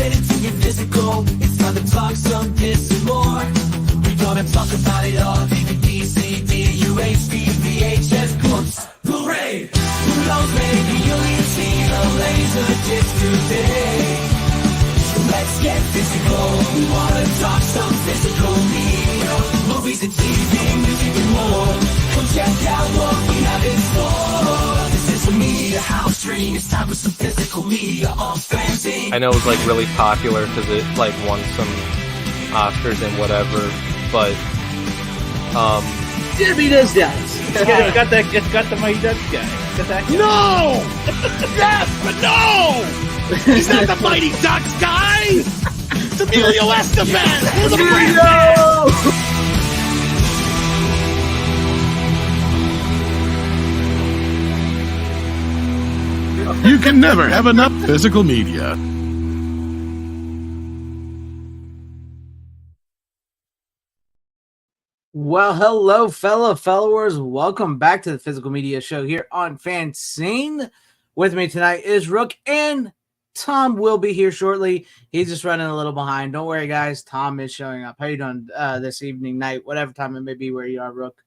get into your physical. It's time to talk some piss and more. We're gonna talk about it all. DVD, CD, UHD, VHS, books, Blu-ray. Who knows, maybe you'll even see a laser disc today. Let's get physical. We wanna talk some physical media. Movies and TV, music and more. Come check out what we have in store. This is a media house dream. It's time for some physical media on FanZcene. I know it was like really popular because it like won some Oscars and whatever, but Jimmy does that. It's got the Mighty Ducks guy. Got that guy. No! Yes, but no! He's not the Mighty Ducks guy! It's Emilio Estevez! For the Brady! You can never have enough physical media. Well, hello, fellow followers. Welcome back to the Physical Media Show here on FanZcene. With me tonight is Rook, and Tom will be here shortly. He's just running a little behind. Don't worry, guys. Tom is showing up. How you doing this evening, night, whatever time it may be where you are, Rook?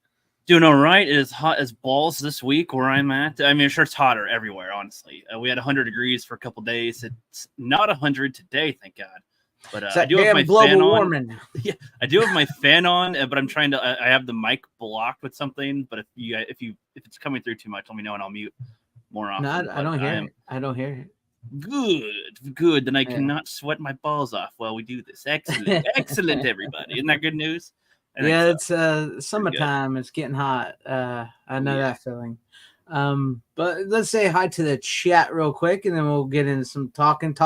Doing all right. It is hot as balls this week where I'm at. I mean, I'm sure it's hotter everywhere, honestly. We had 100 degrees for a couple days. It's not 100 today, thank God. But I do have my fan on. Yeah, I do have my fan on, but I'm trying to. I have the mic blocked with something. But if it's coming through too much, let me know and I'll mute more often. No, I don't hear it. I don't hear it. Good. Then I cannot sweat my balls off while we do this. Excellent, excellent, everybody. Isn't that good news? Yeah, it's summertime. It's getting hot. I know that feeling. But let's say hi to the chat real quick, and then we'll get into some talk, and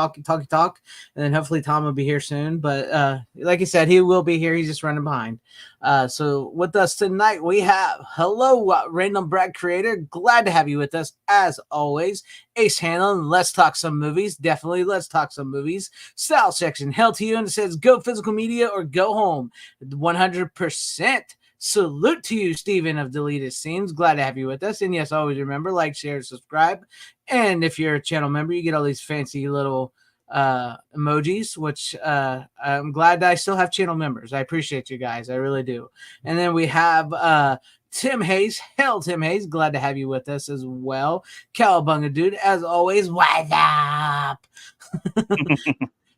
then hopefully Tom will be here soon. But like I said, he will be here. He's just running behind. So with us tonight, we have Random Brad Creator. Glad to have you with us as always. Ace Hanlon, let's talk some movies. Definitely, let's talk some movies. Style Section, hell to you, and it says go physical media or go home. 100%. Salute to you, Steven of Deleted Scenes. Glad to have you with us. And yes, always remember, like, share, subscribe. And if you're a channel member, you get all these fancy little emojis, which I'm glad that I still have channel members. I appreciate you guys. I really do. And then we have Tim Hayes. Hell, Tim Hayes. Glad to have you with us as well. Cowabunga dude, as always, what's up?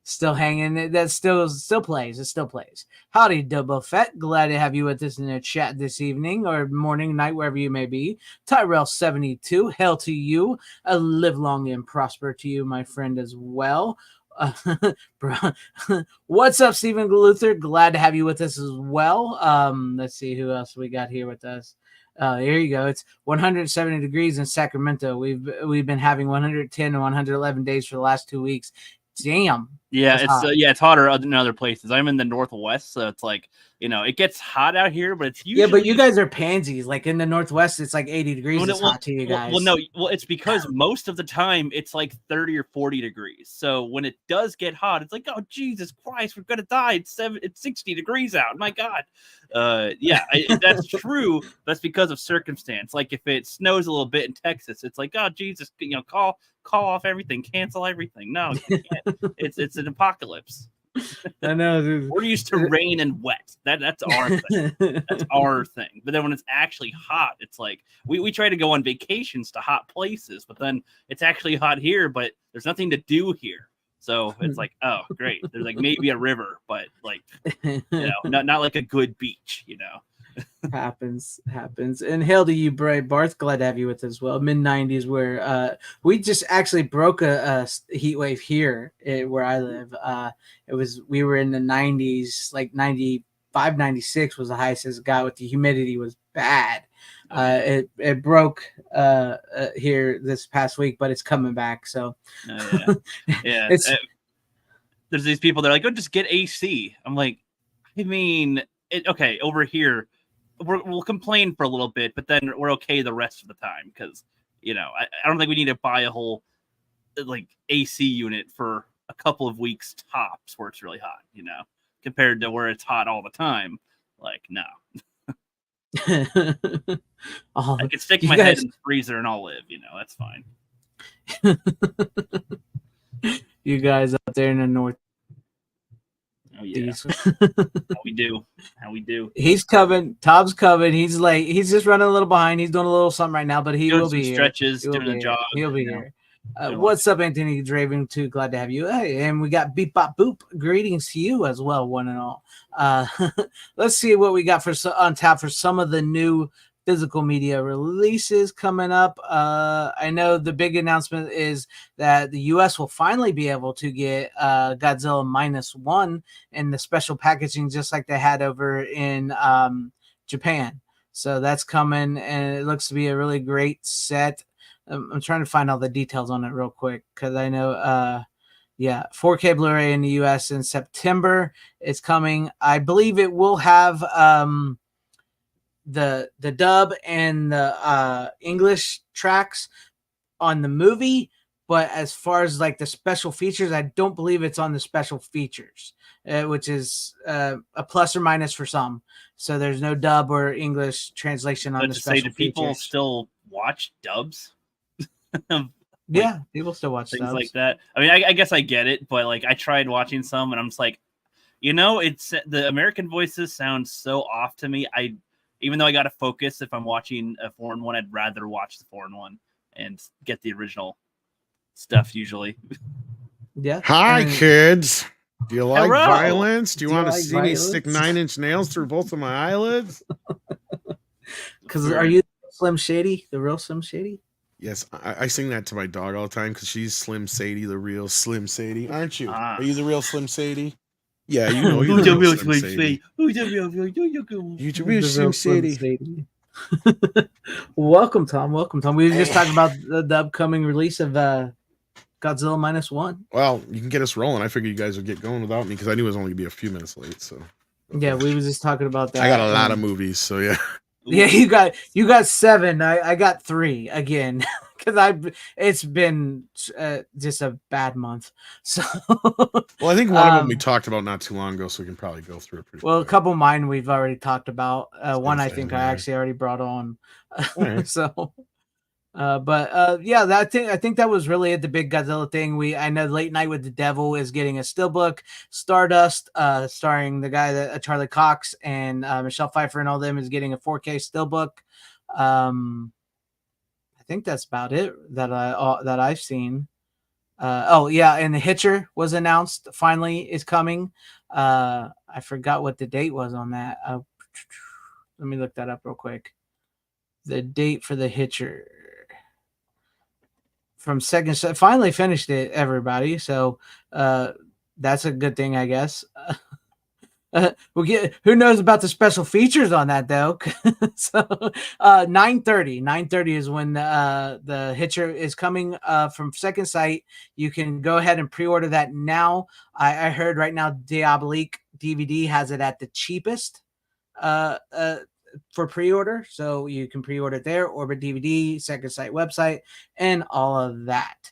Still hanging. That still plays. It still plays. Howdy, Double Fett. Glad to have you with us in the chat this evening or morning, night, wherever you may be. Tyrell72. Hell to you. Live long and prosper to you, my friend, as well. What's up, Stephen Luther? Glad to have you with us as well. Let's see who else we got here with us. Here you go. It's 170 degrees in Sacramento. We've been having 110 and 111 days for the last 2 weeks. Damn. Yeah, it's hotter in other places. I'm in the Northwest, so it's like, it gets hot out here, but it's usually... Yeah, but you guys are pansies. Like in the Northwest, it's like 80 degrees. It's hot to you guys. It's because most of the time it's like 30 or 40 degrees. So when it does get hot, it's like, oh, Jesus Christ, we're going to die. It's 60 degrees out. My God. That's true. That's because of circumstance. Like if it snows a little bit in Texas, it's like, oh, Jesus, call off everything, cancel everything. No, you can't. It's an apocalypse. I know, dude. We're used to rain and wet. That's our thing. That's our thing. But then when it's actually hot, it's like we try to go on vacations to hot places, but then it's actually hot here, but there's nothing to do here. So it's like, oh, great. There's like maybe a river, but like not like a good beach, happens. And hail to you, Brad Barth. Glad to have you with us as well. Mid-90s, where we just actually broke a heat wave here where I live. We were in the 90s, like 95, 96 was the highest it got. With the humidity was bad. It broke here this past week, but it's coming back. So there's these people that are like, oh, just get AC. I'm like, I mean, okay, over here we'll complain for a little bit, but then we're okay the rest of the time because I don't think we need to buy a whole like AC unit for a couple of weeks tops where it's really hot, compared to where it's hot all the time. Like, no. I can stick my head in the freezer and I'll live, that's fine. You guys out there in the Oh yeah. These. How we do. He's coming. Tom's coming. He's late. He's just running a little behind. He's doing a little something right now, but he Doing will some be here. stretches, He will doing be a jog. He'll be you know. here. What's up, Anthony Draven? Too glad to have you. Hey, and we got Beep Bop Boop. Greetings to you as well, one and all. Let's see what we got on tap for some of the new physical media releases coming up. I know the big announcement is that the US will finally be able to get Godzilla -1 in the special packaging, just like they had over in Japan. So that's coming, and it looks to be a really great set. I'm trying to find all the details on it real quick because I know, 4K Blu-ray in the US in September. It's coming. I believe it will have the dub and the English tracks on the movie, but as far as like the special features, I don't believe it's on the special features, which is a plus or minus for some. So there's no dub or English translation on the special features. Do people still watch dubs? Yeah, people still watch things dubs like that. I mean, I guess I get it, but like I tried watching some, and I'm just like, it's the American voices sound so off to me. Even though I got to focus if I'm watching a foreign one, I'd rather watch the foreign one and get the original stuff usually. Yeah. Hi, kids. Do you like Hello. violence? Do you want to like see me violence? stick 9-inch nails through both of my eyelids? Because are you Slim Shady, the real Slim Shady? Yes, I sing that to my dog all the time because she's Slim Sadie, the real Slim Sadie, aren't you? Ah. Are you the real Slim Sadie? Yeah, you know you're Who's the real Slim Sadie. Who's the real You're the real Slim Sadie. Welcome, Tom. We were just talking about the upcoming release of Godzilla -1. Well, you can get us rolling. I figured you guys would get going without me because I knew it was only going to be a few minutes late. So yeah, we were just talking about that. I got a lot of movies, so yeah. Yeah, you got 7. I got 3 again because it's been just a bad month. So well, I think one of them we talked about not too long ago, so we can probably go through it pretty well. quick. A couple of mine we've already talked about. One I think I actually already brought on. Right. So. I think that was really it, the big Godzilla thing. I know Late Night with the Devil is getting a steelbook. Stardust, starring the guy that Charlie Cox and Michelle Pfeiffer and all them, is getting a 4K steelbook. I think that's about it that I've seen. And The Hitcher was announced. Finally, is coming. I forgot what the date was on that. Let me look that up real quick. The date for The Hitcher. From finally finished it, everybody. So that's a good thing, I guess. We'll get who knows about the special features on that though. So 9:30 is when the Hitcher is coming from Second Sight. You can go ahead and pre-order that now. I heard right now Diabolique DVD has it at the cheapest for pre-order, so you can pre-order it there, Orbit DVD, Second Sight website, and all of that.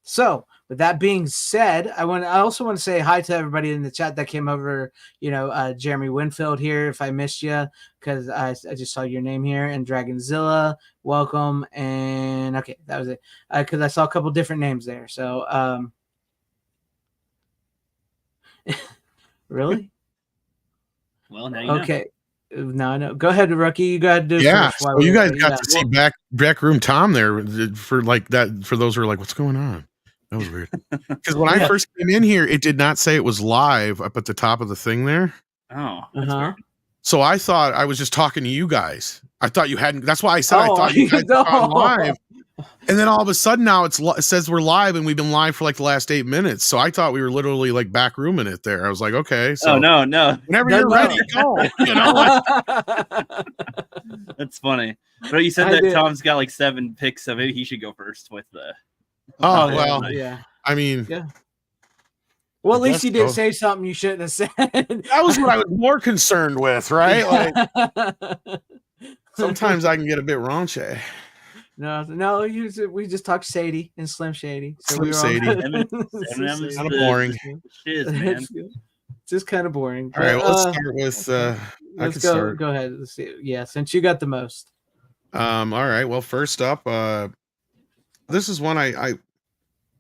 So with that being said, I also want to say hi to everybody in the chat that came over. Jeremy Winfield here, if I missed you, because I just saw your name here, and Dragonzilla, welcome. And okay, that was it, because I saw a couple different names there. So really? Well, now you know. Okay. No, I know. Go ahead, Rookie. You got to do it first. So you guys got to see backroom Tom there for like that. For those who are like, what's going on? That was weird. Because when I first came in here, it did not say it was live up at the top of the thing there. Oh, that's weird. So I thought I was just talking to you guys. I thought you hadn't. That's why I said I thought you had gone live. And then all of a sudden now it says we're live, and we've been live for like the last 8 minutes. So I thought we were literally like backrooming it there. I was like, okay. So no. Whenever you're ready, go. That's funny. But you said that Tom's got like 7 picks, so maybe he should go first with the. Oh well, yeah. I mean, yeah. Well, at least you didn't say something you shouldn't have said. That was what I was more concerned with, right? Like, sometimes I can get a bit raunchy. No, we just talked Sadie and Slim Shady. So Slim Shady. Kind of boring. Shiz, man. It's just kind of boring. All right, well, let's start with. Let's go. Start. Go ahead. Let's see. Yeah, since you got the most. All right. Well, first up, this is one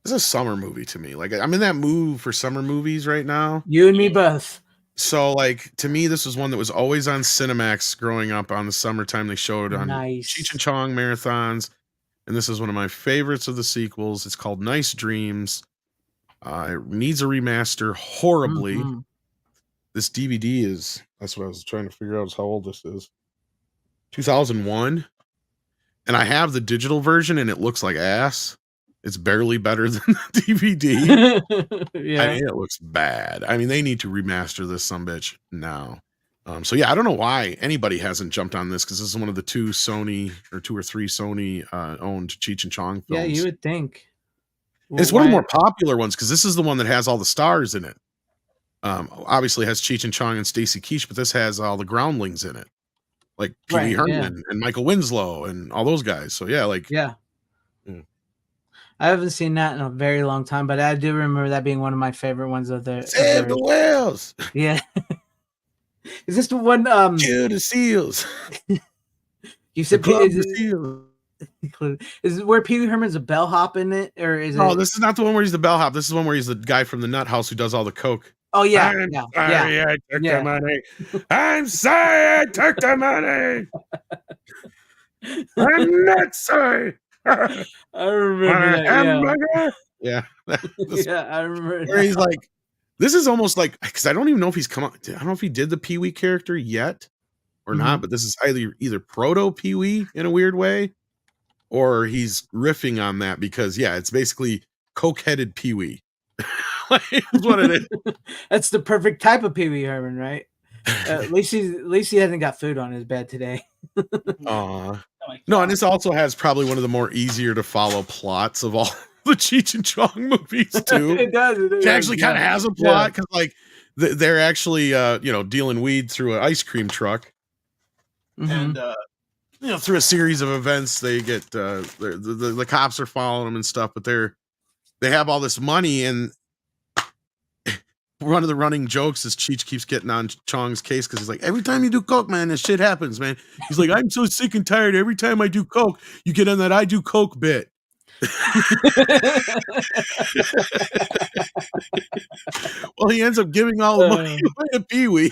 This is a summer movie to me. Like I'm in that mood for summer movies right now. You and me both. So like to me, this was one that was always on Cinemax growing up on the summertime. They showed on Cheech and Chong marathons. And this is one of my favorites of the sequels. It's called Nice Dreams. It needs a remaster horribly. Mm-hmm. This DVD that's what I was trying to figure out is how old this is. 2001. And I have the digital version and it looks like ass. It's barely better than the DVD. Yeah. I mean, it looks bad. I mean, they need to remaster this sumbitch now. So yeah, I don't know why anybody hasn't jumped on this because this is one of the two or three Sony owned Cheech and Chong films. Yeah, you would think. Well, it's one of the more popular ones because this is the one that has all the stars in it. Obviously it has Cheech and Chong and Stacy Keach, but this has all the groundlings in it, like Pee Wee Herman and Michael Winslow and all those guys. So yeah, like I haven't seen that in a very long time, but I do remember that being one of my favorite ones of the. Save the whales. Yeah. Is this the one? Kill the seals. You said seals. Is it where Pee Wee Herman's a bellhop in it, or is it? Oh, this is not the one where he's the bellhop. This is the one where he's the guy from the nut house who does all the coke. Oh yeah, I'm sorry I took the money. I'm sorry I took the money. I'm not sorry. I remember that. Yeah. I remember. Where he's like, this is almost like because I don't even know if he's come up. I don't know if he did the Pee Wee character yet or not, but this is either proto Pee Wee in a weird way, or he's riffing on that because it's basically coke-headed Pee Wee. That's what it is. That's the perfect type of Pee Wee Herman, right? At least he hasn't got food on his bed today. No, and this also has probably one of the more easier to follow plots of all the Cheech and Chong movies too. It does. It actually kind of has a plot because like they're actually dealing weed through an ice cream truck, and through a series of events they get the cops are following them and stuff, but they have all this money, and one of the running jokes is Cheech keeps getting on Chong's case because he's like, every time you do coke, man, this shit happens, man. He's like, I'm so sick and tired. Every time I do coke, you get on that I do coke bit. Well, he ends up giving all the money away to Pee Wee.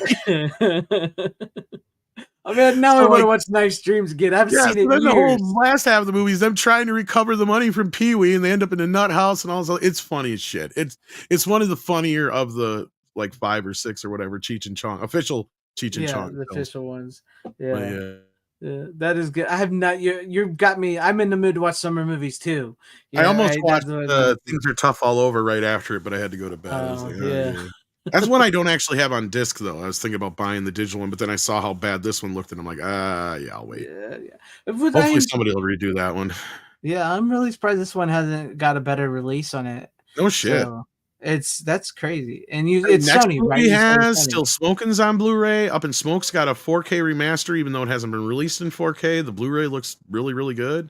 I mean, now I want to watch Nice Dreams again. I haven't seen it in years. The whole last half of the movie is them trying to recover the money from Pee Wee, and they end up in a nut house and all this. It's funny as shit. It's one of the funnier of the like 5 or 6 or whatever Cheech and Chong official Cheech and Chong. The official ones. Yeah, that is good. I have not. You've got me. I'm in the mood to watch summer movies too. I almost watched Things Are Tough All Over right after it, but I had to go to bed. I was like, That's one I don't actually have on disc though. I was thinking about buying the digital one, but then I saw how bad this one looked, and I'm like, I'll wait. Hopefully somebody will redo that one. Yeah, I'm really surprised this one hasn't got a better release on it. No shit. So that's crazy. And it's Sony, right? He has Still Smoking's on Blu-ray. Up in Smoke's got a 4K remaster, even though it hasn't been released in 4K. The Blu-ray looks really, really good.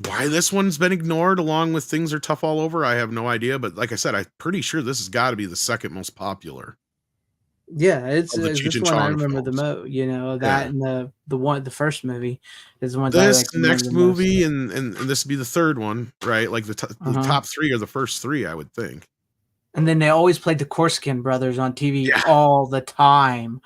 Why this one's been ignored along with Things Are Tough All Over, I have no idea. But like I said, I'm pretty sure this has got to be the second most popular. Yeah, it's this one I remember the most. That and the first movie is the one. This next movie and this would be the third one, right? Like the top 3 are the first 3, I would think. And then they always played the Corsican Brothers on TV all the time.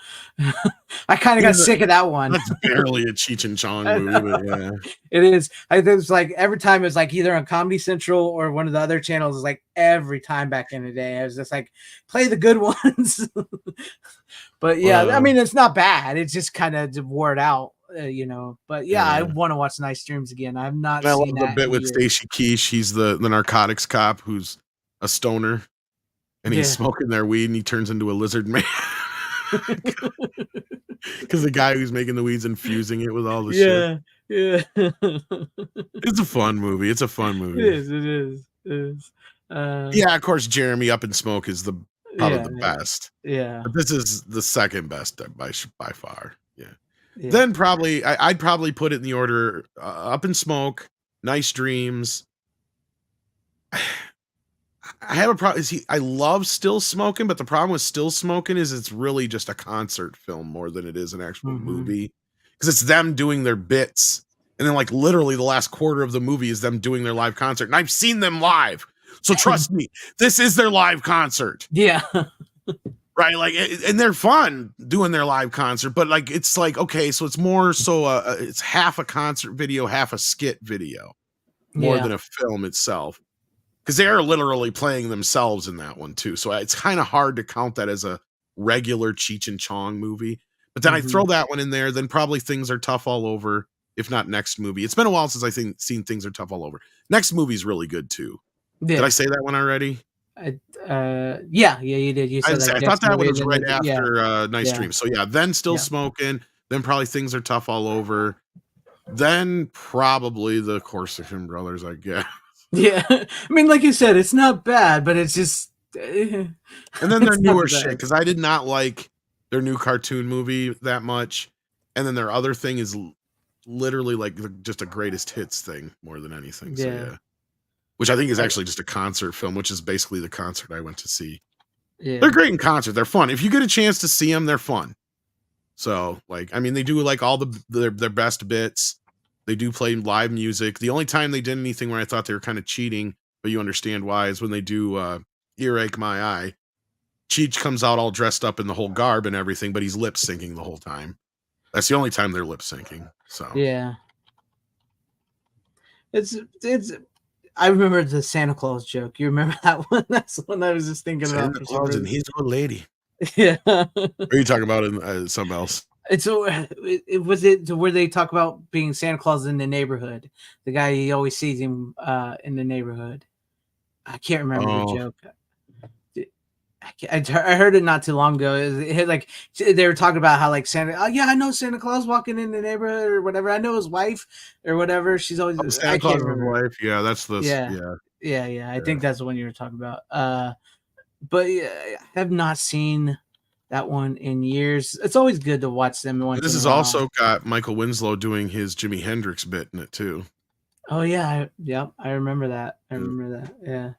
I kind of got sick of that one. That's barely a Cheech and Chong movie, but yeah. It is. I think it's like every time it was like either on Comedy Central or one of the other channels. Like every time back in the day, I was just like, play the good ones. But I mean, it's not bad. It's just kind of wore it out. But I want to watch Nice Dreams again. I've not. I love the bit with Stacy Keach. He's the narcotics cop who's a stoner. And he's smoking their weed, and he turns into a lizard man. Because the guy who's making the weed's infusing it with all the shit. Yeah. It's a fun movie. It is. Of course, Jeremy Up in Smoke is probably the best. Yeah. But this is the second best by far. Yeah. Then probably, I'd probably put it in the order Up in Smoke, Nice Dreams. I have a problem. I love Still Smoking, but the problem with Still Smoking is it's really just a concert film more than it is an actual movie, because it's them doing their bits And then like literally the last quarter of the movie is them doing their live concert. And I've seen them live. So trust me, this is their live concert. Yeah. Right. Like, and they're fun doing their live concert, but like, it's like, okay, so it's more so it's half a concert video, half a skit video more than a film itself. Because they are literally playing themselves in that one too. So it's kind of hard to count that as a regular Cheech and Chong movie. But then I throw that one in there, then probably Things Are Tough All Over. If not next movie. It's been a while since I think seen Things Are Tough All Over. Next movie's really good too. Yeah. Did I say that one already? Yeah, you did. You said I thought that one was right after Nice Dreams. So yeah, then Still Smoking, then probably Things Are Tough All Over, then probably the Corsican Brothers, I guess. Yeah, I mean, like you said, it's not bad, but it's just. And then their newer shit, because I did not like their new cartoon movie that much, and then their other thing is literally like just a greatest hits thing more than anything. So yeah, which I think is actually just a concert film, which is basically the concert I went to see. Yeah, they're great in concert. They're fun. If you get a chance to see them, they're fun. So like, I mean, they do like all their best bits. They do play live music. The only time they did anything where I thought they were kind of cheating, but you understand why, is when they do Earache My Eye. Cheech comes out all dressed up in the whole garb and everything, but he's lip syncing the whole time. That's the only time they're lip syncing. So yeah, it's. I remember the Santa Claus joke. You remember that one? That's the one I was just thinking about. Santa Claus and his old lady. Yeah. Or are you talking about in something else? It's was it where they talk about being Santa Claus in the neighborhood. The guy, he always sees him in the neighborhood. I can't remember the joke. I heard it not too long ago. It had like they were talking about how like Santa. Oh yeah, I know Santa Claus walking in the neighborhood or whatever. I know his wife or whatever. She's always Santa Claus' wife. Yeah, that's the yeah. I think that's the one you were talking about. But yeah, I have not seen that one in years. It's always good to watch them. This has also got Michael Winslow doing his Jimi Hendrix bit in it too. Oh yeah, I remember that. Yeah.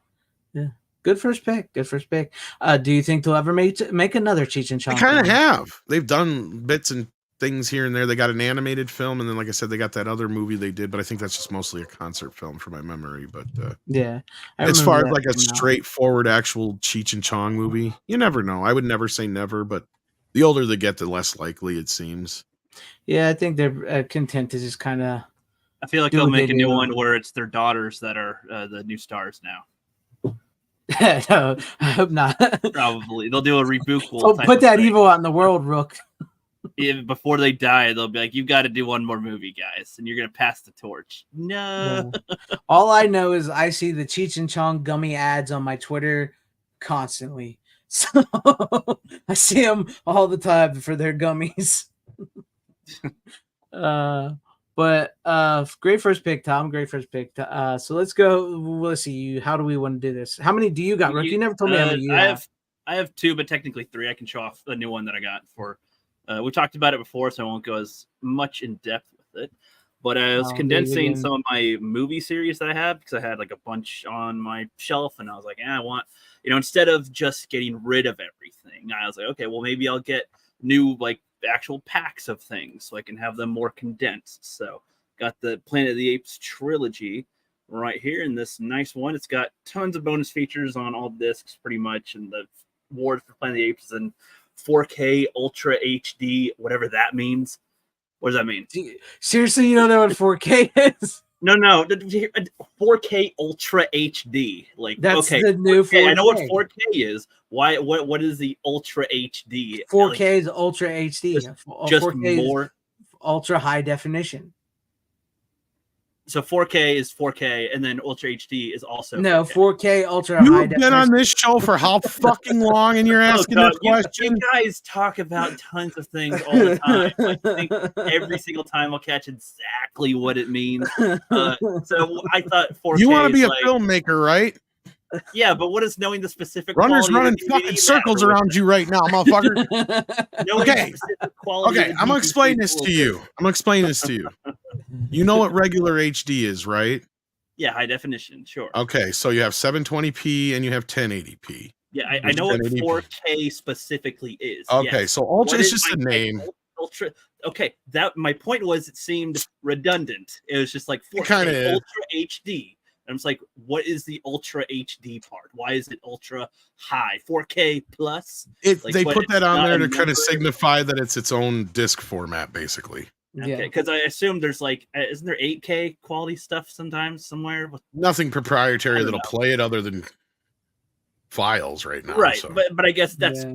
Good first pick. Do you think they'll ever make another Cheech and Chong? They kind of have. They've done bits and things here and there. They got an animated film, and then, like I said, they got that other movie they did. But I think that's just mostly a concert film from my memory. But yeah, as far as like a straightforward actual Cheech and Chong movie, you never know. I would never say never, but the older they get, the less likely it seems. Yeah, I think they're content to just kind of. I feel like they'll make a new one where it's their daughters that are the new stars now. No, I hope not. Probably they'll do a reboot. So put that evil out in the world, Rook. Before they die, they'll be like, "You've got to do one more movie, guys, and you're gonna pass the torch." No. All I know is I see the Cheech and Chong gummy ads on my Twitter constantly, so I see them all the time for their gummies. But great first pick, Tom. Great first pick. So let's go. Let's see. How do we want to do this? How many do you got, Rick? You never told me how many you have. I have 2, but technically 3. I can show off the new one that I got for. We talked about it before, so I won't go as much in depth with it. But I was condensing some of my movie series that I have because I had like a bunch on my shelf, and I was like, I want, instead of just getting rid of everything, I was like, okay, well maybe I'll get new like actual packs of things so I can have them more condensed. So got the Planet of the Apes trilogy right here in this nice one. It's got tons of bonus features on all discs pretty much, and the award for Planet of the Apes is in 4K Ultra HD, whatever that means. What does that mean? Seriously, you don't know what 4K is? No, 4K Ultra HD. Like that's the new 4K. I know what 4K is. Why? What is the Ultra HD? 4K is Ultra HD. Just 4K more ultra high definition. So 4K is 4K, and then Ultra HD is also 4K ultra high definition. You've been on this show for how fucking long, and you're asking this question? You guys talk about tons of things all the time. I think every single time I'll catch exactly what it means. So I thought 4K. You want to be a filmmaker, right? Yeah, but what is knowing the specific runners running fucking circles around you right now, motherfucker? Okay, I'm gonna explain this to you. You know what regular HD is, right? Yeah, high definition, sure. Okay, so you have 720p and you have 1080p. Yeah, I know what 4K specifically is. Okay, yes. so ultra is just a name. Ultra. Okay, that my point was it seemed redundant. It was just like 4K kinda Ultra HD. And I'm just like, what is the Ultra HD part? Why is it ultra high? 4K plus? Like, they what, put that it's on not there a to kind number? of signify that it's its own disc format, basically. Okay, Yeah. because I assume there's like, isn't there 8K quality stuff sometimes somewhere? Nothing proprietary I don't that'll know. play it other than files right now. Right, So. but I guess that's Yeah.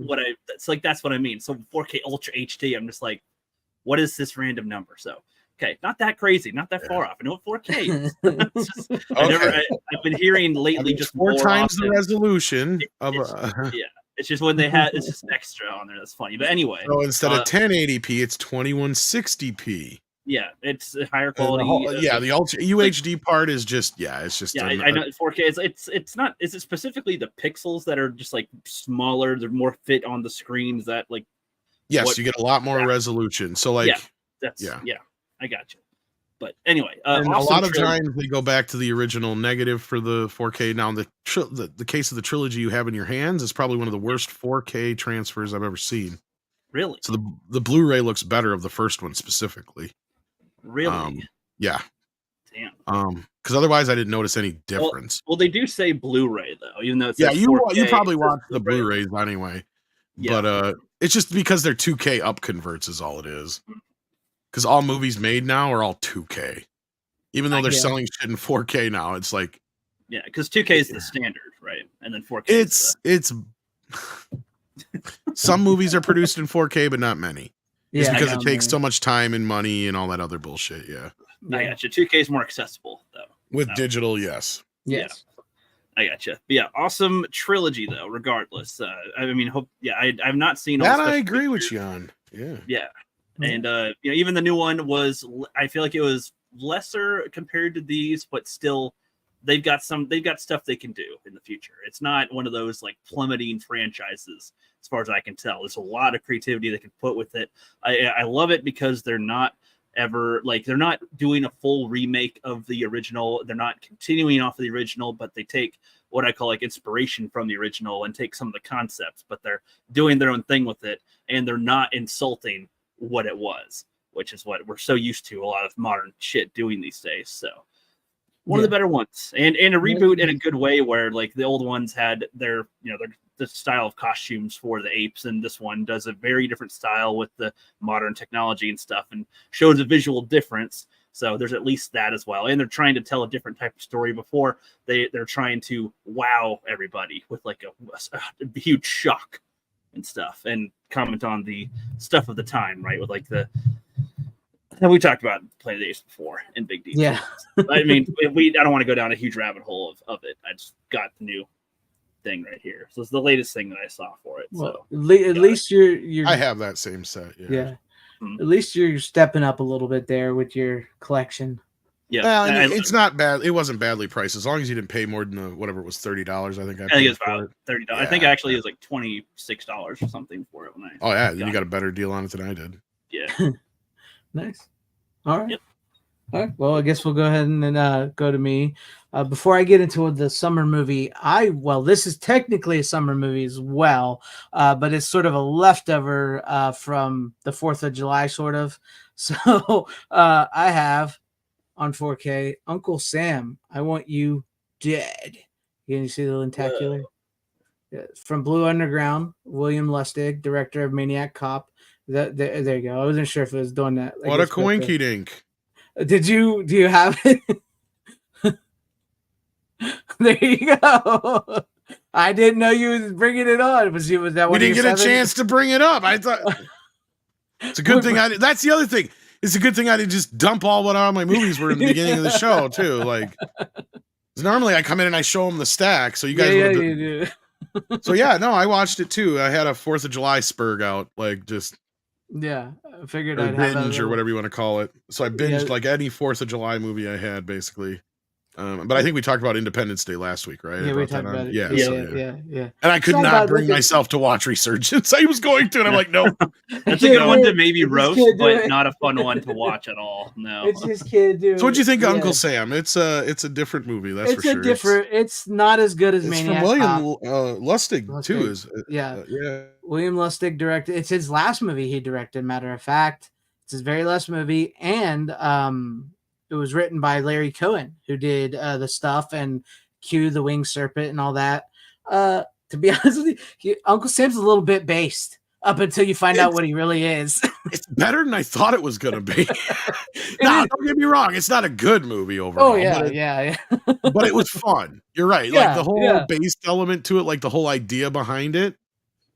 that's what I mean. So 4K Ultra HD, I'm just like, what is this random number? So okay, not that crazy, not that far off. I know what 4K is. It's just, I've been hearing lately just 4 more times often. the resolution of Yeah, it's just when they had it's just extra on there. That's funny. But anyway, so instead of 1080p, it's 2160p. yeah, it's a higher And quality. the ultra UHD part is just it's just Yeah, I know 4K. It's not. Is it specifically the pixels that are just like smaller? They're more fit on the screen. Is that like? yes, what- you get a lot more resolution. So like yeah, I got you. But anyway, and a awesome lot of trilogy. times they go back to the original negative for the 4K. Now the case of the trilogy you have in your hands is probably one of the worst 4K transfers I've ever seen. Really, So the Blu-ray looks better of the first one specifically. really, Yeah. damn. Because otherwise I didn't notice any difference. Well, they do say Blu-ray though, even though it Yeah, says you 4K, probably it says watch the Blu-ray. Blu-rays anyway. Yeah. But it's just because they're 2K up converts is all it is. Because all movies made now are all 2K. Even though they're selling shit in 4K now, it's like Yeah, because 2K is the standard, right? And then 4K. it's some movies are produced in 4K, but not many. It's Yeah, because it takes so much time and money and all that other bullshit. Yeah. I got you. 2K is more accessible though. With digital, yes. Yes. I got you. But yeah, awesome trilogy though. Regardless, I mean, I've not seen all That the I special agree with features. you on. Yeah. Yeah, and even the new one was. I feel like it was lesser compared to these, but still, they've got stuff they can do in the future. It's not one of those like plummeting franchises, as far as I can tell. There's a lot of creativity they can put with it. I love it because they're not doing a full remake of the original. They're not continuing off of the original, but they take what I call like inspiration from the original and take some of the concepts, but they're doing their own thing with it, and they're not insulting what it was, which is what we're so used to a lot of modern shit doing these days. So one of the better ones, and a reboot in a good way, where like the old ones had their the style of costumes for the apes, and this one does a very different style with the modern technology and stuff, and shows a visual difference. So there's at least that as well, and they're trying to tell a different type of story before they're trying to wow everybody with like a huge shock and stuff, and comment on the stuff of the time, right? With like and we talked about Planet of the Apes before in big detail. Yeah. I mean, I don't want to go down a huge rabbit hole of it. I just got the new thing right here. So it's the latest thing that I saw for it. Well, So at least you're I have that same set. yeah. Mhm. At least you're stepping up a little bit there with your collection. yeah, Well, I mean, I it's not bad. It wasn't badly priced as long as you didn't pay more than whatever it was $30. I think I think paid it's for about it. $30. I think actually it was like $26 or something for it when I. Oh yeah, then got you got a better deal on it than I did. Yeah. Nice. All right. Yep. All right. Well, I guess we'll go ahead and go to me. Before I get into the summer movie, this is technically a summer movie as well, but it's sort of a leftover from the 4th of July, sort of. So I have on 4K Uncle Sam, I Want You Dead. Can you see the lentacular? Yeah, from Blue Underground, William Lustig, director of Maniac Cop. There you go. I wasn't sure if it was doing that. What a coinky dink. Do you have it? There you go. I didn't know you was bringing it on. Was that We one? didn't get a chance to bring it up. I thought it's a good thing. That's the other thing. It's a good thing I didn't just dump all my movies were in the beginning of the show too. Like, 'cause normally I come in and I show them the stack, so you guys. Yeah, you do. So yeah, no, I watched it too. I had a 4th of July spurg out, like just Yeah, I figured or I'd have binge or whatever you want to call it. So I binged Yeah. like any 4th of July movie I had, basically. But I think we talked about Independence Day last week, right? Yeah, I we brought that talked on. about it. Yeah. And I could It's not about bring looking- myself to watch Resurgence. I was going to, and I'm like, nope. That's a good one to maybe It's roast, kid but doing- not a fun one to watch at all. No. It's his kid doing. So what'd you think of yeah. Uncle Sam? It's a different movie, that's It's for a sure. different. It's not as good as It's Maniac from William Cop. Lustig too. Lustig. Yeah. Yeah. William Lustig directed. It's his last movie he directed. Matter of fact, it's his very last movie, and it was written by Larry Cohen, who did The Stuff and Q, the Winged Serpent, and all that. To be honest with you, Uncle Sam's a little bit based up until you find out what he really is. It's better than I thought it was gonna be. No, don't get me wrong. It's not a good movie overall. Oh yeah, but yeah. but it was fun. You're right. Yeah, Like the whole yeah. based element to it, like the whole idea behind it.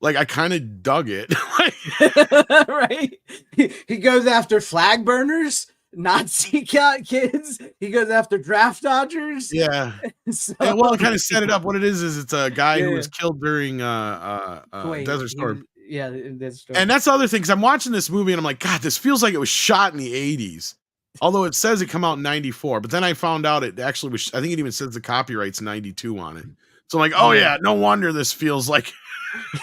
Like I kind of dug it. Right? He goes after flag burners, Nazi kids. He goes after draft dodgers. Yeah. So, And, well, it kind of set it up. What it is it's a guy who Yeah. was killed during wait, Desert Storm. Desert Storm. And that's the other thing, because I'm watching this movie and I'm like, God, this feels like it was shot in the 80s. Although it says it come out in 94, but then I found out it actually was, I think it even says the copyright's 92 on it. So I'm like, oh yeah, no wonder this feels like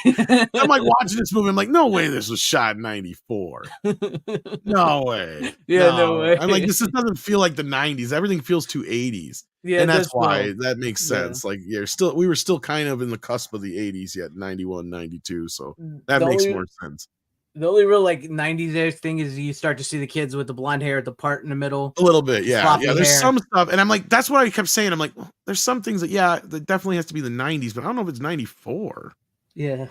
I'm like watching this movie. I'm like, no way this was shot in 94. No way. Yeah, no way. I'm like, this doesn't feel like the 90s. Everything feels too 80s. Yeah, and it that's does why feel- that makes sense. Like, yeah, we were still kind of in the cusp of the 80s yet, 91, 92. So that The makes only- more sense. The only real like 90s thing is you start to see the kids with the blonde hair at the part in the middle. A little bit, yeah. Floppy Yeah, there's hair. some stuff. And I'm like, that's what I kept saying. I'm like, well, there's some things that, yeah, that definitely has to be the 90s, but I don't know if it's 94. Yeah.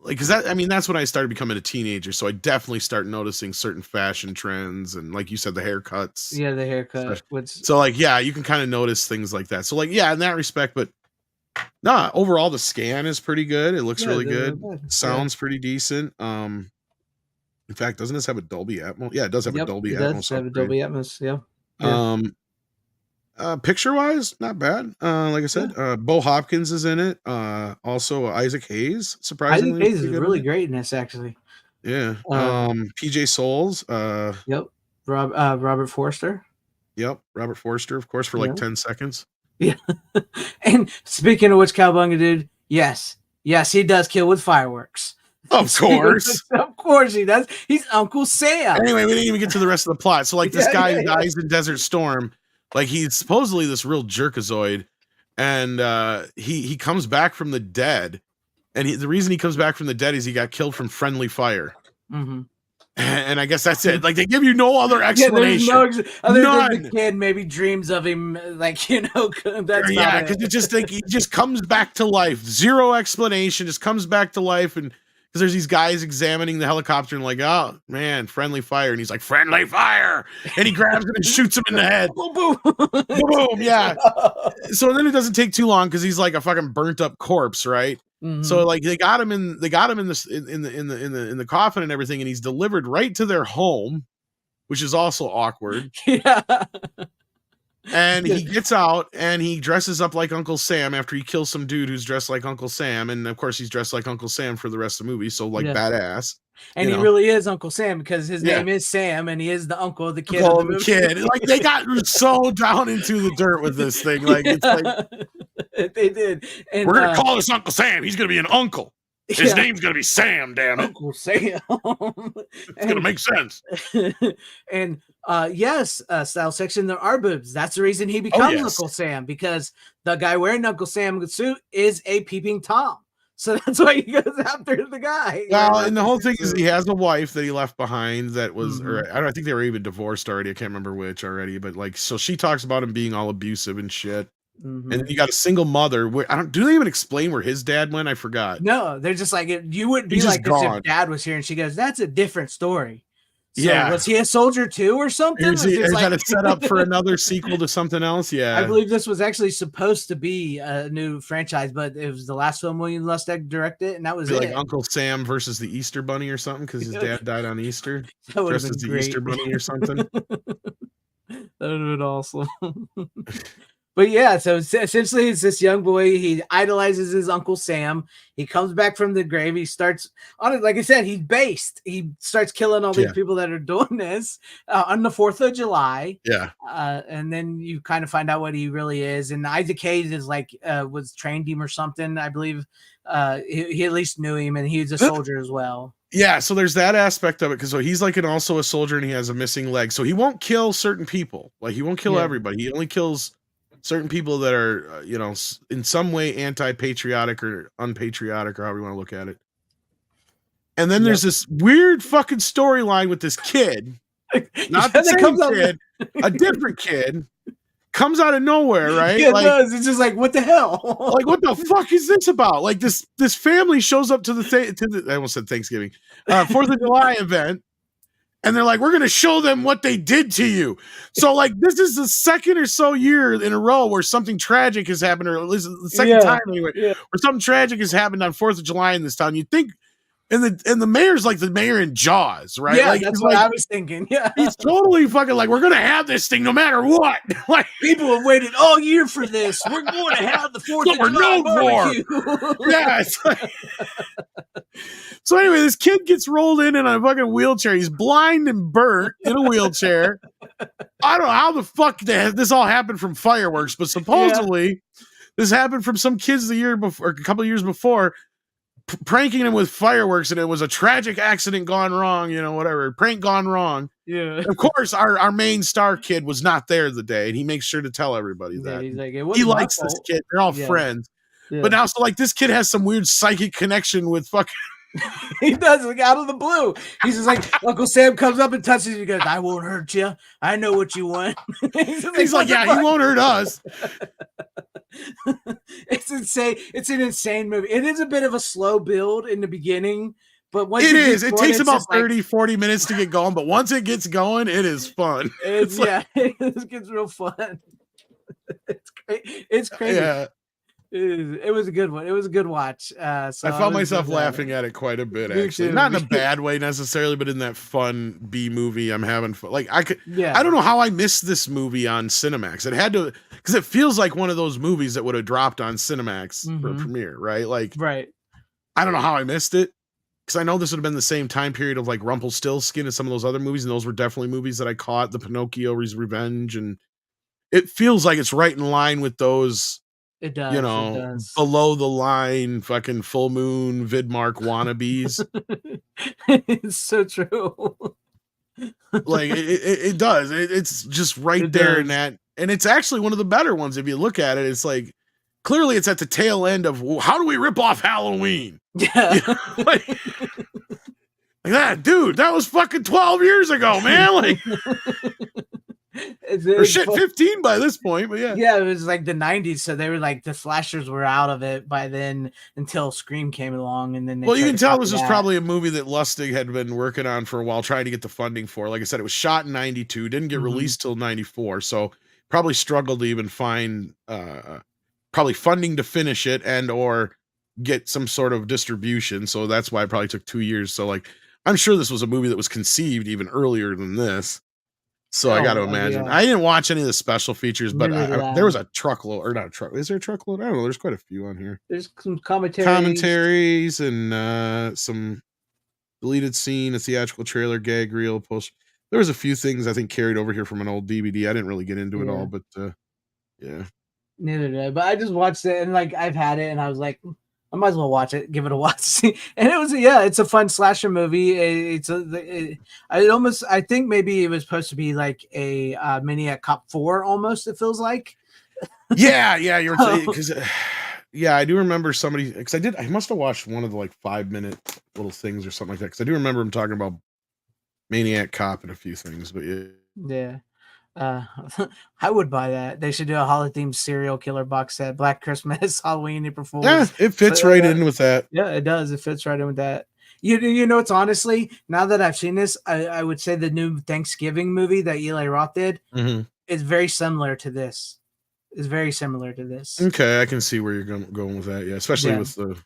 Like, because that's when I started becoming a teenager. So I definitely start noticing certain fashion trends and, like you said, the haircuts. Yeah, the haircut. So, like, yeah, you can kind of notice things like that. So, like, yeah, in that respect, but nah, overall, the scan is pretty good. It looks really good. Sounds pretty decent. In fact, doesn't this have a Dolby Atmos? Yeah, it does have a Dolby Atmos. Does have a Dolby Atmos, yeah. Picture wise, not bad. Like I said, Bo Hopkins is in it. Also Isaac Hayes, surprisingly. Isaac Hayes is really great in this, actually. Yeah. PJ Souls. Yep. Robert Forster. Yep. Robert Forster, of course, for like 10 seconds. Yeah. And speaking of which, Cowabunga dude, yes, he does kill with fireworks. Of course. Of course he does. He's Uncle Sam. Anyway, we didn't even get to the rest of the plot. So, like, this guy Yeah. dies in Desert Storm. Like, he's supposedly this real jerkazoid. And he comes back from the dead. And the reason he comes back from the dead is he got killed from friendly fire. Mm-hmm. And I guess that's it. Like, they give you no other explanation. Yeah, there's other None. than the kid maybe dreams of him, like, that's Yeah, about because it. it just like he just comes back to life. Zero explanation, just comes back to life. And because there's these guys examining the helicopter and like, oh man, friendly fire. And he's like, friendly fire. And he grabs him and shoots him in the head. Boom, boom. Boom, yeah. So then it doesn't take too long because he's like a fucking burnt up corpse, right? Mhm. So like they got him in the coffin and everything, and he's delivered right to their home, which is also awkward. Yeah. And he gets out and he dresses up like Uncle Sam after he kills some dude who's dressed like Uncle Sam. And of course, he's dressed like Uncle Sam for the rest of the movie. So, like, Yeah. badass. And you he know. really is Uncle Sam because his Yeah. name is Sam and he is the uncle of the kid. Oh, of the the movie. kid. Like, they got so down into the dirt with this thing. Like, it's like, They did. And, we're going to call this Uncle Sam. He's going to be an uncle. His yeah, name's going to be Sam, damn it. Uncle Sam. It's going to make sense. And yes, style section, there are boobs. That's the reason he becomes yes. Uncle Sam, because the guy wearing Uncle Sam suit is a peeping Tom. So that's why he goes after the guy. Well, and the whole thing is he has a wife that he left behind that was, Mhm. or I think they were even divorced already. I can't remember which already, but like, so she talks about him being all abusive and shit. Mhm. And then you got a single mother. Do they even explain where his dad went? I forgot. No, they're just like, you wouldn't be He's just like this gone. if Dad was here. And she goes, "That's a different story." So, Yeah. was he a soldier too, or something? Is It's just that like- a setup for another sequel to something else? Yeah. I believe this was actually supposed to be a new franchise, but it was the last film William Lustig directed, and that was Be it. like Uncle Sam versus the Easter Bunny or something because his dad died on Easter. That would have Dressed as been the great. Easter Bunny or something. That would have been awesome. But yeah, so essentially it's this young boy. He idolizes his Uncle Sam. He comes back from the grave. He starts on it. Like I said, he's based. He starts killing all these people that are doing this on the 4th of July. Yeah. And then you kind of find out what he really is. And Isaac Hayes is like, was trained him or something. I believe he at least knew him, and he's a soldier as well. Yeah, so there's that aspect of it, because so he's like also a soldier and he has a missing leg. So he won't kill certain people. Like he won't kill everybody. He only kills certain people that are, in some way anti-patriotic or unpatriotic, or however you want to look at it. And then there's this weird fucking storyline with this kid, not the same kid, a different kid. Comes out of nowhere, right? Yeah, it does. It's just like, what the hell? Like, what the fuck is this about? Like this family shows up to the I almost said Thanksgiving, 4th of July event, and they're like, we're gonna show them what they did to you. So like, this is the second or so year in a row where something tragic has happened, or at least the second time anyway, where something tragic has happened on 4th of July in this town. You'd think. And the mayor's like the mayor in Jaws, right? Yeah, like, that's what I was thinking. Yeah, he's totally fucking like, we're gonna have this thing no matter what. Like, people have waited all year for this. We're going to have the 4th of July barbecue. Yeah. It's like... So anyway, this kid gets rolled in a fucking wheelchair. He's blind and burnt in a wheelchair. I don't know how the fuck this all happened from fireworks, but supposedly this happened from some kids the year before, or a couple of years before. Pranking him with fireworks, and it was a tragic accident gone wrong, whatever, prank gone wrong. Yeah. Of course, our main star kid was not there the day, and he makes sure to tell everybody that. He's like, he likes this kid. They're all friends. Yeah. But now, so like, this kid has some weird psychic connection with fucking. He does, like, out of the blue. He's just like, Uncle Sam comes up and touches you. He goes, I won't hurt you. I know what you want. He's like, yeah, he won't hurt us. It's insane. It's an insane movie. It is a bit of a slow build in the beginning, but once it takes about 30-40 minutes to get going, but once it gets going, it is fun. It gets real fun. It's great. It's crazy. Yeah. It was a good one. It was a good watch. So I found myself laughing at it quite a bit, actually. Not in a bad way necessarily, but in that fun B movie. I'm having fun. Like I don't know how I missed this movie on Cinemax. It had to, because it feels like one of those movies that would have dropped on Cinemax for premiere, right? Like, right. I don't know how I missed it, because I know this would have been the same time period of like Rumpelstiltskin and some of those other movies, and those were definitely movies that I caught. The Pinocchio's Revenge, and it feels like it's right in line with those. It does. It does. Below the line, fucking full moon Vidmark wannabes. It's so true. Like it does. It's just right there in that, and it's actually one of the better ones if you look at it. It's like clearly it's at the tail end of how do we rip off Halloween? Yeah, like that, dude. That was fucking 12 years ago, man. Like. Or shit, 15 by this point, but yeah, it was like the 90s, so they were like the slashers were out of it by then until Scream came along, and then you can tell this was probably a movie that Lustig had been working on for a while, trying to get the funding for. Like I said, it was shot in 92, didn't get released till 94, so probably struggled to even find probably funding to finish it and or get some sort of distribution. So that's why it probably took 2 years. So like, I'm sure this was a movie that was conceived even earlier than this. So I got to imagine. I didn't watch any of the special features, but there was a truckload, or not a truck. Is there a truckload? I don't know. There's quite a few on here. There's some commentaries and some deleted scene, a theatrical trailer, gag reel, post. There was a few things I think carried over here from an old DVD. I didn't really get into it all, but yeah. Neither did I. But I just watched it, and like I've had it, and I was like, I might as well watch it, give it a watch. And it was, it's a fun slasher movie. I think maybe it was supposed to be like a Maniac Cop 4 almost, it feels like. Yeah, you're saying, because I do remember somebody, because I must have watched one of the like 5-minute little things or something like that, because I do remember him talking about Maniac Cop and a few things, but yeah. I would buy that. They should do a holiday-themed serial killer box set. Black Christmas, Halloween, April Fools. Yeah, it fits right in with that. Yeah, it does. It fits right in with that. You know, it's honestly, now that I've seen this, I would say the new Thanksgiving movie that Eli Roth did is very similar to this. It's very similar to this. Okay, I can see where you're going with that. Yeah, especially with the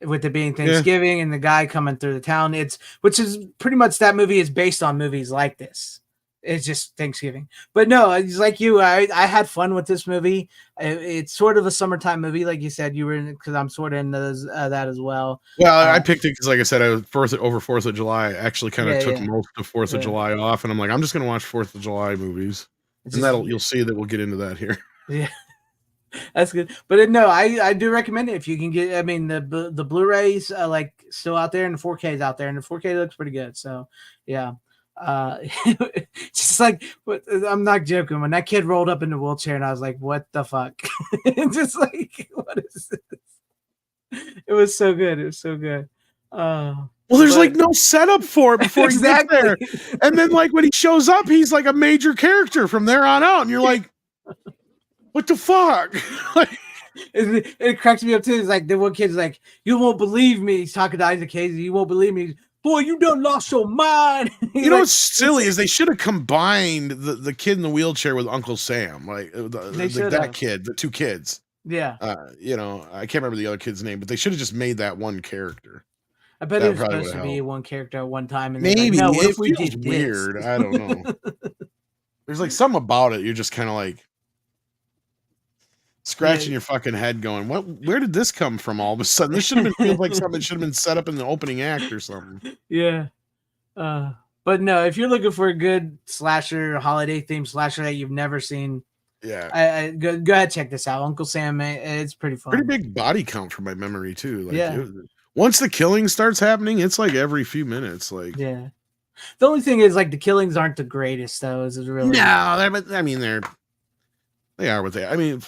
with it being Thanksgiving and the guy coming through the town. Which is pretty much that movie is based on movies like this. It's just Thanksgiving. But no, it's like you. I had fun with this movie. It's sort of a summertime movie, like you said. You were in because I'm sort of into that as well. Well, I picked it because, like I said, I was over 4th of July. I actually kind of took most of 4th of July off, and I'm like, I'm just gonna watch 4th of July movies, and you'll see that we'll get into that here. Yeah. That's good, but no, I do recommend it if you can get. I mean, the Blu-rays like still out there, and the 4K is out there, and the 4K looks pretty good. So, yeah, just like I'm not joking. When that kid rolled up in the wheelchair, and I was like, "What the fuck?" Just like, what is this? It was so good. It was so good. Well, there's like no setup for it before he gets there, and then like when he shows up, he's like a major character from there on out, and you're like. What the fuck? Like, it cracks me up too. It's like the one kid's like, "You won't believe me." He's talking to Isaac Hayes. "You won't believe me, boy. You done lost your mind." You know what's silly is they should have combined the kid in the wheelchair with Uncle Sam, like that kid, the two kids. Yeah. You know, I can't remember the other kid's name, but they should have just made that one character. I bet it was supposed to be one character at one time, and maybe like, no, it feels weird. I don't know. There's like something about it. You're just kind of like. Scratching your fucking head going, where did this come from all of a sudden? This should have been feels like something that should have been set up in the opening act or something. Yeah. But no, if you're looking for a good slasher, holiday themed slasher that you've never seen, yeah, go ahead, check this out. Uncle Sam, it's pretty fun. Pretty big body count from my memory too. Like once the killing starts happening, it's like every few minutes. Like The only thing is like the killings aren't the greatest though. Is it really? No, I mean they are what they are. I mean,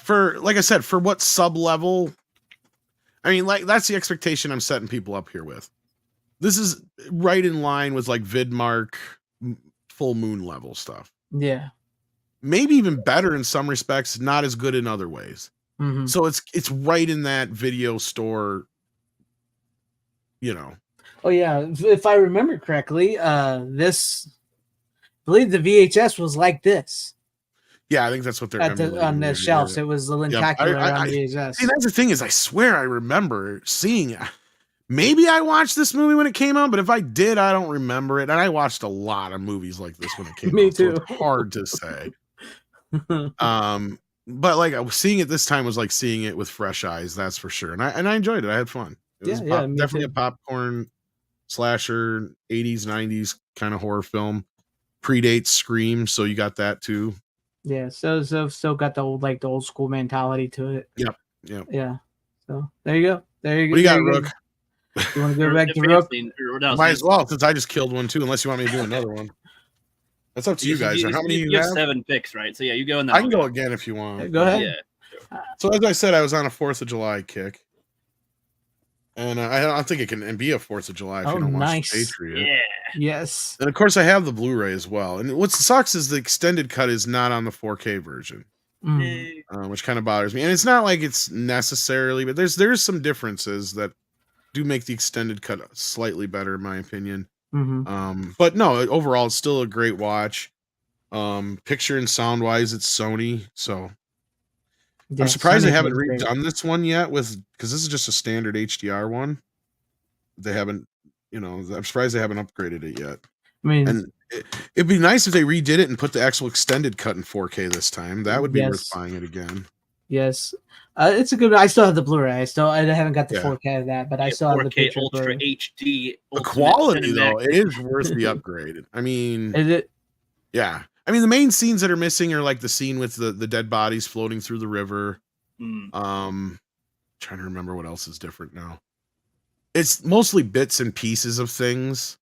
like I said, for what sub level, I mean, like that's the expectation I'm setting people up here with. This is right in line with like Vidmark full moon level stuff. Yeah. Maybe even better in some respects, not as good in other ways. Mm-hmm. So it's right in that video store, you know. Oh yeah. If I remember correctly, I believe the VHS was like this. Yeah, I think that's what they're on the shelves. It was the lentacular on VHS. See, that's the thing is, I swear I remember seeing it. Maybe I watched this movie when it came out, but if I did, I don't remember it. And I watched a lot of movies like this when it came out. Me too. So it's hard to say. But like I was seeing it this time was like seeing it with fresh eyes. That's for sure. And I enjoyed it. I had fun. It was definitely a popcorn slasher, 80s, 90s kind of horror film. Predates Scream, so you got that too. Yeah, so still got the old school mentality to it. Yep. Yeah. So there you go. What do you got, Rook? You want to go back to Rook? Might as well, since I just killed one too. Unless you want me to do another one. That's up to you guys. How many you have? 7 picks, right? So yeah, you go in. I can go again if you want. Yeah, go ahead. Yeah. So as I said, I was on a 4th of July kick. And I don't think it can be a 4th of July if you don't watch Patriot. Yeah. Yes. And of course, I have the Blu-ray as well. And what sucks is the extended cut is not on the 4K version, which kind of bothers me. And it's not like it's necessarily, but there's some differences that do make the extended cut slightly better, in my opinion. But no, overall, it's still a great watch. Picture and sound wise, it's Sony, so. I'm surprised they haven't redone this one yet because this is just a standard HDR one. They haven't, I'm surprised they haven't upgraded it yet. I mean, and it'd be nice if they redid it and put the actual extended cut in 4K this time. That would be worth buying it again. Yes. It's a good. I still have the Blu-ray. I haven't got the 4K of that, but I still have the 4K Ultra HD. The quality though, it is worth the upgrade. I mean, is it? Yeah. I mean, the main scenes that are missing are like the scene with the dead bodies floating through the river. Trying to remember what else is different now. It's mostly bits and pieces of things.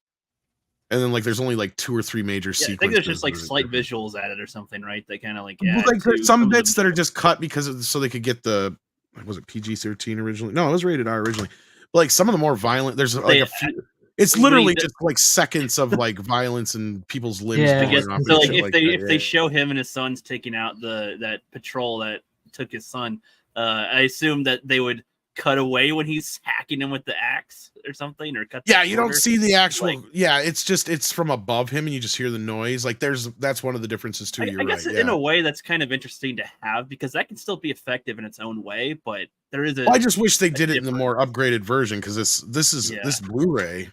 And then like there's only like 2 or 3 major sequences. I think there's just like slight visuals added or something, right? They kind of like there's some bits that are just cut so they could get was it PG-13 originally? No, it was rated R originally. But like some of the more violent, there's like a few. It's literally just like seconds of like violence and people's limbs. So like if they show him and his son's taking out that patrol that took his son, I assume that they would cut away when he's hacking him with the axe or something, or cut. Yeah, you don't see the actual. It's from above him and you just hear the noise. Like that's one of the differences too. I guess in a way that's kind of interesting to have because that can still be effective in its own way, but there is I just wish they did it in the more upgraded version because this Blu-ray.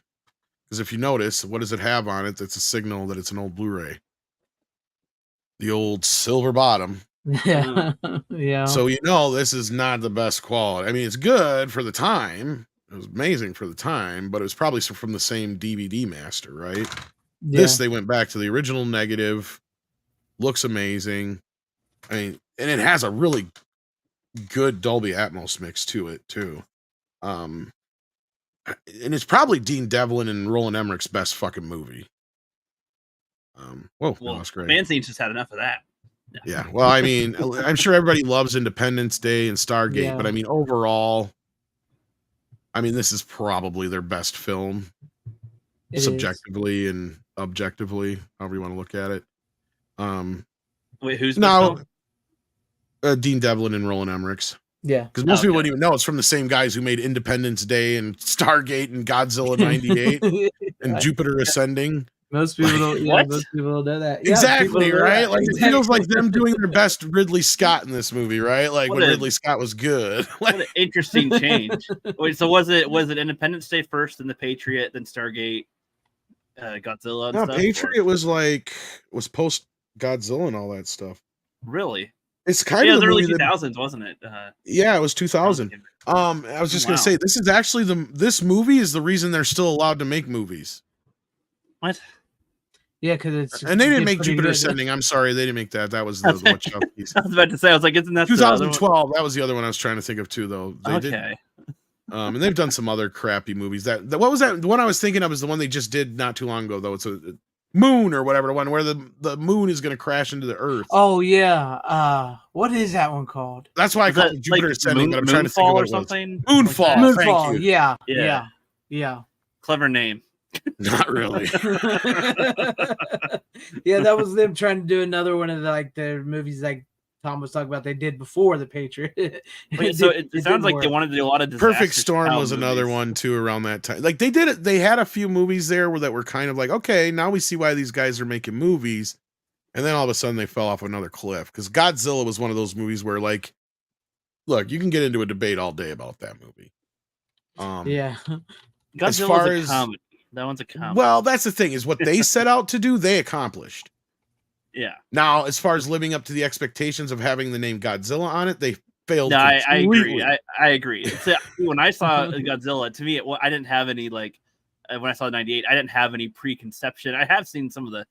Because if you notice, what does it have on it? That's a signal that it's an old Blu-ray. the old silver bottom. Yeah. Yeah. So this is not the best quality. I mean, it's good for the time. It was amazing for the time, but it was probably from the same DVD master, right? This they went back to the original negative. Looks amazing. I mean, and it has a really good Dolby Atmos mix to it too. And it's probably Dean Devlin and Roland Emmerich's best fucking movie. Well, that's great. FanZcene's just had enough of that. Yeah. Well, I mean, I'm sure everybody loves Independence Day and Stargate, but I mean, overall, I mean, this is probably their best film, subjectively and objectively, however you want to look at it. Wait, who's now? Dean Devlin and Roland Emmerich's. Yeah, because most people wouldn't even know it's from the same guys who made Independence Day and Stargate and Godzilla '98 and Jupiter Ascending. Most people don't. Yeah, most people don't know that. Yeah, exactly, right? Like it feels like them doing their best Ridley Scott in this movie, right? Like when Ridley Scott was good. What an interesting change. Wait, so was it Independence Day first, then the Patriot, then Stargate, Godzilla? And stuff, Patriot was post Godzilla and all that stuff. Really? It's kind of the early 2000s, wasn't it? Yeah, it was 2000. I was just gonna say this is actually this movie is the reason they're still allowed to make movies. What? Yeah, because they didn't make Jupiter Ascending. I'm sorry, they didn't make that. That was the Wachowskis. I was about to say, I was like, isn't that 2012? That was the other one I was trying to think of too, though. They did. Okay. And they've done some other crappy movies. That what was that? The one I was thinking of is the one they just did not too long ago, though. It's a Moon or whatever, the one where the moon is going to crash into the earth. Oh yeah, what is that one called? That's why I called it Jupiter Ascending, but I'm trying to think of what it was. Moonfall. Moonfall. Yeah. Clever name. Not really. Yeah, that was them trying to do another one of the movies like Tom was talking about they did before the Patriot. So it sounds like they wanted to do a lot of Perfect Storm was another one too around that time. Like they did it. They had a few movies there that were kind of like, okay, now we see why these guys are making movies. And then all of a sudden they fell off another cliff because Godzilla was one of those movies where like, look, you can get into a debate all day about that movie. Yeah. Godzilla's a comedy. That one's a comedy. Well, that's the thing is what they set out to do, they accomplished. Yeah. Now, as far as living up to the expectations of having the name Godzilla on it, they failed. No, I agree. I agree. So, when I saw Godzilla, to me, I didn't have any when I saw '98, I didn't have any preconception. I have seen some of the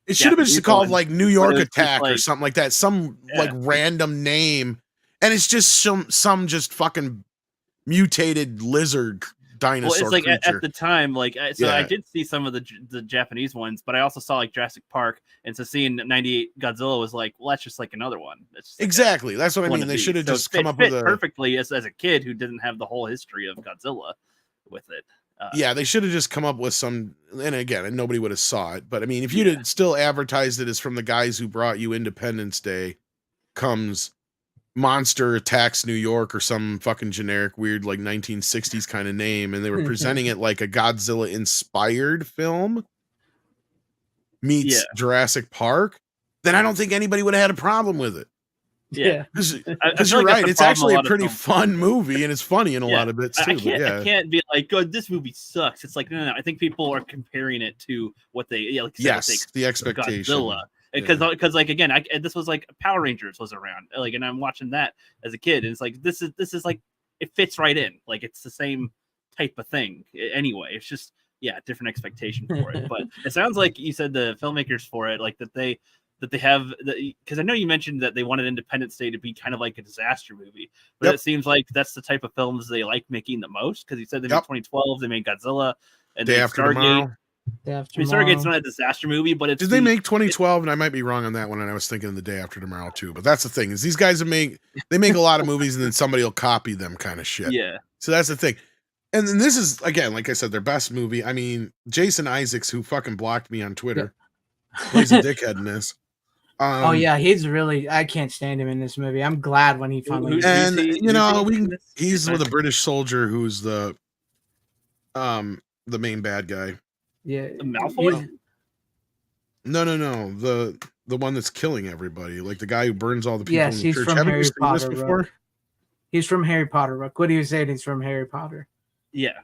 It should have been just called like New York Attack or something like that, some like random name, and it's just some just fucking mutated lizard. Dinosaur well, it's like creature. at the time, I did see some of the Japanese ones, but I also saw like Jurassic Park, and so seeing '98 Godzilla was like, well, that's just like another one. It's like exactly. That's what I mean. They should have just come up with perfectly as a kid who didn't have the whole history of Godzilla with it. They should have just come up with some. And again, nobody would have saw it. But I mean, if you'd had still advertised it as from the guys who brought you Independence Day, comes Monster Attacks New York or some fucking generic weird like 1960s kind of name, and they were presenting it like a Godzilla inspired film meets Jurassic Park, then I don't think anybody would have had a problem with it. Yeah, because you're right. It's actually a pretty fun movie, and it's funny in a lot of bits too. I can't be like, "God, this movie sucks." It's like, no. I think people are comparing it to what they the expectation. Godzilla. Because like again, this was like Power Rangers was around, and I'm watching that as a kid, and it's like this is like it fits right in, like it's the same type of thing anyway. It's just different expectation for it. But it sounds like you said the filmmakers for it, like that they have because I know you mentioned that they wanted Independence Day to be kind of like a disaster movie, but it seems like that's the type of films they like making the most. Because you said they made 2012, they made Godzilla, and Day After Tomorrow. Stargate's not a disaster movie, but it's. Did they make 2012? And I might be wrong on that one. And I was thinking of The Day After Tomorrow too. But that's the thing is these guys make a lot of movies and then somebody will copy them kind of shit. Yeah. So that's the thing. And then this is again, like I said, their best movie. I mean, Jason Isaacs, who fucking blocked me on Twitter, plays a dickhead in this. He's really. I can't stand him in this movie. I'm glad when he finally. He's with a British soldier who's the main bad guy. Yeah, Malfoy. No. The one that's killing everybody, like the guy who burns all the people in the he's church. From Haven't Harry you seen Potter, this before? He's from Harry Potter. Rook. What are you saying? He's from Harry Potter. Yeah,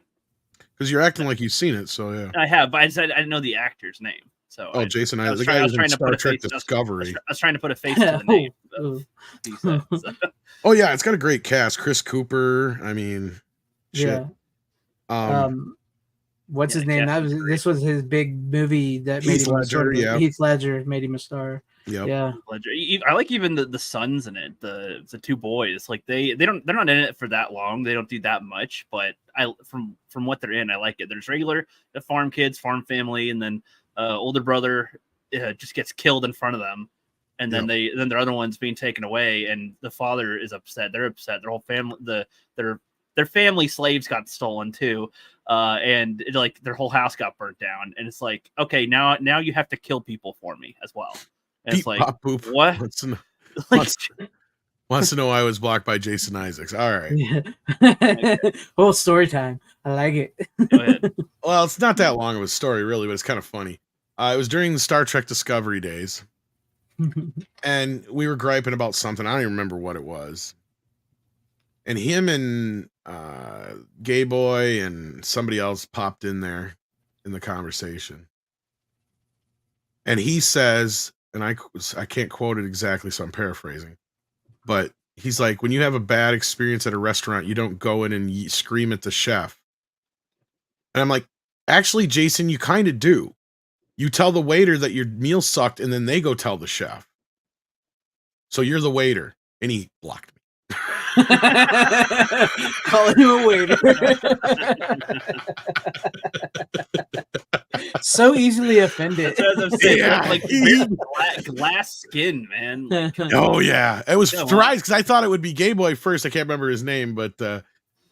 because you're acting like you've seen it. So yeah, I have, but I didn't know the actor's name. So Jason I was, the trying, guy I was who's in trying to Star put a Trek face. Discovery. I was trying to put a face to the name. He said, so. Oh yeah, it's got a great cast. Chris Cooper. I mean, shit. Yeah. What's his name? This was his big movie that made him Heath Ledger made him a star. Yep. Yeah. I like even the sons in it. The two boys. Like they're not in it for that long. They don't do that much. But from what they're in, I like it. There's regular the farm kids, farm family, and then older brother just gets killed in front of them, and then then their other one's being taken away, and the father is upset. They're upset. Their whole family their family slaves got stolen too. And like their whole house got burnt down, and it's like, okay, now you have to kill people for me as well. And it's like, what? Wants to know why I was blocked by Jason Isaacs. All right. Yeah. Whole story time. I like it. Go ahead. Well, it's not that long of a story, really, but it's kind of funny. It was during the Star Trek Discovery days, and we were griping about something. I don't even remember what it was. And him and Gay Boy and somebody else popped in there in the conversation. And he says, and I can't quote it exactly, so I'm paraphrasing, but he's like, when you have a bad experience at a restaurant, you don't go in and scream at the chef. And I'm like, actually, Jason, you kind of do. You tell the waiter that your meal sucked, and then they go tell the chef. So you're the waiter. And he blocked me. Calling you a waiter. So easily offended. That's what I'm saying. Yeah. Like glass skin, man. Like, oh yeah, it was thrice because I thought it would be Gay Boy first. I can't remember his name, but the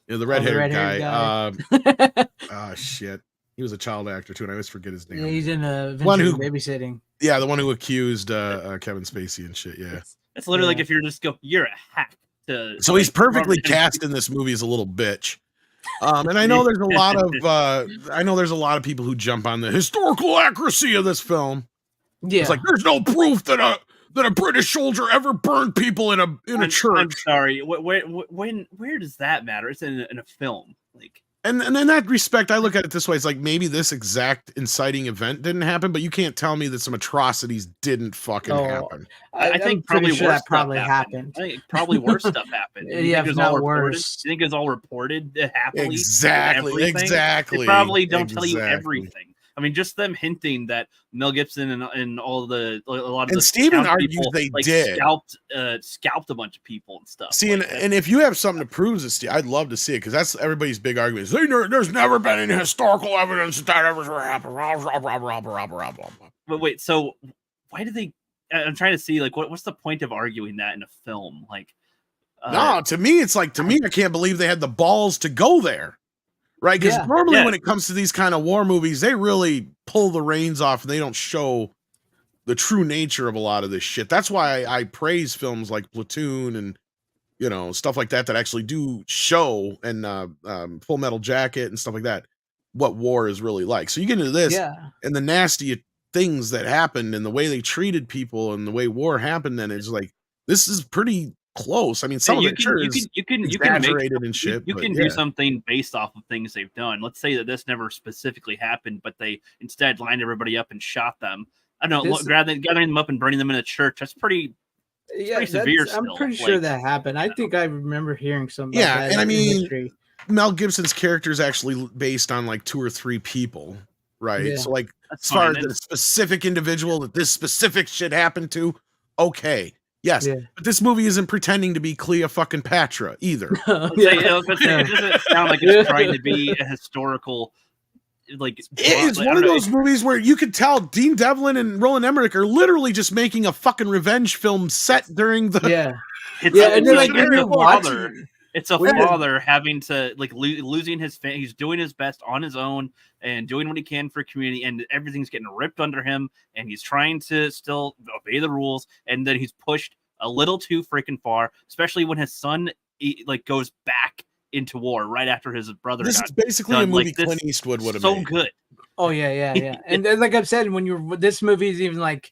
red-haired guy. Shit, he was a child actor too, and I always forget his name. Yeah, he's in a one who babysitting. Yeah, the one who accused Kevin Spacey and shit. Yeah, it's literally like if you're you're a hack. So he's perfectly cast in this movie as a little bitch. And I know there's a lot of people who jump on the historical accuracy of this film. Yeah, it's like there's no proof that a British soldier ever burned people in a church. I'm sorry. Where does that matter? It's in a film, like. And in that respect, I look at it this way: it's like maybe this exact inciting event didn't happen, but you can't tell me that some atrocities didn't fucking happen. I think probably sure worse that probably stuff happened. I think probably worse stuff happened. Yeah, if not worse. You think it's all reported happily? Exactly. They probably don't tell you everything. I mean, just them hinting that Mel Gibson and a lot of the Steven argues they did scalped a bunch of people and stuff. See, and if you have something to prove this, I'd love to see it because that's everybody's big argument. There's never been any historical evidence that ever happened. But wait, so why do they? I'm trying to see what's the point of arguing that in a film? No, to me, I can't believe they had the balls to go there. Right, because normally when it comes to these kind of war movies, they really pull the reins off and they don't show the true nature of a lot of this shit. That's why I praise films like Platoon and stuff like that actually do show, and Full Metal Jacket and stuff like that, what war is really like. So you get into this and the nasty things that happened and the way they treated people and the way war happened, then it's like this is pretty close. I mean, some of it you can do something based off of things they've done. Let's say that this never specifically happened, but they instead lined everybody up and shot them. I don't know, gathering them up and burning them in a church. That's pretty severe. I'm pretty sure that happened. I think I remember hearing something. Yeah, and I mean, Mel Gibson's character is actually based on 2 or 3 people, right? Yeah. So as far as the specific individual that this specific shit happened to, okay. Yes, but this movie isn't pretending to be Cleopatra either. It doesn't sound like it's trying to be a historical. It's one of those movies where you could tell Dean Devlin and Roland Emmerich are literally just making a fucking revenge film set during the. It's a father having to losing his family. He's doing his best on his own and doing what he can for community, and everything's getting ripped under him. And he's trying to still obey the rules, and then he's pushed a little too freaking far, especially when his son goes back into war right after his brother. This is basically a movie Clint Eastwood would have made. So good. Oh yeah. And like I've said, when this movie is even like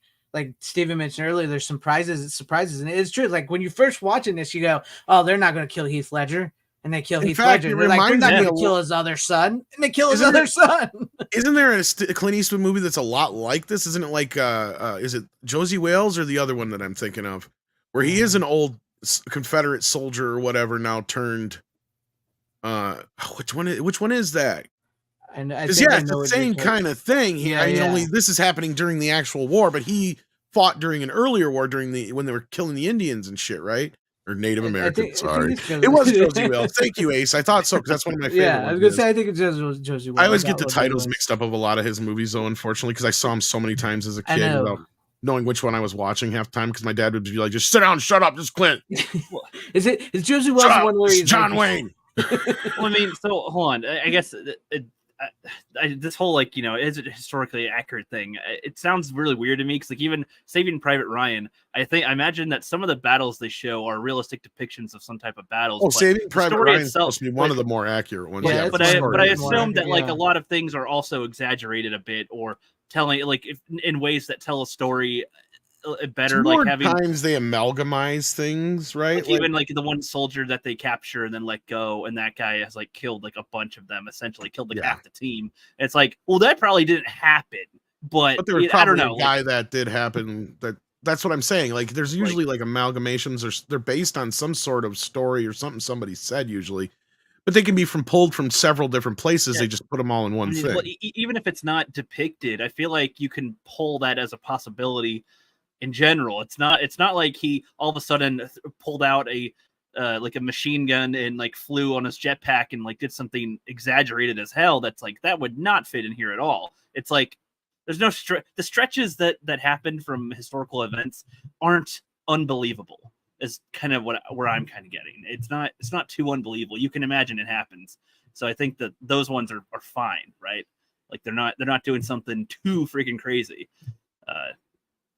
Steven mentioned earlier, there's surprises, and it's true. Like when you're first watching this, you go, "Oh, they're not going to kill Heath Ledger." And they kill In Heath fact, Ledger. it They're like, they're reminds not me going a to kill lo- his other son. And they kill his Isn't other it- son. Isn't there a Clint Eastwood movie that's a lot like this? Isn't it like is it Josie Wales or the other one that I'm thinking of, where he is an old Confederate soldier or whatever now turned. Which one is that? And I Because think I it's know the what same you're talking- kind of thing. Yeah, I mean, yeah. only this is happening during the actual war, but he fought during an earlier war when they were killing the Indians and shit, right? Or Native Americans. Sorry, it was Josie Wales. Thank you, Ace. I thought so because that's one of my favorite. Yeah, I was ones. gonna say I think it's Josie Wales. I always get That the was what it titles was. mixed up of a lot of his movies, though, unfortunately, because I saw him so many times as a I kid know. without knowing which one I was watching half the time. Because my dad would be like, "Just sit down, shut up, just Clint." Is Josie Wales Shut the up, one where it's he's John like, Wayne. Well, I mean, so hold on. I guess this whole like is it historically accurate thing? It sounds really weird to me because like even Saving Private Ryan, I imagine that some of the battles they show are realistic depictions of some type of battles. Oh, but Saving the Private story Ryan is itself, supposed to be one of the more accurate ones. Yeah, but it's I one of the assume more that like accurate, a lot of things are also exaggerated a bit or telling like in ways that tell a story better, More like having times they amalgamize things, right? like even like the one soldier that they capture and then let go, and that guy has like killed like a bunch of them, essentially killed like Yeah. half the team. And it's like, well, that probably didn't happen, but there was I don't probably know. a guy that did happen. That's what I'm saying. Like, there's usually like amalgamations, or they're based on some sort of story or something somebody said usually, but they can be pulled from several different places. Yeah. They just put them all in one thing. Well, even if it's not depicted, I feel like you can pull that as a possibility. In general, it's not like he all of a sudden pulled out a like a machine gun and like flew on his jetpack and like did something exaggerated as hell. That's like that would not fit in here at all. It's like there's no the stretches that happened from historical events aren't unbelievable. Is kind of where I'm kind of getting. It's not too unbelievable. You can imagine it happens. So I think that those ones are fine, right? Like they're not doing something too freaking crazy.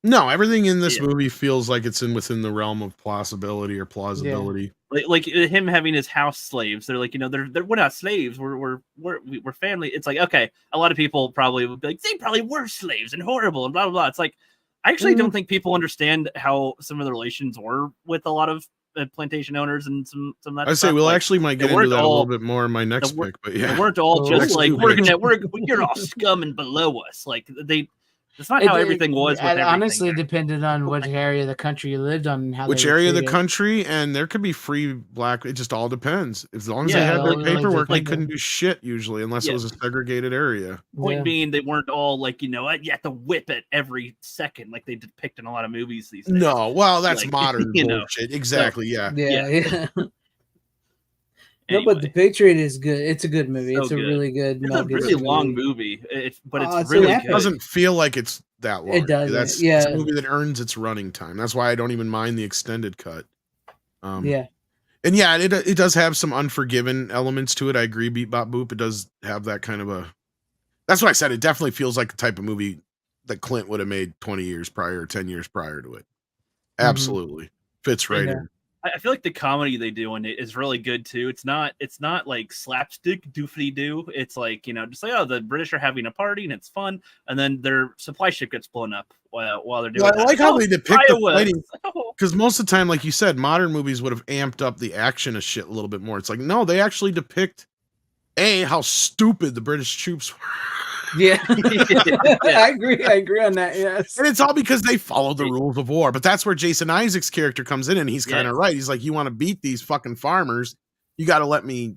No, everything in this movie feels like it's within the realm of plausibility or plausibility. Like him having his house slaves. They're like, we're not slaves. We're family. It's like, okay, a lot of people probably would be like, they probably were slaves and horrible and blah blah blah. It's like, I actually don't think people understand how some of the relations were with a lot of plantation owners and some of that. I say we'll actually might get into that a little bit more in my next they pick, but yeah, they weren't all just Next like movie. you're all scum and below us. Like that's not how everything was. With It honestly everything. depended on which area of the country you lived on and how which they were area of the treated. country, and there could be free black. It just all depends. As long as Yeah, they had it their really paperwork, they depended. couldn't do shit usually, unless it was a segregated area. Point Yeah. being, they weren't all like you have to whip it every second like they depict in a lot of movies these days. No, well, that's Like, modern you know. bullshit. Exactly. Yeah. Yeah. No, Anyway, but The Patriot is good. It's a good movie. So it's a good. really good. it's Mel a really Gibson long movie. movie. But it's it's really an It epic. good. doesn't feel like it's that long. It doesn't, It's yeah. a movie that earns its running time. That's why I don't even mind the extended cut. Yeah. And yeah, it does have some Unforgiven elements to it. I agree, Beat Bop Boop. It does have that kind of a. That's what I said. It definitely feels like the type of movie that Clint would have made 20 years prior, or 10 years prior to it. Absolutely fits right Yeah. in. I feel like the comedy they do in it is really good too. It's not like slapstick doofy doo. It's like just like, oh, the British are having a party and it's fun, and then their supply ship gets blown up while they're doing. Well, that. I like how they depict the Iowa. fighting, because most of the time, like you said, modern movies would have amped up the action of shit a little bit more. It's like, no, they actually depict how stupid the British troops were. Yeah. I agree on that. Yes. And it's all because they follow the rules of war. But that's where Jason Isaac's character comes in, and he's kind of right. He's like, you want to beat these fucking farmers, you got to let me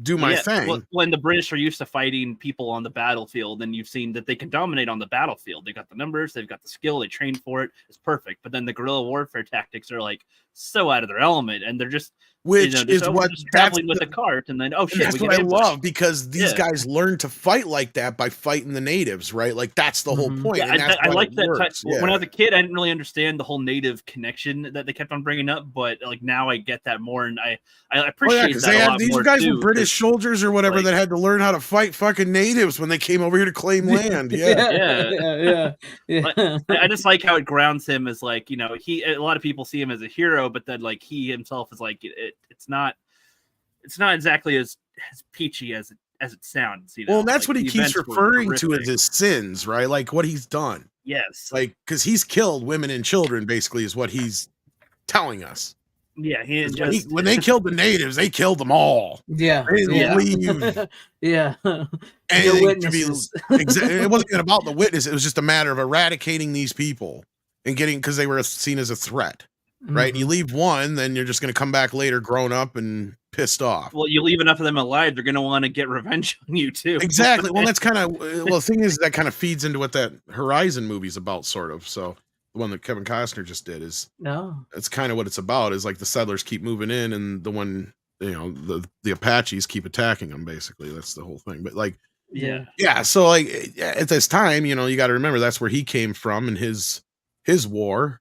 do my thing. Well, when the British are used to fighting people on the battlefield, and you've seen that they can dominate on the battlefield. They've got the numbers, they've got the skill, they train for it. It's perfect. But then the guerrilla warfare tactics are like so out of their element, and they're just is what just traveling with a cart, and then that's what I love, because these guys learn to fight like that by fighting the natives, right? Like that's the whole point. Yeah, and that's I why like it that. works. When I was a kid, I didn't really understand the whole native connection that they kept on bringing up, but like now I get that more, and I appreciate that a lot these more guys too, were British soldiers or whatever that had to learn how to fight fucking natives when they came over here to claim land. Yeah. I just like how it grounds him as like a lot of people see him as a hero, but then like he himself is like it's not exactly as peachy as it sounds. Well, that's like, what he keeps referring to as his sins, right? Like what he's done. Yes, like because he's killed women and children, basically, is what he's telling us. Yeah, he didn't When, just when they killed the natives, they killed them all. Yeah, They didn't yeah, leave yeah. anything to witnesses. be. It wasn't even about the witness. It was just a matter of eradicating these people and getting, because they were seen as a threat, right? And you Mhm. leave one, then you're just going to come back later, grown up and pissed off. well, you leave enough of them alive, they're gonna want to get revenge on you too. Exactly. Well, that's kind of the thing is that kind of feeds into what that Horizon movie's about, sort of. So the one that Kevin Costner just did is No. it's kind of what it's about. Is like the settlers keep moving in, and the one the Apaches keep attacking them. Basically, that's the whole thing. But like, Yeah. yeah. So like at this time, you got to remember that's where he came from in his war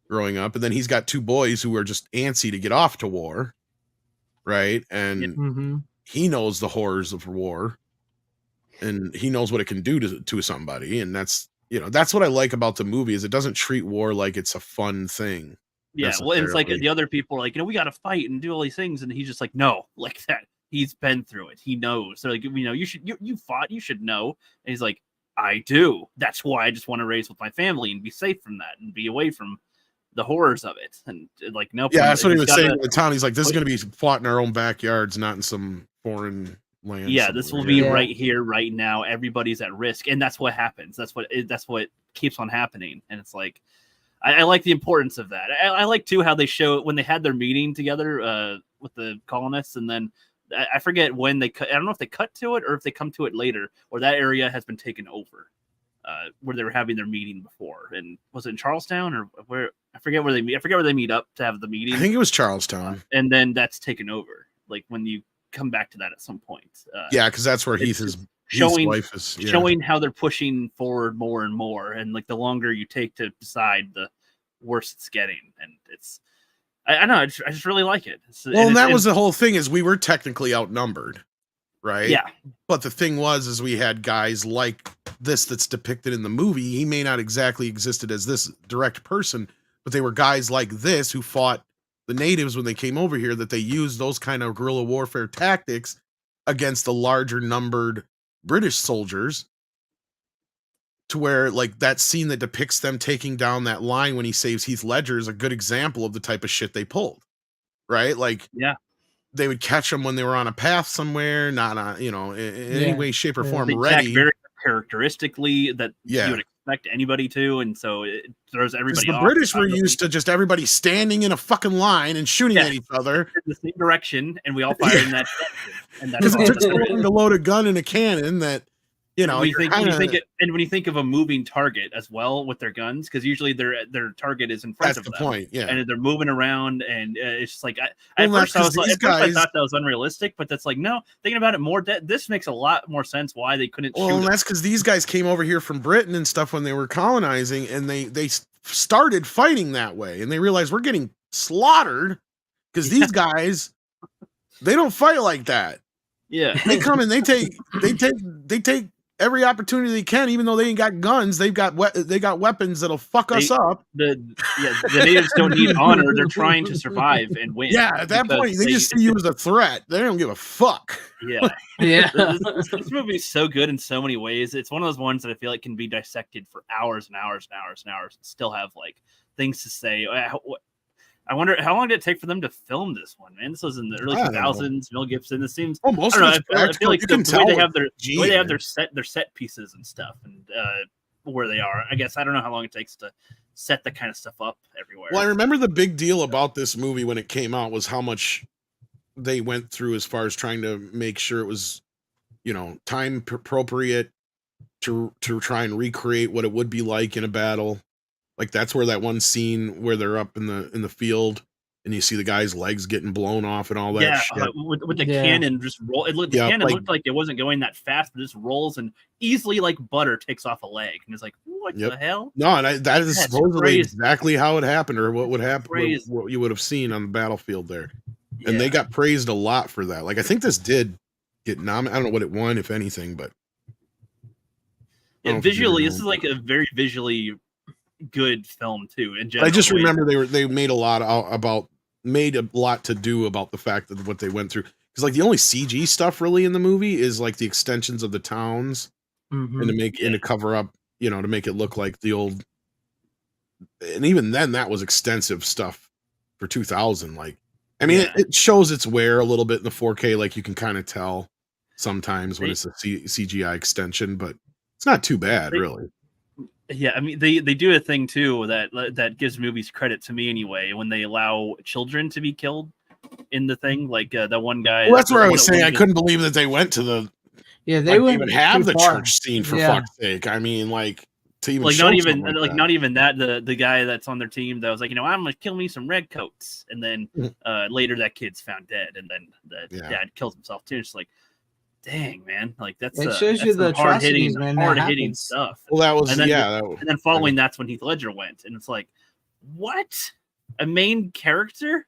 growing up, and then he's got two boys who are just antsy to get off to war, right? And Mm-hmm. he knows the horrors of war, and he knows what it can do to somebody, and that's what I like about the movie is it doesn't treat war like it's a fun thing. Yeah, well, and it's like necessarily. the other people are like, we got to fight and do all these things, and he's just like, no, like that. He's been through it. He knows. They're like, you fought. You should know. And he's like, I do. That's why I just want to raise with my family and be safe from that and be away from the horrors of it. And like, no, Yeah, that's what he was saying gotta, in the town. He's like, this is going to be fought in our own backyards, not in some foreign land. Yeah, this will somewhere. be right here, right now. Everybody's at risk, and that's what happens. That's what keeps on happening. And it's like, I like the importance of that. I like too how they show when they had their meeting together with the colonists, and then I forget when they cut. I don't know if they cut to it or if they come to it later, or that area has been taken over, where they were having their meeting before. And was it in Charlestown or where? I forget where they meet. I forget where they meet up to have the meeting. I think it was Charlestown. And then that's taken over. Like when you come back to that at some point. Yeah, because that's where Heath's wife is. Yeah. Showing how they're pushing forward more and more, and like the longer you take to decide, the worse it's getting. And it's, I know, I just really like it. Well, and that was the whole thing is we were technically outnumbered, right? Yeah. But the thing was we had guys like this that's depicted in the movie. He may not exactly existed as this direct person, but they were guys like this who fought the natives when they came over here, that they used those kind of guerrilla warfare tactics against the larger numbered British soldiers, to where like that scene that depicts them taking down that line when he saves Heath Ledger is a good example of the type of shit they pulled, right? Like, yeah, they would catch them when they were on a path somewhere, not on, in any way, shape, or form, they ready. attack very characteristically that Yeah. you would expect anybody to, and so it throws everybody The off. British were used to just everybody standing in a fucking line and shooting at each other in the same direction, and we all fire in that direction. And that's because all it took that's so long to load a gun and a cannon that when you think of a moving target as well with their guns, because usually their target is in front That's of the them. point, yeah. And they're moving around, and it's just like Well, at first I that's 'cause these I guys- thought that was unrealistic, but that's like no, thinking about it more, this makes a lot more sense why they couldn't Well, shoot and it. that's because these guys came over here from Britain and stuff when they were colonizing, and they started fighting that way, and they realized we're getting slaughtered because these guys, they don't fight like that. Yeah, They come and they take every opportunity they can, even though they ain't got guns. They got weapons that'll fuck us up. The natives don't need honor; they're trying to survive and win. Yeah, at that point, they just see you as a threat. They don't give a fuck. Yeah, Yeah. This movie is so good in so many ways. It's one of those ones that I feel like can be dissected for hours and hours and hours and hours, and still have like things to say. I wonder how long did it take for them to film this one, man? This was in the early 2000s. Mel Gibson. This seems Most I don't of know. it's I feel like you the can tell way they have with their set pieces and stuff, and where they are. I guess I don't know how long it takes to set that kind of stuff up everywhere. Well, I remember the big deal about this movie when it came out was how much they went through as far as trying to make sure it was, time appropriate to try and recreate what it would be like in a battle. Like that's where that one scene where they're up in the field and you see the guy's legs getting blown off and all that shit. With the cannon just roll. The cannon looked like it wasn't going that fast, but just rolls and easily like butter takes off a leg, and it's like, what the hell? No, and that is supposedly crazy. exactly how it happened, or what would happen, what you would have seen on the battlefield there. And they got praised a lot for that. Like I think this did get nominated. I don't know what it won, if anything, but visually, this is like a very visually good film too. In general, I just remember they made a lot to do about the fact that what they went through, because like the only CG stuff really in the movie is like the extensions of the towns and to cover up, to make it look like the old. And even then, that was extensive stuff for 2000. Like, I mean, it shows its wear a little bit in the 4K. Like you can kind of tell sometimes when it's a CGI extension, but it's not too bad, really. Yeah, I mean, they do a thing too that gives movies credit to me anyway when they allow children to be killed in the thing. Like that one guy. Well, that's where I was saying I couldn't believe that they went to the. Yeah, they wouldn't even have the far. church scene for fuck's sake. I mean, like to even like show not even like like not even that the guy that's on their team that was like, I'm gonna kill me some redcoats, and then later that kid's found dead, and then the dad kills himself too. It's like, dang, man, like it shows you the hard hitting stuff. Well, that was and then following that's when Heath Ledger went, and it's like, what, a main character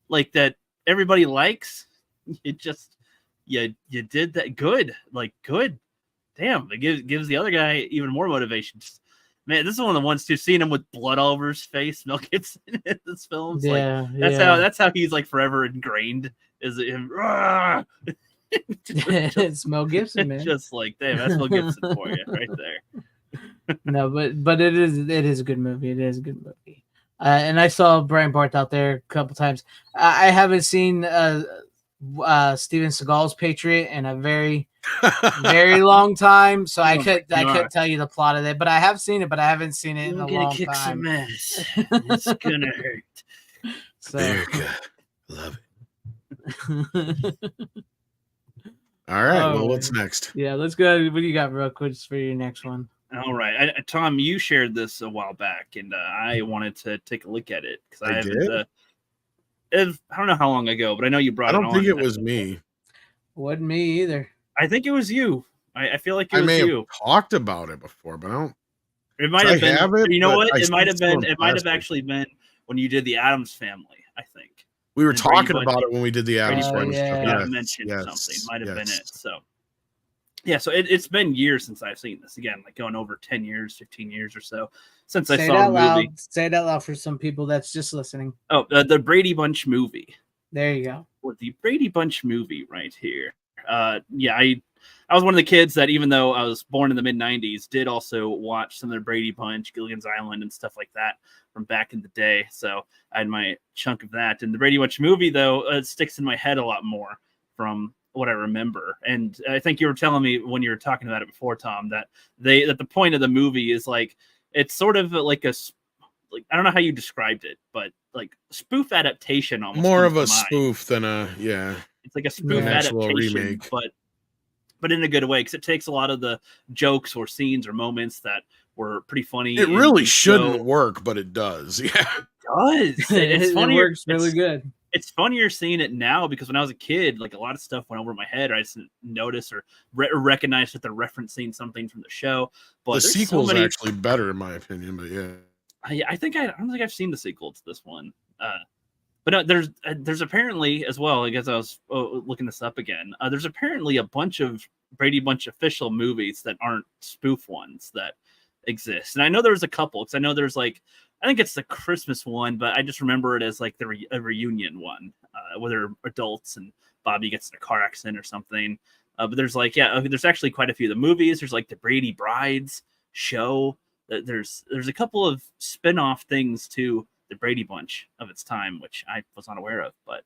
like that everybody likes, it just you did that good. Damn, it gives the other guy even more motivation. Man, this is one of the ones too. Seeing him with blood all over his face, Mel Gibson in this film. That's how he's like forever ingrained. Is him? It's Mel Gibson, man. Just like, damn, that's Mel Gibson for you right there. No, but it is a good movie. It is a good movie. And I saw Brian Barth out there a couple times. I haven't seen Steven Seagal's Patriot in a very long time, so I couldn't tell you the plot of it. But I have seen it, but I haven't seen it in a long kick time. Some ass. It's gonna hurt. So. America, love it. All right. Well, what's next? Yeah, let's go. What do you got, real quick, for your next one? All right, Tom, you shared this a while back, and I wanted to take a look at it because I haven't. I don't know how long ago, but I know you brought it on. I don't think it was me. Wasn't me either. I think it was you. I feel like it was may you. have talked about it before, but I don't. It might have been. You know what? It might have been. It might have actually been when you did the Addams Family. I think we were talking about it when we did the Addams Family. Yeah, mentioned something. Might have been it. So. Yeah, so it's been years since I've seen this. Again, like going over 10 years, 15 years or so since I saw the movie. Say it out loud for some people that's just listening. Oh, the Brady Bunch movie. There you go. Well, the Brady Bunch movie right here. Yeah, I was one of the kids that, even though I was born in the mid-'90s, did also watch some of the Brady Bunch, Gilligan's Island, and stuff like that from back in the day. So I had my chunk of that. And the Brady Bunch movie, though, sticks in my head a lot more from what I remember. And I think you were telling me when you were talking about it before, Tom, that the point of the movie is like, it's sort of like I don't know how you described it, but like spoof adaptation, almost more of a spoof than it's like a spoof adaptation remake, but in a good way, because it takes a lot of the jokes or scenes or moments that were pretty funny. It really shouldn't work, but it does. Yeah, it does. It's funny. It works really good. It's funnier seeing it now because when I was a kid, like a lot of stuff went over my head. I just didn't notice or recognize that they're referencing something from the show. But the sequel's actually better in my opinion. But yeah, I don't think I've seen the sequel to this one. But no, there's apparently as well. I guess I was looking this up again. There's apparently a bunch of Brady Bunch official movies that aren't spoof ones that exist, and I know there's a couple because I know there's like. I think it's the Christmas one, but I just remember it as like a reunion one where they're adults and Bobby gets in a car accident or something. But there's like, there's actually quite a few of the movies. There's like the Brady Brides show. There's a couple of spin-off things to the Brady Bunch of its time, which I was not aware of. But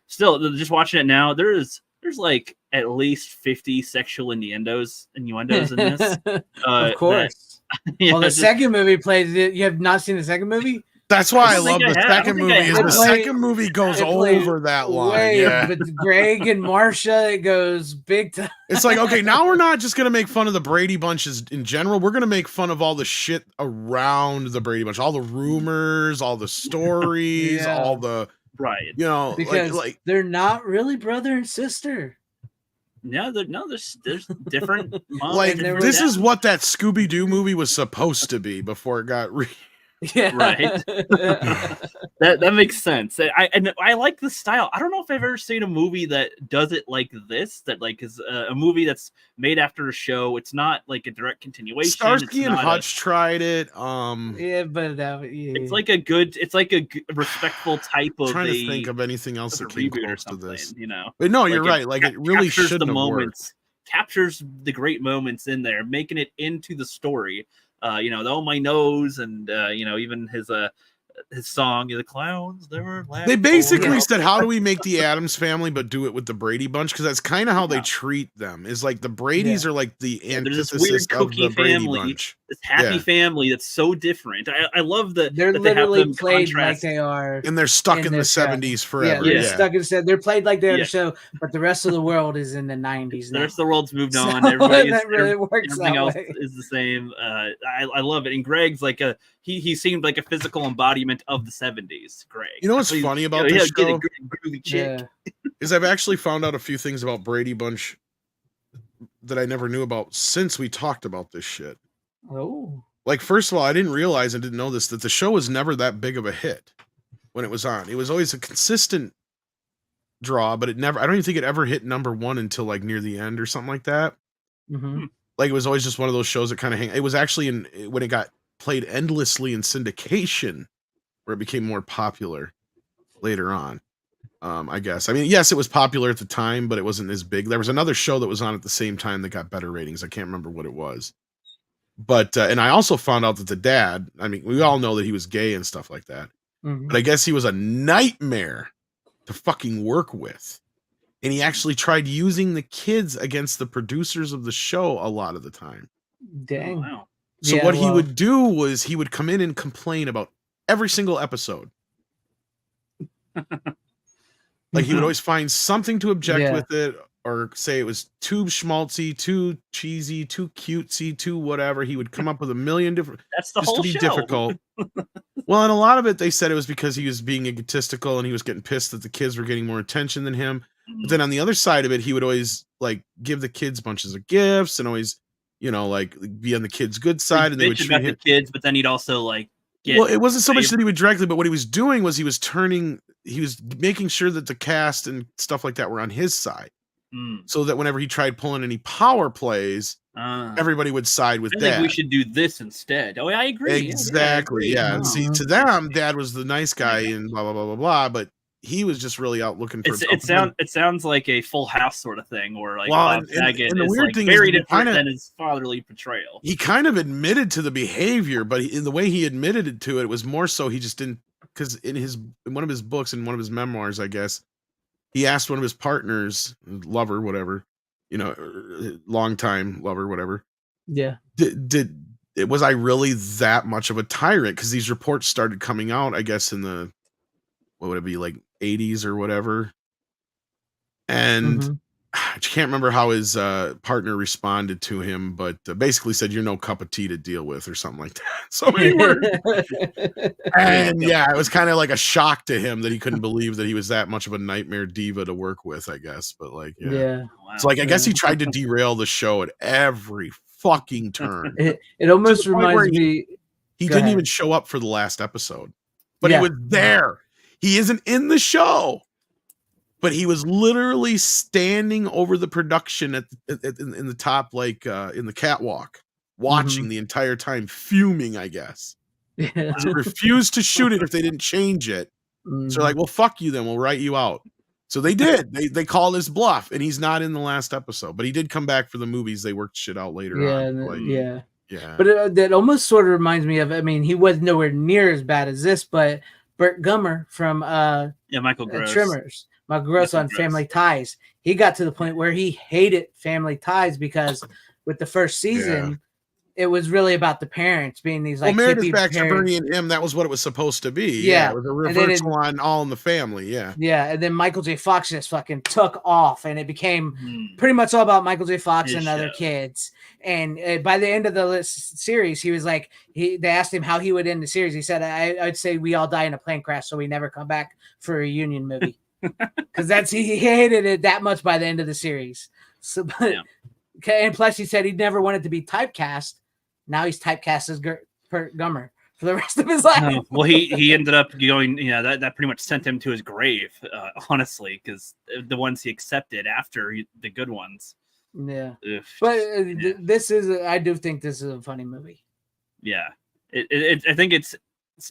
still, just watching it now, there's like at least 50 sexual innuendos in this. Of course. Well, the second movie plays it. You have not seen the second movie? That's why I love the second movie. The second movie goes over that line. Yeah. But Greg and Marsha, it goes big time. It's like, okay, now we're not just gonna make fun of the Brady Bunches in general. We're gonna make fun of all the shit around the Brady Bunch, all the rumors, all the stories, all the because like they're not really brother and sister. No, there's different. Like this is what that Scooby-Doo movie was supposed to be before it got right. that makes sense. I like the style. I don't know if I've ever seen a movie that does it like this. That like is a movie that's made after a show. It's not like a direct continuation. Starsky and Hutch tried it. It's like a good. It's like a respectful type of. I'm trying to think of anything else that came close to this. You know, but no, you're right. Like it really shouldn't have worked. Captures the great moments in there, making it into the story. The oh my nose and even his his song, "The Clowns Never Laugh." They basically said, how do we make the Addams Family but do it with the Brady Bunch? Because that's kind of how they treat them. Is like the Bradys are like the there's this antithesis weird of the kooky Brady family, Bunch. this happy family that's so different. I love that They're that they have literally them played contrast. like they are. And they're stuck in the this show. 70s forever. They're Yeah. stuck in the. They're played like they're Yeah. the show, but the rest of the world is in the 90s The now. rest of the world's moved So on. Everybody's that really works everything that else way. is the same. I love it. And Greg's like he seemed like a physical embodiment of the 70s. Greg. You know what's He's- funny about he'll this get a show? good groovy chick. Yeah. Is I've actually found out a few things about Brady Bunch that I never knew about since we talked about this shit. Oh. Like, first of all, I didn't realize, I didn't know this, that the show was never that big of a hit when it was on. It was always a consistent draw, but I don't even think it ever hit #1 until like near the end or something like that. Mm-hmm. Like, it was always just one of those shows that kind of it was actually when it got played endlessly in syndication where it became more popular later on. I guess. I mean, yes, it was popular at the time, but it wasn't as big. There was another show that was on at the same time that got better ratings. I can't remember what it was. But, and I also found out that the dad, I mean, we all know that he was gay and stuff like that. Mm-hmm. But I guess he was a nightmare to fucking work with. And he actually tried using the kids against the producers of the show a lot of the time. Dang. Oh, wow. So Yeah, what he well- would do was he would come in and complain about every single episode. Like, he would always find something to object Yeah. with it, or say it was too schmaltzy, too cheesy, too cutesy, too whatever. He would come up with a million different, That's the just whole to be show. difficult. Well, and a lot of it, they said it was because he was being egotistical and he was getting pissed that the kids were getting more attention than him. But then on the other side of it, he would always like give the kids bunches of gifts and always, you know, like be on the kids' good side. And they would Bitch treat about him. the kids, but then he'd also like get. Well, it wasn't so much saved. that he would directly, but what he was doing was he was making sure that the cast and stuff like that were on his side. Mm. So that whenever he tried pulling any power plays, everybody would side with I Dad. think we should do this instead. Oh, I agree. Exactly. Yeah. And see, Oh. to them, Dad was the nice guy and blah blah blah blah blah. But he was just really out looking for. It sounds like a Full House sort of thing, where like Well, Bob and Saget the is weird like thing is very he different kinda- than his fatherly portrayal. He kind of admitted to the behavior, but in the way he admitted it to it was more so he just didn't, because in one of his books, in one of his memoirs, I guess, he asked one of his partners, lover, whatever, you know, longtime lover, whatever. Yeah. Was I really that much of a tyrant? Because these reports started coming out, I guess, in the, what would it be, like 80s or whatever. And Mhm. I can't remember how his partner responded to him, but basically said, "You're no cup of tea to deal with," or something like that. So many words. And yeah, it was kind of like a shock to him that he couldn't believe that he was that much of a nightmare diva to work with, I guess. But like, yeah. Yeah. Wow. So like, I guess he tried to derail the show at every fucking turn. It almost To the point where reminds me. He Go didn't ahead. even show up for the last episode, but Yeah. he was there. He isn't in the show, but he was literally standing over the production in the top, like in the catwalk, watching the entire time, fuming, I guess. Yeah. So refused to shoot it if they didn't change it. So Mhm. they're like, well, fuck you then. We'll write you out. So they did. They called his bluff, and he's not in the last episode, but he did come back for the movies. They worked shit out later Yeah, on. Like, yeah. yeah. But that almost sort of reminds me of. I mean, he was nowhere near as bad as this, but Burt Gummer from Michael Gross. Trimmers, Michael Gross on Gross. Family Ties. He got to the point where he hated Family Ties because with the first season, it was really about the parents being these like Meredith hippie back to parents. Bernie and him. That was what it was supposed to be. Yeah. It was a And then reversal on All in the Family. Yeah. Yeah, and then Michael J. Fox just fucking took off, and it became Hmm. pretty much all about Michael J. Fox His and other show. kids. And by the end of the series, he was like, they asked him how he would end the series. He said, "I'd say we all die in a plane crash, so we never come back for a reunion movie." Because he hated it that much by the end of the series. So, but and plus, he said he never wanted to be typecast. Now he's typecast as Burt Gummer for the rest of his life. No. Well, he ended up going. That pretty much sent him to his grave. Honestly, because the ones he accepted after the good ones. Yeah, Ugh. but this is. I do think this is a funny movie. Yeah, I think it's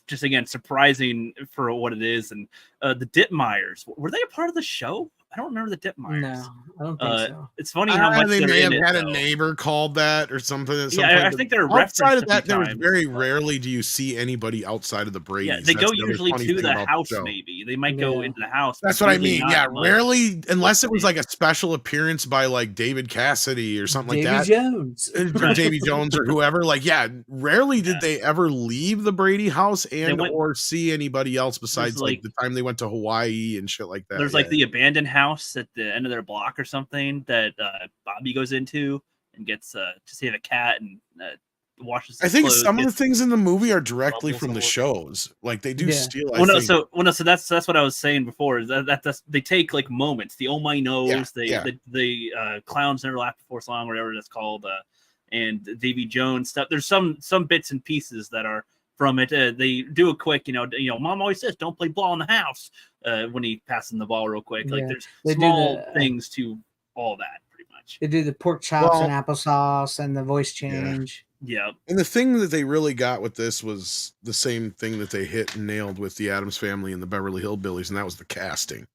just again surprising for what it is. And the Ditmeyers, were they a part of the show? I don't remember the Dipmeyers. No, I don't think so. It's funny how much they they're may in have it, had a though. neighbor called that or something. At some Yeah, point, I but think they're outside referenced of a that, few there was times, very but- rarely do you see anybody outside of the Brady's. Yeah, they go That's the other usually funny to thing the about house. show. Maybe they might go Yeah. into the house. That's but what I usually mean. not Yeah, much. rarely, unless it was like a special appearance by like David Cassidy or something Davy like that. Jones. Or Davy Jones or whoever. Like, yeah, rarely did they ever leave the Brady house and went- or see anybody else besides like like- the time they went to Hawaii and shit like that. There's like the abandoned house at the end of their block or something that Bobby goes into and gets to save a cat and washes. I think clothes, some of the gets- things in the movie are directly bubbles from the all over. shows. Like they do Yeah. steal. Well, no, I think. so that's what I was saying before. Is that's they take like moments. The oh my nose, the clowns never laughed before song, whatever that's called, and Davy Jones stuff. There's some bits and pieces that are from it. They do a quick, Mom always says don't play ball in the house when he passes the ball real quick. Like Yeah. there's They do small the- things to all that pretty much. They do the pork chops Well- and applesauce and the voice change. Yeah, And the thing that they really got with this was the same thing that they hit and nailed with the Addams Family and the Beverly Hillbillies, and that was the casting.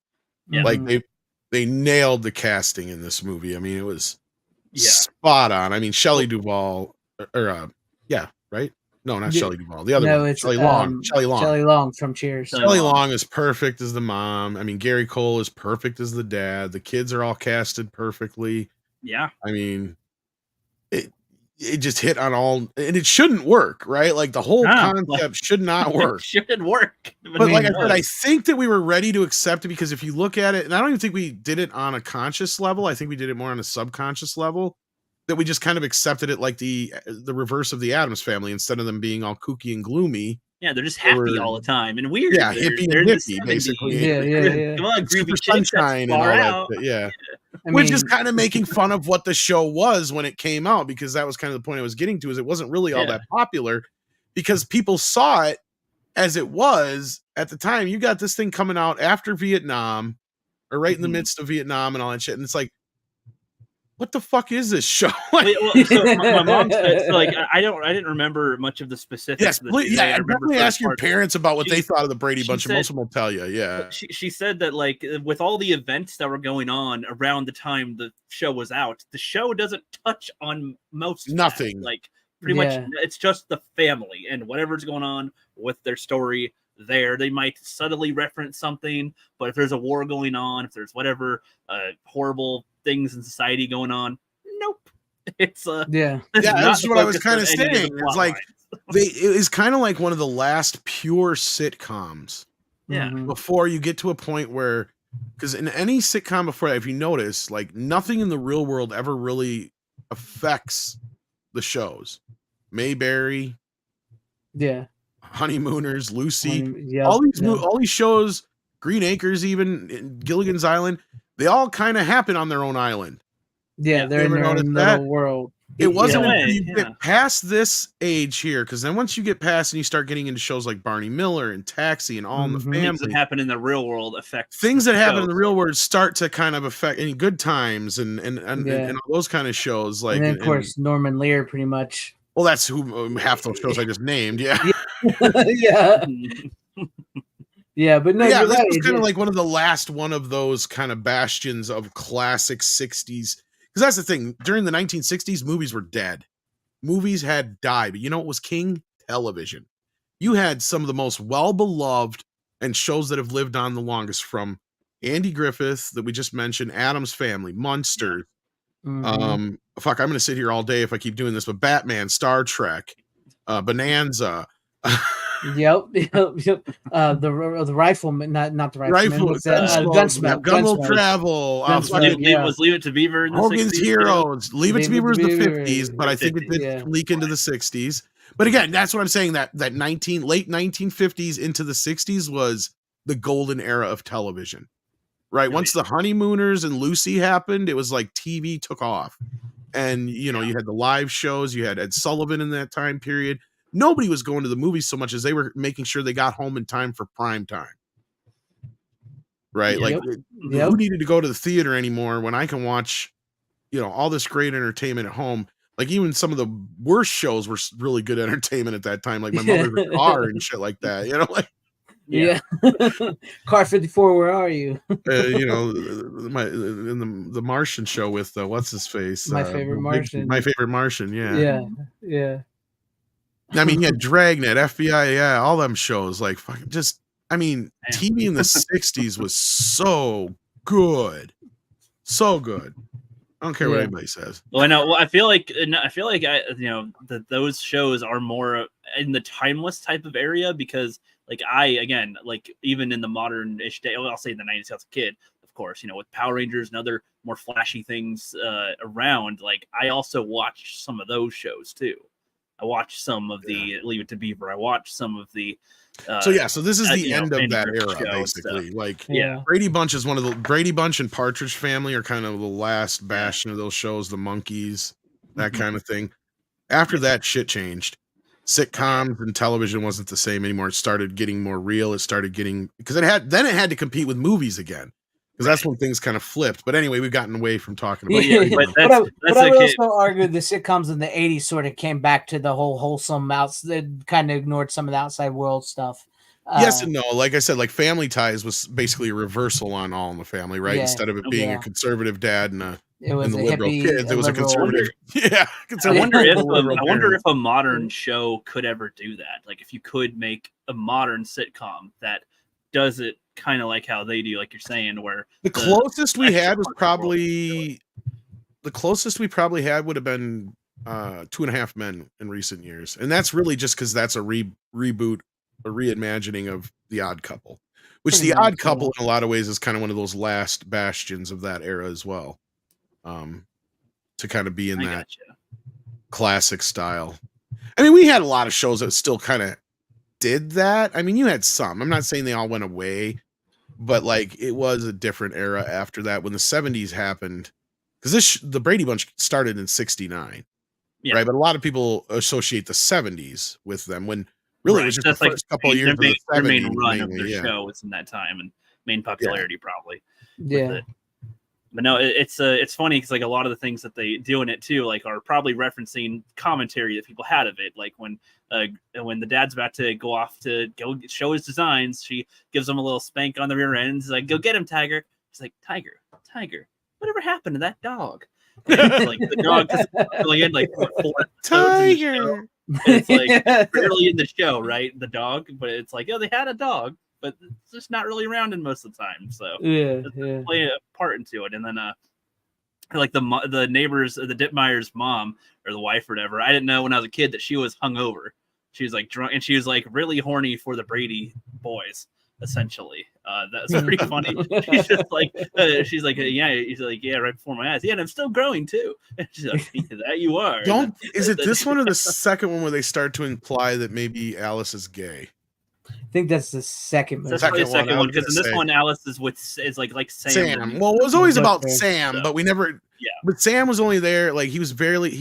Yeah. Like Mhm. they nailed the casting in this movie. I mean, it was yeah. spot on. I mean, Shelley Duvall, right? No, not Yeah. Shelley Duvall. The other No, one, it's Shelley Long. Shelley Long. Shelley Long from Cheers. Shelley Shelley Long is perfect as the mom. I mean, Gary Cole is perfect as the dad. The kids are all casted perfectly. Yeah. I mean, it just hit on all, and it shouldn't work, right? Like the whole No, concept should not work. It should work. But like I it said, I does. think that we were ready to accept it because if you look at it, and I don't even think we did it on a conscious level. I think we did it more on a subconscious level. That we just kind of accepted it like the reverse of the Addams Family instead of them being all kooky and gloomy. Yeah, they're just They happy were- all the time and weird. Yeah, They're- hippie and they're in the nippy, 70s. basically. Yeah. Come on, And groovy Super chick, that's Sunshine and all far that out. shit, yeah. I Which mean, is kind of making fun of what the show was when it came out, because that was kind of the point I was getting to, is it wasn't really all Yeah. that popular because people saw it as it was at the time. You got this thing coming out after Vietnam or right in the Mhm. midst of Vietnam and all that shit. And it's like, what the fuck is this show? Wait, well, so my mom said, so like I didn't remember much of the specifics. Yes, of the please, season. I yeah, remember definitely certain ask your parts. parents about what She- they thought of the Brady she Bunch, and most said- of them will tell you. Yeah, She said that like with all the events that were going on around the time the show was out, the show doesn't touch on most of that. Nothing. Like pretty much, Yeah. it's just the family and whatever's going on with their story. There, they might subtly reference something, but if there's a war going on, if there's whatever horrible things in society going on, nope. It's yeah. it's Yeah, not that's the what I was focus of kinda any of the saying. It's plot like- lines. it is kind of like one of the last pure sitcoms. Yeah. Mhm. Before you get to a point where, because in any sitcom before that, if you notice, like nothing in the real world ever really affects the shows. Mayberry, Yeah. Honeymooners, Lucy, Yep, all these yep. all these shows, Green Acres, even Gilligan's Island, they all kind of happen on their own island. Yeah, they're in ever their own noticed little that? world. It wasn't Yeah. until you Yeah. get past this age here, because then once you get past and you start getting into shows like Barney Miller and Taxi and All in the Mhm. Family, Things that happen in the real world affect things that happen in the shows. real world start to kind of affect any Good Times and Yeah. all those kind of shows. Like, And then, of course, Norman Lear, pretty much. well, that's who half those shows I just named. Yeah, yeah. Yeah, but no, yeah. you're This right. was it kind of did- like one of the last one of those kind of bastions of classic '60s. Because that's the thing. During the 1960s, movies were dead. Movies had died. But you know what was king? Television. You had some of the most well-beloved and shows that have lived on the longest, from Andy Griffith that we just mentioned, Addams Family, Munster. Mhm. Fuck, I'm gonna sit here all day if I keep doing this, but Batman, Star Trek, Bonanza, Yep. The rifleman, not the rifleman. Rifle, what's that? Gunsmoke, Gun Will Gunsmoke. Travel, Gunsmoke. fucking Yeah. Was Leave It to Beaver in the Hogan's 60s, too? Heroes. Leave It to Beaver was the Beaver. 50s, but I think it did Yeah. leak into the 60s. But again, that's what I'm saying. That late 1950s into the 60s was the golden era of television. Right. Once the Honeymooners and Lucy happened, it was like TV took off. And you know, you had the live shows, you had Ed Sullivan in that time period. Nobody was going to the movies so much as they were making sure they got home in time for prime time. Right? Like Yep. who needed to go to the theater anymore when I can watch, you know, all this great entertainment at home? Like even some of the worst shows were really good entertainment at that time, like My Mother's Car and shit like that. You know, like Yeah. Car 54, where are you? You know, in the Martian show with what's his face? My Favorite Martian. My Favorite Martian. Yeah. I mean, yeah, Dragnet, FBI, yeah, all them shows. Like, fucking, just, I mean, TV in the '60s was so good, so good. I don't care what anybody says. Well, I know. Well, I feel like that those shows are more in the timeless type of area because, like, even in the modern-ish day, I'll say in the '90s as a kid, of course, with Power Rangers and other more flashy things around. Like, I also watched some of those shows too. I watched some of the Leave It to Beaver. I watched some of the. So this is the end of that era, basically. Like, Brady Bunch is one of the Brady Bunch and Partridge Family are kind of the last bastion of those shows. The Monkees, that kind of thing. After that, shit changed. Sitcoms and television wasn't the same anymore. It started getting more real. It started getting because it had to compete with movies again. Because that's when things kind of flipped. But anyway, we've gotten away from talking about but I would also argue the sitcoms in the 80s sort of came back to the whole wholesome they kind of ignored some of the outside world stuff. Yes and no. Like I said, like Family Ties was basically a reversal on All in the Family, right? Yeah. Instead of it being a conservative dad and the liberal hippie, kids, it was a conservative. I wonder if a modern show could ever do that. Like if you could make a modern sitcom that does it kind of like how they do, like you're saying, where the closest we had was probably would have been 2.5 Men in recent years, and that's really just because that's a reboot, a reimagining of The Odd Couple, which The Odd Couple in a lot of ways is kind of one of those last bastions of that era as well, to kind of be in that classic style. I mean, we had a lot of shows that still kind of did that. I mean, you had some. I'm not saying they all went away, but like it was a different era after that when the '70s happened. Because the Brady Bunch started in '69, right? But a lot of people associate the '70s with them when really it was just the first couple of years of the '70s. Their main run of their show was in that time and main popularity probably. Yeah. But no, it's funny because like a lot of the things that they do in it too, like are probably referencing commentary that people had of it. Like when the dad's about to go off to go show his designs, she gives him a little spank on the rear end. He's like, "Go get him, Tiger." She's like, "Tiger, whatever happened to that dog?" Like the dog is really in like 4 Tiger. It's like barely in the show, right? The dog, but it's like, they had a dog, but it's just not really around in most of the time. So play a part into it. And then like the neighbors, the Dittmeyer's mom or the wife or whatever, I didn't know when I was a kid that she was hungover. She was like drunk and she was like really horny for the Brady boys. Essentially, that's pretty funny. She's just like, she's like, he's like, right before my eyes. Yeah, and I'm still growing too. And she's like, that you are. Is it this one or the second one where they start to imply that maybe Alice is gay? I think that's the second one. That's probably the second one because in this one, Alice is like Sam. Well, it was always about Sam, but we never. Yeah. But Sam was only there. Like he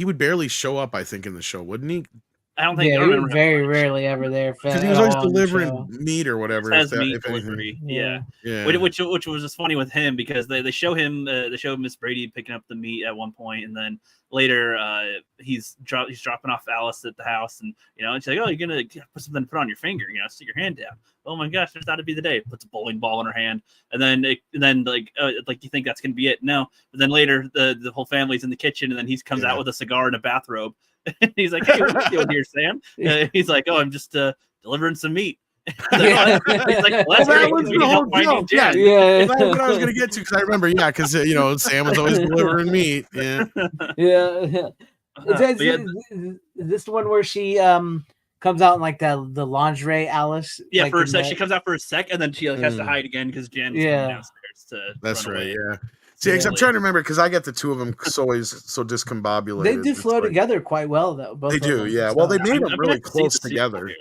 would barely show up. I think in the show, wouldn't he? I don't think. Yeah, he was very rarely ever there because he was always delivering meat or whatever. Meat delivery. Yeah. Which was just funny with him because they show him Miss Brady picking up the meat at one point, and then later he's dropping off Alice at the house, and and she's like, "Oh, you're gonna put something to put on your finger, stick your hand down." Oh my gosh, there's got to be the day. Puts a bowling ball in her hand, and then like you think that's gonna be it? No, but then later the whole family's in the kitchen, and then he comes out with a cigar and a bathrobe. He's like, "Hey, what are you doing here, Sam?" He's like, "Oh, I'm just delivering some meat." He's like, "Well, that was the whole joke. Yeah. That's what I was gonna get to because I remember, because Sam was always delivering meat. Yeah. Is this the one where she comes out in like the lingerie, Alice? Yeah, for a sec. She comes out for a sec, and then she has to hide again because Jen's coming downstairs to. That's right. Yeah. See, I'm trying to remember because I get the two of them so discombobulated. They do flow together quite well, though. They do, yeah. Well, they made them really close together.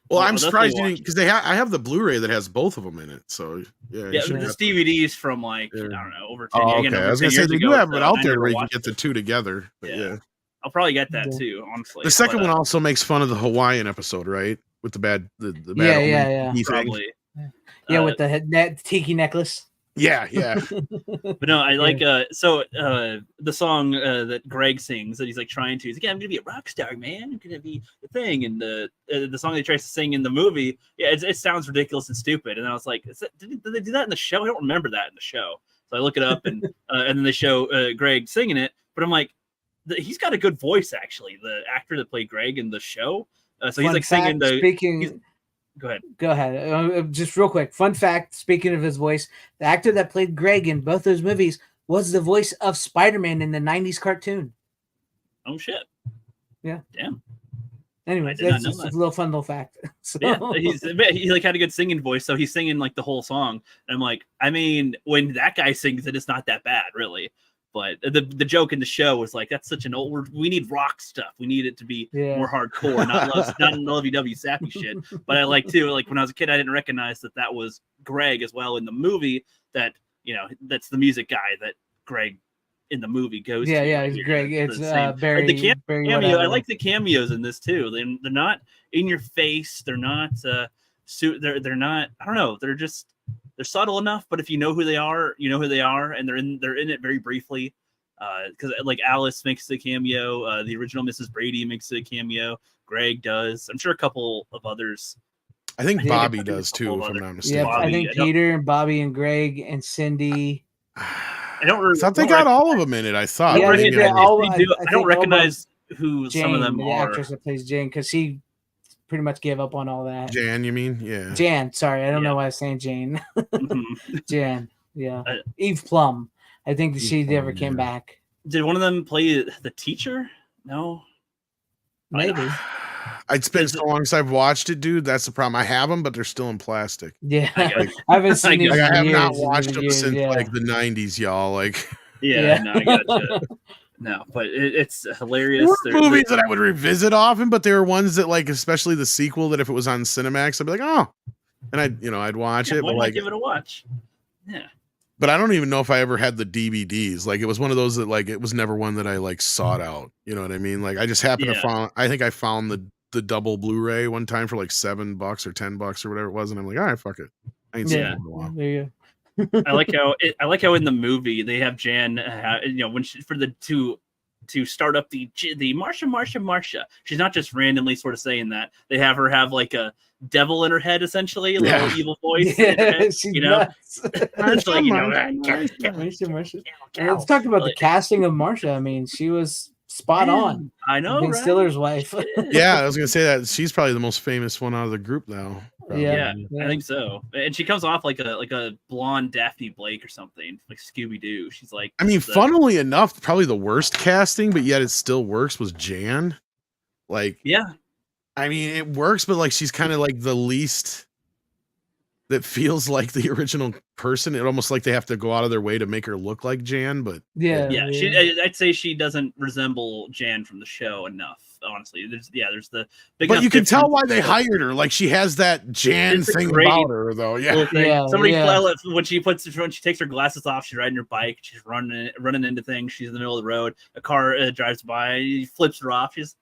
Well, I'm surprised you didn't because I have the Blu-ray that has both of them in it. So this DVD's from like I don't know over 10 years. Okay, I was gonna say they do have it out there where you can get the two together. But I'll probably get that too. Honestly, the second one also makes fun of the Hawaiian episode, right? With the bad probably. Yeah, with the tiki necklace. Yeah, yeah. But no, I like the song that Greg sings that he's like trying to. He's like, yeah, I'm gonna be a rock star, man. I'm gonna be the thing. And the song he tries to sing in the movie, yeah, it sounds ridiculous and stupid. And I was like, did they do that in the show? I don't remember that in the show. So I look it up and then they show Greg singing it. But I'm like, he's got a good voice actually. The actor that played Greg in the show, so he's like singing the. Speaking. Go ahead. Just real quick. Fun fact, speaking of his voice, the actor that played Greg in both those movies was the voice of Spider-Man in the 90s cartoon. Oh, shit. Yeah. Damn. Anyway, that's just a little fun little fact. So. Yeah, he like had a good singing voice, so he's singing like the whole song. And I'm like, I mean, when that guy sings it, it's not that bad, really. But the joke in the show was like, that's such an old. We need rock stuff. We need it to be more hardcore, not lovey-dovey sappy shit. But I like too, like when I was a kid, I didn't recognize that was Greg as well in the movie. That that's the music guy that Greg in the movie goes. Yeah, to. yeah, it's Greg. It's Barry. The Barry cameo. I like the cameos in this too. They're not in your face. They're not. They're not. I don't know. They're subtle enough, but if you know who they are, you know who they are, and they're in it very briefly. Because like Alice makes a cameo, the original Mrs. Brady makes a cameo, Greg does. I'm sure a couple of others. I think Bobby does too, if I'm not mistaken. Yeah, I think Peter and Bobby and Greg and Cindy. I thought they got all of them in it. I thought. Yeah, I don't recognize who Jane, some of them the are. actress that plays Jane, because she pretty much gave up on all that. Jan, you mean? Yeah. Jan, sorry, I don't know why I was saying Jane. Jan, yeah. Eve Plum. I think she never came back. Did one of them play the teacher? No. Maybe. It's been so long since I've watched it, dude. That's the problem. I have them, but they're still in plastic. Yeah, I haven't seen it. I have not watched them since like the '90s, y'all. Like, no, I gotcha. No, but it's hilarious. There were movies that I would revisit often, but there were ones that, like, especially the sequel, that if it was on Cinemax, I'd be like, oh, and I'd watch it. Why but like, give it a watch? Yeah. But I don't even know if I ever had the DVDs. Like, it was one of those that, like, it was never one that I like sought out. You know what I mean? Like, I just happened to find. I think I found the double Blu-ray one time for like $7 or $10 or whatever it was, and I'm like, all right, fuck it. I ain't seen it in a while. There you go. I like how in the movie they have Jan, when for the to start up the Marsha. She's not just randomly sort of saying that. They have her have like a devil in her head, essentially, a little evil voice. Yeah, she's nuts. It's like, Let's talk about the casting of Marsha. I mean, she was spot on. I know, Ben Stiller's wife. Yeah, I was gonna say that she's probably the most famous one out of the group now. Yeah, I think so. And she comes off like a blonde Daphne Blake or something, like Scooby Doo. She's like, I mean, funnily enough, probably the worst casting, but yet it still works, was Jan. Like, yeah, I mean, it works, but like she's kind of like the least that feels like the original person. It almost like they have to go out of their way to make her look like Jan. But yeah. I'd say she doesn't resemble Jan from the show enough. Honestly, there's the big. But you can tell why they hired her. Like, she has that Jan thing about her, though. Yeah. Somebody when she takes her glasses off, she's riding her bike. She's running into things. She's in the middle of the road. A car drives by. He flips her off. She's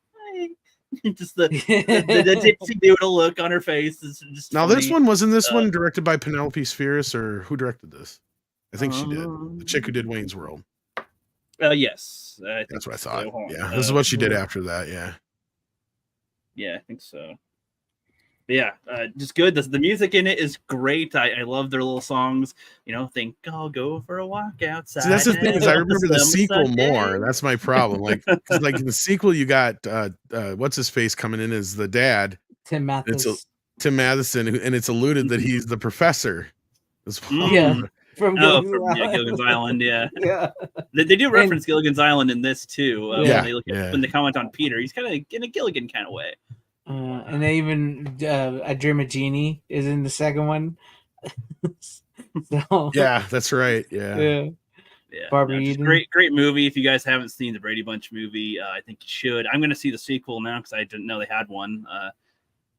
just the ditzy doodle look on her face is just now funny. This one wasn't this one directed by Penelope Spheris, or who directed this? I think she did. The chick who did Wayne's World. Yes, that's what I thought. So. Yeah, this is what she did after that. Yeah, I think so. But yeah, just good. The music in it is great. I love their little songs. Think I'll go for a walk outside. See, that's the thing, is I remember the sequel more. That's my problem. Like in the sequel, you got what's his face coming in as the dad, Tim Matheson. Tim Matheson, and it's alluded that he's the professor as well. Yeah. From Gilligan's Island, yeah. They do reference Gilligan's Island in this too. When they comment on Peter, he's kind of in a Gilligan kind of way. And they even I Dream of Jeannie is in the second one. So, yeah, that's right. Yeah. Barbara Eden. Great movie. If you guys haven't seen the Brady Bunch movie, I think you should. I'm going to see the sequel now because I didn't know they had one.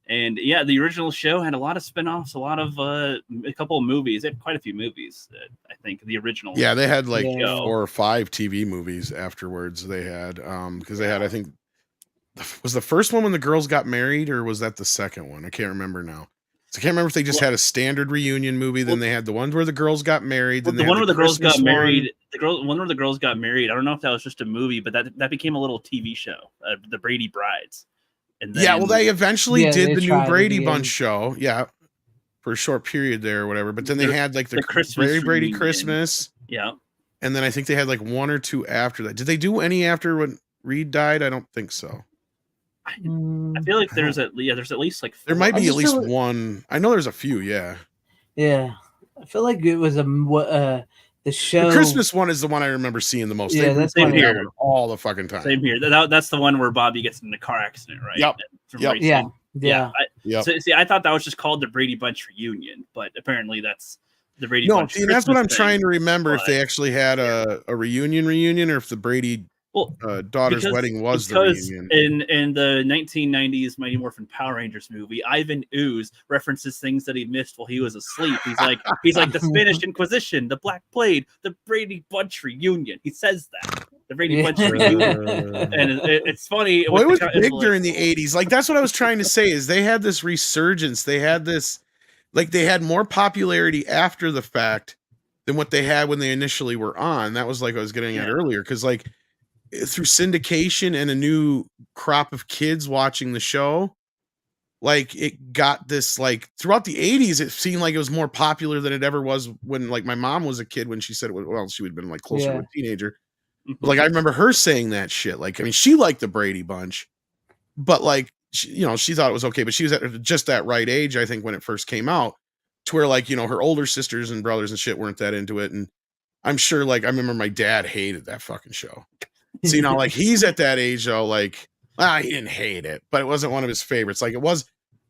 And yeah, the original show had a lot of spinoffs, a lot of a couple of movies. They had quite a few movies. I think the original. Yeah, they had like 4 or 5 TV movies afterwards. They had because they had, I think, was the first one when the girls got married, or was that the second one? I can't remember now. I can't remember if they just had a standard reunion movie, then they had the ones where the girls got married, then the one where the girls got Christmas married. One where the girls got married. I don't know if that was just a movie, but that became a little TV show, the Brady Brides. And then, yeah, well, they eventually did the new tried Brady it Bunch show, for a short period there or whatever. But then they had like the Christmas Brady reunion. Christmas, Yeah, and then I think they had like one or two after that. Did they do any after when Reed died? I don't think so. I feel like there's at least like 4. There might be at least one. I know there's a few. Yeah. I feel like it was the show. The Christmas one is the one I remember seeing the most. Yeah, that's same here all the fucking time. Same here. That's the one where Bobby gets in the car accident, right? Yep. Yeah. So see, I thought that was just called the Brady Bunch reunion, but apparently that's the Brady Bunch. See, that's what I'm trying to remember. But, if they actually had a reunion, or if the Brady daughter's wedding was the reunion. In the 1990s Mighty Morphin Power Rangers movie, Ivan Ooze references things that he missed while he was asleep. He's like the Spanish Inquisition, the Black Plague, the Brady Bunch reunion. He says that. The Brady Bunch reunion. And it's funny. Well, it was big during the 80s. Like, that's what I was trying to say, is they had this resurgence. They had this, like, they had more popularity after the fact than what they had when they initially were on. That was like I was getting at earlier, because like through syndication and a new crop of kids watching the show, like it got this, like throughout the 80s, it seemed like it was more popular than it ever was when like my mom was a kid, when she said, well, she would have been like closer to a teenager. But, like, I remember her saying that shit. Like, I mean, she liked the Brady Bunch, but like, she thought it was okay, but she was at just that right age, I think, when it first came out, to where like, her older sisters and brothers and shit weren't that into it. And I'm sure, like, I remember my dad hated that fucking show. So, like, he's at that age though, like, he didn't hate it, but it wasn't one of his favorites. Like,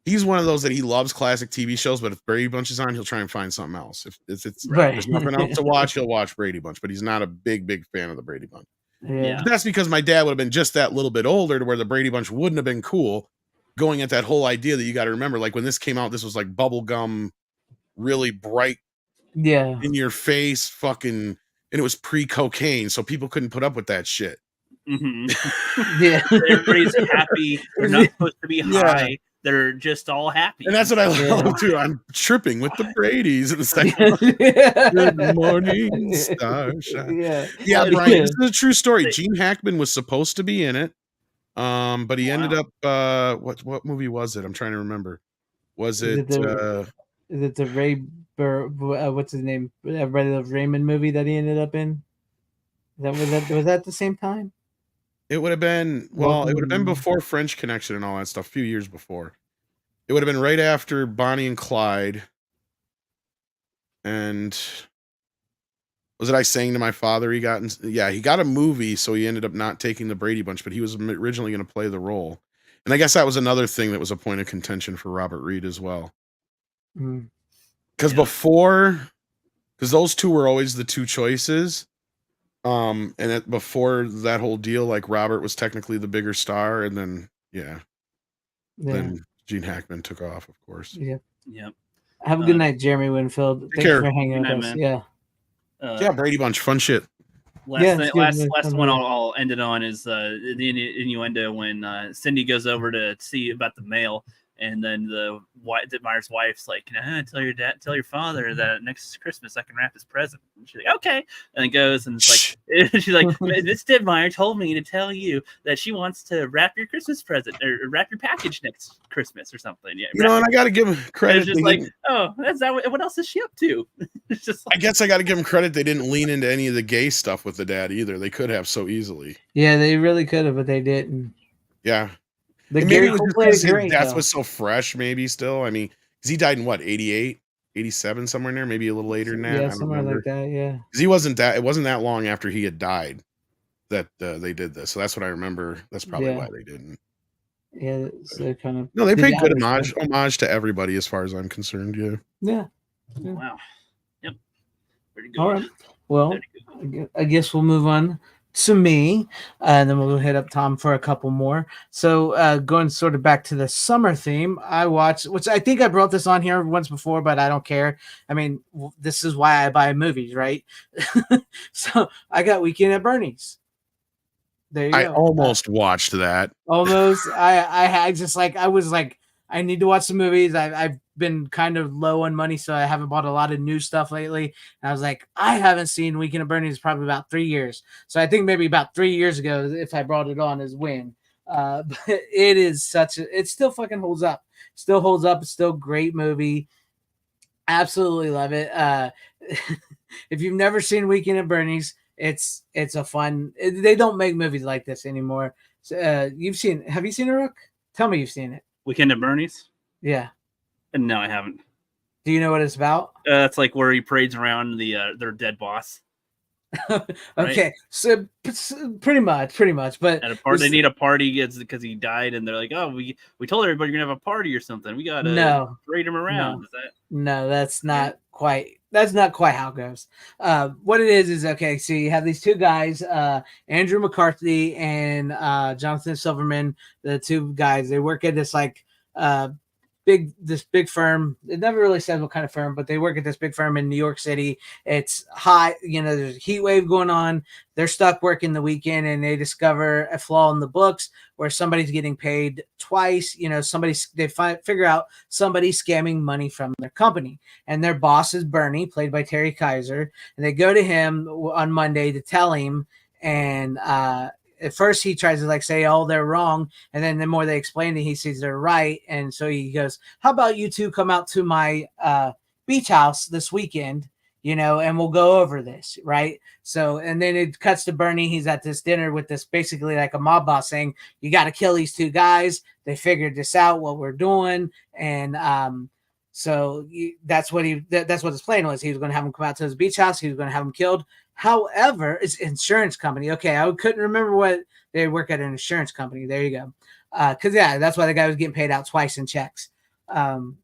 he's one of those that he loves classic TV shows, but if Brady Bunch is on, he'll try and find something else. If there's nothing else to watch, he'll watch Brady Bunch, but he's not a big fan of the Brady Bunch. Yeah. That's because my dad would have been just that little bit older to where the Brady Bunch wouldn't have been cool, going at that whole idea that you got to remember, like when this came out, this was like bubblegum, really bright, in your face, fucking, and it was pre-cocaine, so people couldn't put up with that shit. Everybody's happy. They're not supposed to be high. They're just all happy. And that's what I love too. I'm tripping with the Bradys in the second. Good morning, starshine. Yeah, Brian, this is a true story. Gene Hackman was supposed to be in it. But he ended up what movie was it? I'm trying to remember. Was it is it the Ray what's his name? Everybody Loves Raymond movie that he ended up in? Was that at the same time? It would have been, well, it would have been before French Connection and all that stuff, a few years before. It would have been right after Bonnie and Clyde. And was it I Sang to My Father? He got a movie, so he ended up not taking the Brady Bunch, but he was originally going to play the role. And I guess that was another thing that was a point of contention for Robert Reed as well. Because those two were always the two choices. And before that whole deal, like Robert was technically the bigger star, and then then Gene Hackman took off, of course. Yep. Have a good night, Jeremy Winfield. Thanks for hanging with us. Man. Yeah, Brady Bunch, fun shit. Last one I'll end it on is the innuendo when Cindy goes over to see about the mail, and then Meyer's wife's like, tell your father that next Christmas I can wrap his present. And she's like, okay, and it goes, and it's like, she's like, Miss Dibmeyer told me to tell you that she wants to wrap your Christmas present or wrap your package next Christmas or something. Yeah, and I got to give him credit. It's just like, that's that. What else is she up to? It's just like, I guess I got to give him credit. They didn't lean into any of the gay stuff with the dad either. They could have so easily. Yeah, they really could have, but they didn't. Yeah. Maybe it was just his death was so fresh, maybe still. I mean, because he died in what, 88, 87, somewhere in there, maybe a little later than that. Yeah, somewhere like that, yeah. Because it wasn't that long after he had died that they did this. So that's what I remember. That's probably why they didn't. Yeah, so kind of. No, they paid good homage to everybody as far as I'm concerned, Yeah. Wow. Yep. Pretty good. All right. Well, I guess we'll move on to me, and then we'll hit up Tom for a couple more. So going sort of back to the summer theme, I watched, which I think I brought this on here once before, but I don't care. I mean, this is why I buy movies, right? So I got Weekend at Bernie's. There you go. I almost watched that. Almost. I was like, I need to watch some movies. I've been kind of low on money, so I haven't bought a lot of new stuff lately. And I was like, I haven't seen Weekend at Bernie's probably about 3 years. So I think maybe about 3 years ago, if I brought it on, is when. But it is it still fucking holds up. Still holds up. It's still a great movie. Absolutely love it. If you've never seen Weekend at Bernie's, it's a fun. They don't make movies like this anymore. So, have you seen it, Rook? Tell me you've seen it. Weekend at Bernie's? Yeah. No, I haven't. Do you know what it's about? That's like where he parades around their dead boss. Okay, right? So pretty much. But at a party, they need a party because he died, and they're like, "Oh, we told everybody you're gonna have a party or something. We gotta parade him around." No, that's not quite. That's not quite how it goes. What it is okay. So you have these two guys, Andrew McCarthy and Jonathan Silverman. The two guys, they work at this big firm. It never really says what kind of firm, but they work at this big firm in New York City. It's hot, there's a heat wave going on. They're stuck working the weekend, and they discover a flaw in the books where somebody's getting paid twice. They figure out somebody's scamming money from their company, and their boss is Bernie, played by Terry Kaiser, and they go to him on Monday to tell him, and at first he tries to say, oh, they're wrong. And then the more they explain it, he sees they're right. And so he goes, how about you two come out to my beach house this weekend, and we'll go over this. Right. So, and then it cuts to Bernie. He's at this dinner with this basically like a mob boss saying, you got to kill these two guys. They figured this out, what we're doing. And so that's what his plan was. He was going to have him come out to his beach house. He was going to have him killed. However, it's insurance company. Okay, I couldn't remember what they work at an insurance company. There you go. Because that's why the guy was getting paid out twice in checks.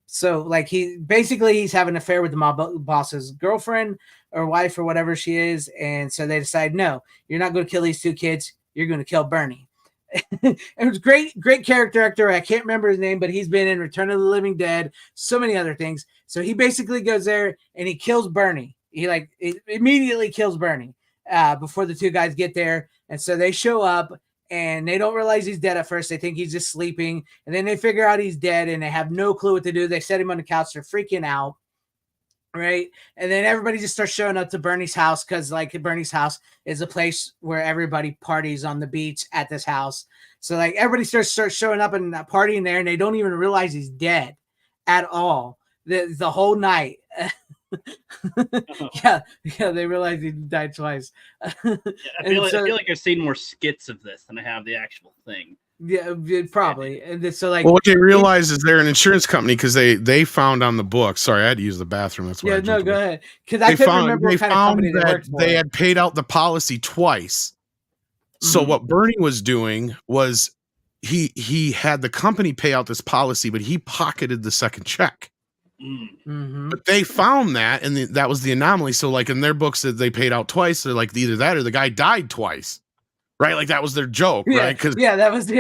So he's having an affair with the mob boss's girlfriend or wife or whatever she is, and so they decide, no, you're not going to kill these two kids. You're going to kill Bernie. It was great character actor. I can't remember his name, but he's been in Return of the Living Dead, so many other things. So he basically goes there and he kills Bernie. He immediately kills Bernie before the two guys get there. And so they show up and they don't realize he's dead at first. They think he's just sleeping. And then they figure out he's dead and they have no clue what to do. They set him on the couch. They're freaking out. Right. And then everybody just starts showing up to Bernie's house because Bernie's house is a place where everybody parties on the beach at this house. So everybody starts showing up and partying there, and they don't even realize he's dead at all the whole night. yeah, they realize he died twice. I feel like I've seen more skits of this than I have the actual thing. Yeah, probably. And so what they realize is they're an insurance company because they found on the book. Sorry, I had to use the bathroom. That's why. Go ahead. Because I couldn't remember what kind of company they worked for. They had paid out the policy twice. So what Bernie was doing was he had the company pay out this policy, but he pocketed the second check. But they found that, and that was the anomaly. So in their books that they paid out twice, they're either that or the guy died twice, right? That was their joke, right? That was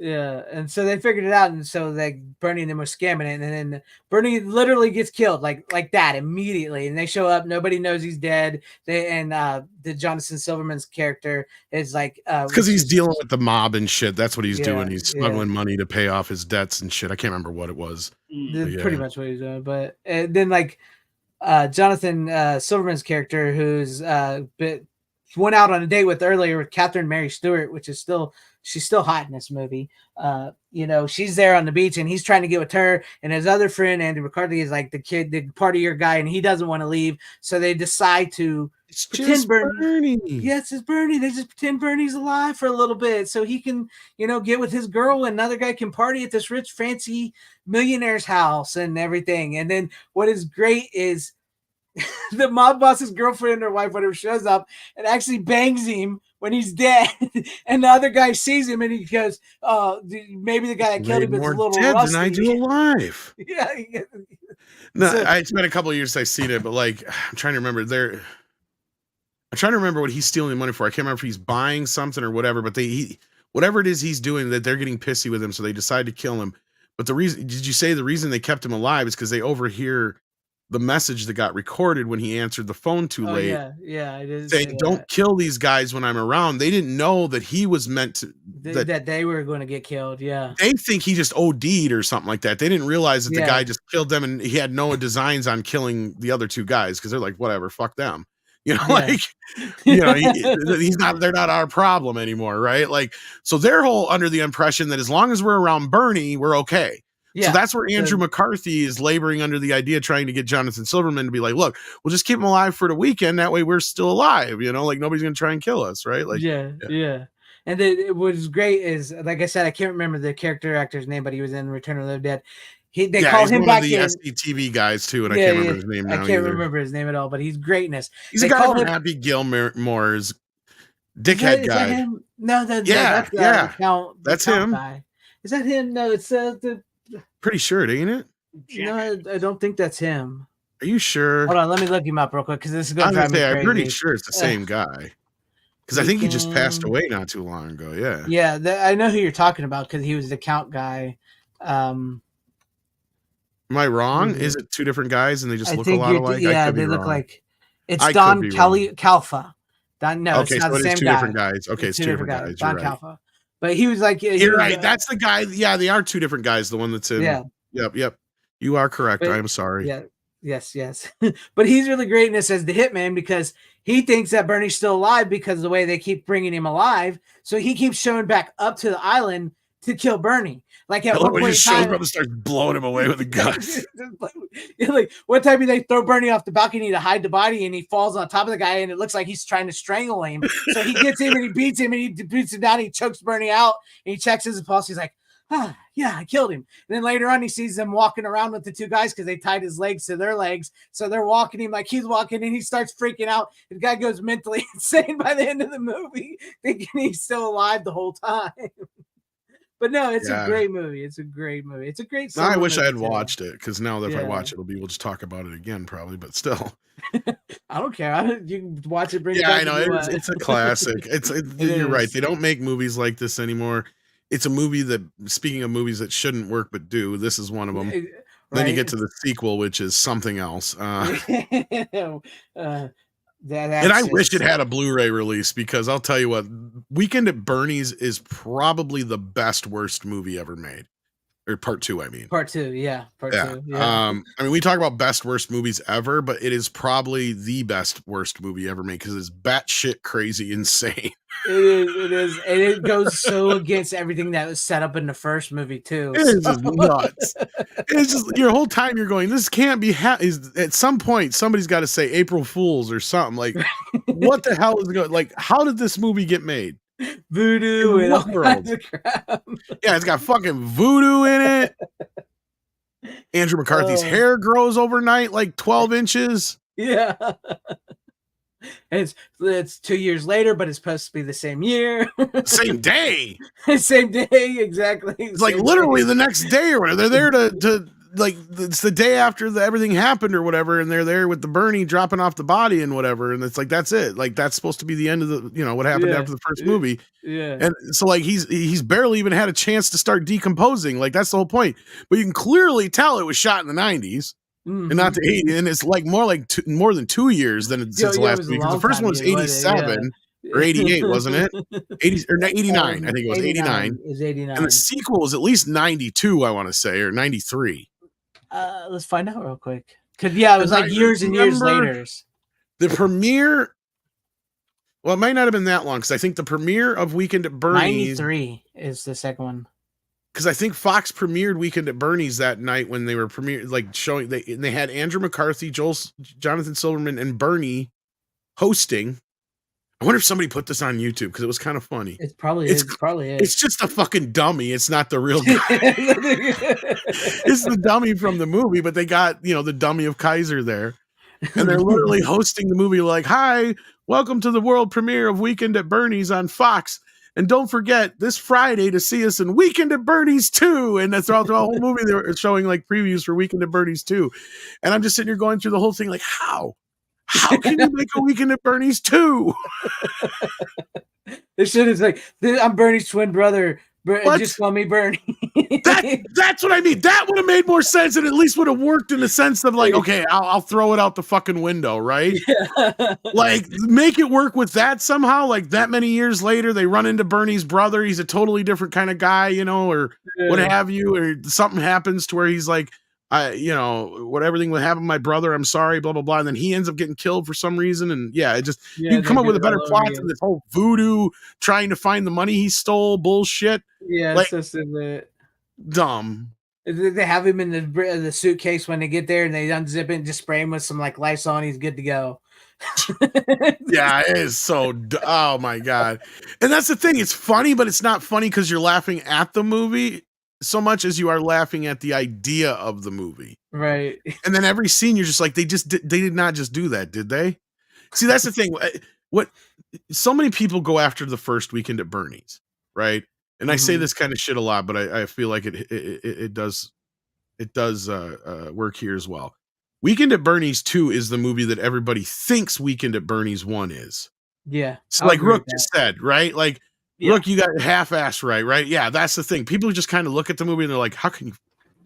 and so they figured it out, and so Bernie and them were scamming it, and then Bernie literally gets killed like that immediately, and they show up, nobody knows he's dead. The Jonathan Silverman's character is because he's dealing with the mob and shit. That's what he's doing. He's smuggling money to pay off his debts and shit. I can't remember what it was. Pretty much what he's doing. But then Jonathan Silverman's character, who's went out on a date with earlier with Catherine Mary Stewart, which is she's still hot in this movie. She's there on the beach and he's trying to get with her, and his other friend Andrew McCarthy is the partier guy, and he doesn't want to leave, so they decide to pretend Bernie. Yes, it's Bernie. They just pretend Bernie's alive for a little bit so he can get with his girl, and another guy can party at this rich fancy millionaire's house and everything. And then what is great is the mob boss's girlfriend or wife, whatever, shows up and actually bangs him when he's dead. And the other guy sees him and he goes, maybe the guy that killed him is a little dead rusty. Than I do alive. Yeah. No, it's been a couple of years since I've seen it, but I'm trying to remember I'm trying to remember what he's stealing the money for. I can't remember if he's buying something or whatever, but whatever it is he's doing, that they're getting pissy with him, so they decide to kill him. But did you say the reason they kept him alive is because they overhear the message that got recorded when he answered the phone too late. Yeah, I did saying, "Don't kill these guys when I'm around." They didn't know that he was meant to that they were going to get killed. Yeah, they think he just OD'd or something like that. They didn't realize that the guy just killed them, and he had no designs on killing the other two guys because they're like, whatever, fuck them. You know, like, you know, they're not our problem anymore, right? Like, so they're whole under the impression that as long as we're around Bernie, we're okay. Yeah. So that's where Andrew McCarthy is laboring under the idea, trying to get Jonathan Silverman to be like, look, we'll just keep him alive for the weekend. That way we're still alive, you know, like nobody's going to try and kill us. Right. Like, yeah. And then what was great is, like I said, I can't remember the character actor's name, but he was in Return of the Dead. They called him back in. SCTV guys too, and I can't remember his name now. I can't remember his name at all, but he's greatness. He's a guy from Happy Gilmore's dickhead guy. Is that him? No, that's him. Guy. Is that him? No, it's pretty sure, ain't it? No, I don't think that's him. Are you sure? Hold on, let me look him up real quick because this is going to drive me crazy. I'm pretty sure it's the same guy. Because I think he just passed away not too long ago. Yeah. Yeah, I know who you're talking about because he was the count guy. Am I wrong? Is it two different guys and they just look a lot alike? Yeah, they look like it's Don Calfa. No, okay, it's not so the same two guy. different guys. Okay, it's two different guys. Don Calfa. But he was like, you're right. That's the guy. Yeah, they are two different guys. The one that's in. Yeah. Yep. You are correct. I'm sorry. Yeah. Yes. But he's really great in this as the hitman because he thinks that Bernie's still alive because of the way they keep bringing him alive. So he keeps showing back up to the island to kill Bernie. Like at one point, just shows up and starts blowing him away with a gun. Like one time they throw Bernie off the balcony to hide the body, and he falls on top of the guy, and it looks like he's trying to strangle him. So he gets him and he beats him, and he beats him down. And he chokes Bernie out, and he checks his pulse. He's like, yeah, I killed him. And then later on, he sees them walking around with the two guys because they tied his legs to their legs. So they're walking him like he's walking, and he starts freaking out. The guy goes mentally insane by the end of the movie, thinking he's still alive the whole time. But no, it's a great movie. It's a great movie. It's a great. I wish I had watched it because now that if I watch it, we'll just talk about it again, probably. But still, I don't care. You can watch it. Bring it back. I know it's a classic. You're right. They don't make movies like this anymore. It's a movie that, speaking of movies that shouldn't work but do, this is one of them. Right? Then you get to the sequel, which is something else. And I wish it had a Blu-ray release because I'll tell you what, Weekend at Bernie's is probably the best worst movie ever made. Or part two, I mean. Part two. Yeah. I mean, we talk about best worst movies ever, but it is probably the best worst movie ever made because it's batshit crazy insane. It is. And it goes so against everything that was set up in the first movie, too. It is just nuts. It's just, your whole time you're going, this can't be, at some point, somebody's got to say April Fools or something. Like, what the hell is going, like, how did this movie get made? Voodoo and all kinds of crap. Yeah, it's got fucking voodoo in it. Andrew McCarthy's hair grows overnight like 12 inches. Yeah. It's 2 years later, but it's supposed to be the same year. Same day. Same day, exactly. It's like literally the next day or whatever. They're there to like, it's the day after everything happened or whatever, and they're there with the Bernie dropping off the body and whatever, and it's like that's it. Like that's supposed to be the end of the, you know, what happened after the first movie. Yeah. And so like he's barely even had a chance to start decomposing. Like that's the whole point. But you can clearly tell it was shot in the 90s. Mm-hmm. And not the 80s, and it's like more than 2 years since the last movie. Because the first one was 87 or 88, wasn't it? 80 or 89, I think it was 89. It was 89. And the sequel was at least 92, I want to say, or 93. Let's find out real quick. Because it was like years and years later. The premiere, well, it might not have been that long because I think the premiere of Weekend at Bernie's 93 is the second one. Because I think Fox premiered Weekend at Bernie's that night when they were showing. They had Andrew McCarthy, Jonathan Silverman, and Bernie hosting. I wonder if somebody put this on YouTube because it was kind of funny. It probably is. It's just a fucking dummy. It's not the real guy. It's the dummy from the movie, but they got, the dummy of Kaiser there. And they're literally hosting the movie like, hi, welcome to the world premiere of Weekend at Bernie's on Fox. And don't forget this Friday to see us in Weekend at Bernie's 2. And that's throughout the whole movie. They were showing like previews for Weekend at Bernie's 2. And I'm just sitting here going through the whole thing like, how can you make a Weekend at Bernie's 2? This shit is like, I'm Bernie's twin brother, What? Just call me Bernie. That's what I mean. That would have made more sense, and at least would have worked in the sense of like, okay, I'll throw it out the fucking window, right? Yeah. Like, make it work with that somehow. Like that many years later, they run into Bernie's brother. He's a totally different kind of guy, you know, or what have you, or something happens to where he's like, what everything would happen to my brother. I'm sorry, blah blah blah. And then he ends up getting killed for some reason. And yeah, it just you can come up with a better plot than this whole voodoo trying to find the money he stole bullshit. Yeah, like, it's just dumb. They have him in the suitcase when they get there, and they unzip it and just spray him with some like Lysol, and he's good to go. Yeah, it is so. Oh my god! And that's the thing. It's funny, but it's not funny because you're laughing at the movie so much as you are laughing at the idea of the movie. Right. And then every scene, you're just like, they did not just do that, did they? See, that's the thing. What so many people go after the first Weekend at Bernie's, right? And I say this kind of shit a lot, but I feel like it does work here as well. Weekend at Bernie's 2 is the movie that everybody thinks Weekend at Bernie's 1 is. Yeah. So like Rook just said, right? Like, Look, you got half-ass right? Yeah, that's the thing. People just kind of look at the movie and they're like, how can you?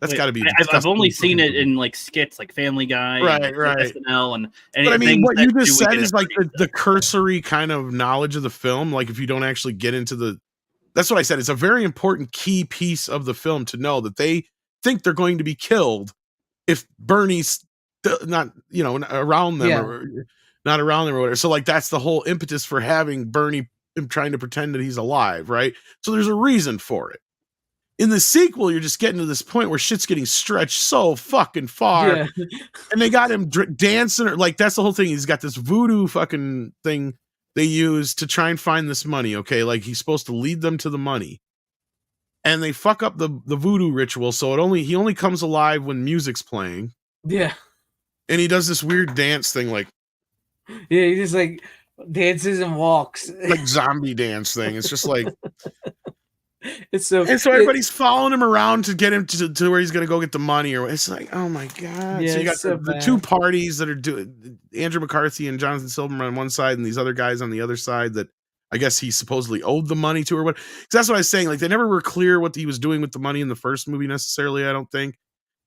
That's got to be. I've only seen it in like skits, like Family Guy, right, SNL, and but I mean, what you just said is like the cursory kind of knowledge of the film. Like, if you don't actually get into the, that's what I said. It's a very important key piece of the film to know that they think they're going to be killed if Bernie's not, around them or not around them or whatever. So like, that's the whole impetus for having Bernie trying to pretend that he's alive, right? So there's a reason for it. In the sequel, you're just getting to this point where shit's getting stretched so fucking far, and they got him dancing, or like that's the whole thing. He's got this voodoo fucking thing they use to try and find this money. Okay, like he's supposed to lead them to the money, and they fuck up the voodoo ritual. So he only comes alive when music's playing. Yeah, and he does this weird dance thing, like he just like dances and walks, like zombie dance thing. It's just like. So everybody's following him around to get him to where he's going to go get the money, or it's like, oh my god. Yeah, so you got the two parties that are doing Andrew McCarthy and Jonathan Silverman on one side and these other guys on the other side that I guess he supposedly owed the money to, or what. Because that's what I was saying. Like, they never were clear what he was doing with the money in the first movie necessarily, I don't think.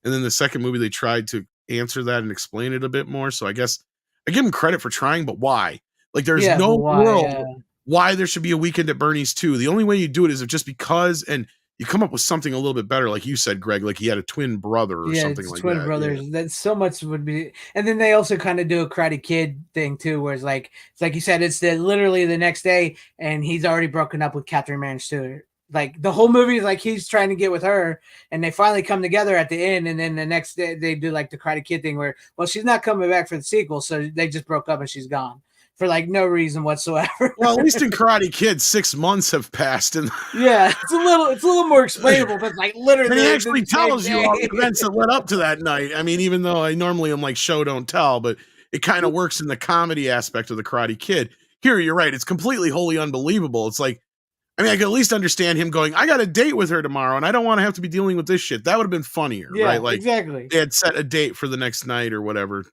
And then the second movie, they tried to answer that and explain it a bit more. So I guess I give him credit for trying, but why? Like, there's no world why there should be a Weekend at Bernie's 2. The only way you do it is if just because, and you come up with something a little bit better, like you said, Greg, like he had a twin brother or something like that. Twin brothers. Yeah. That so much would be, and then they also kind of do a Karate Kid thing too, where it's like you said, it's literally the next day, and he's already broken up with Catherine Mary Stewart. Like the whole movie is like he's trying to get with her, and they finally come together at the end, and then the next day they do like the Karate Kid thing where, well, she's not coming back for the sequel, so they just broke up and she's gone. For like no reason whatsoever. Well, at least in Karate Kid, 6 months have passed, and it's a little more explainable, but like literally, and he actually tells you all the events that led up to that night. I mean, even though I normally am like show don't tell, but it kind of works in the comedy aspect of the Karate Kid. Here, you're right; it's completely wholly unbelievable. It's like, I mean, I can at least understand him going, "I got a date with her tomorrow, and I don't want to have to be dealing with this shit." That would have been funnier, right? Like, exactly. They had set a date for the next night or whatever.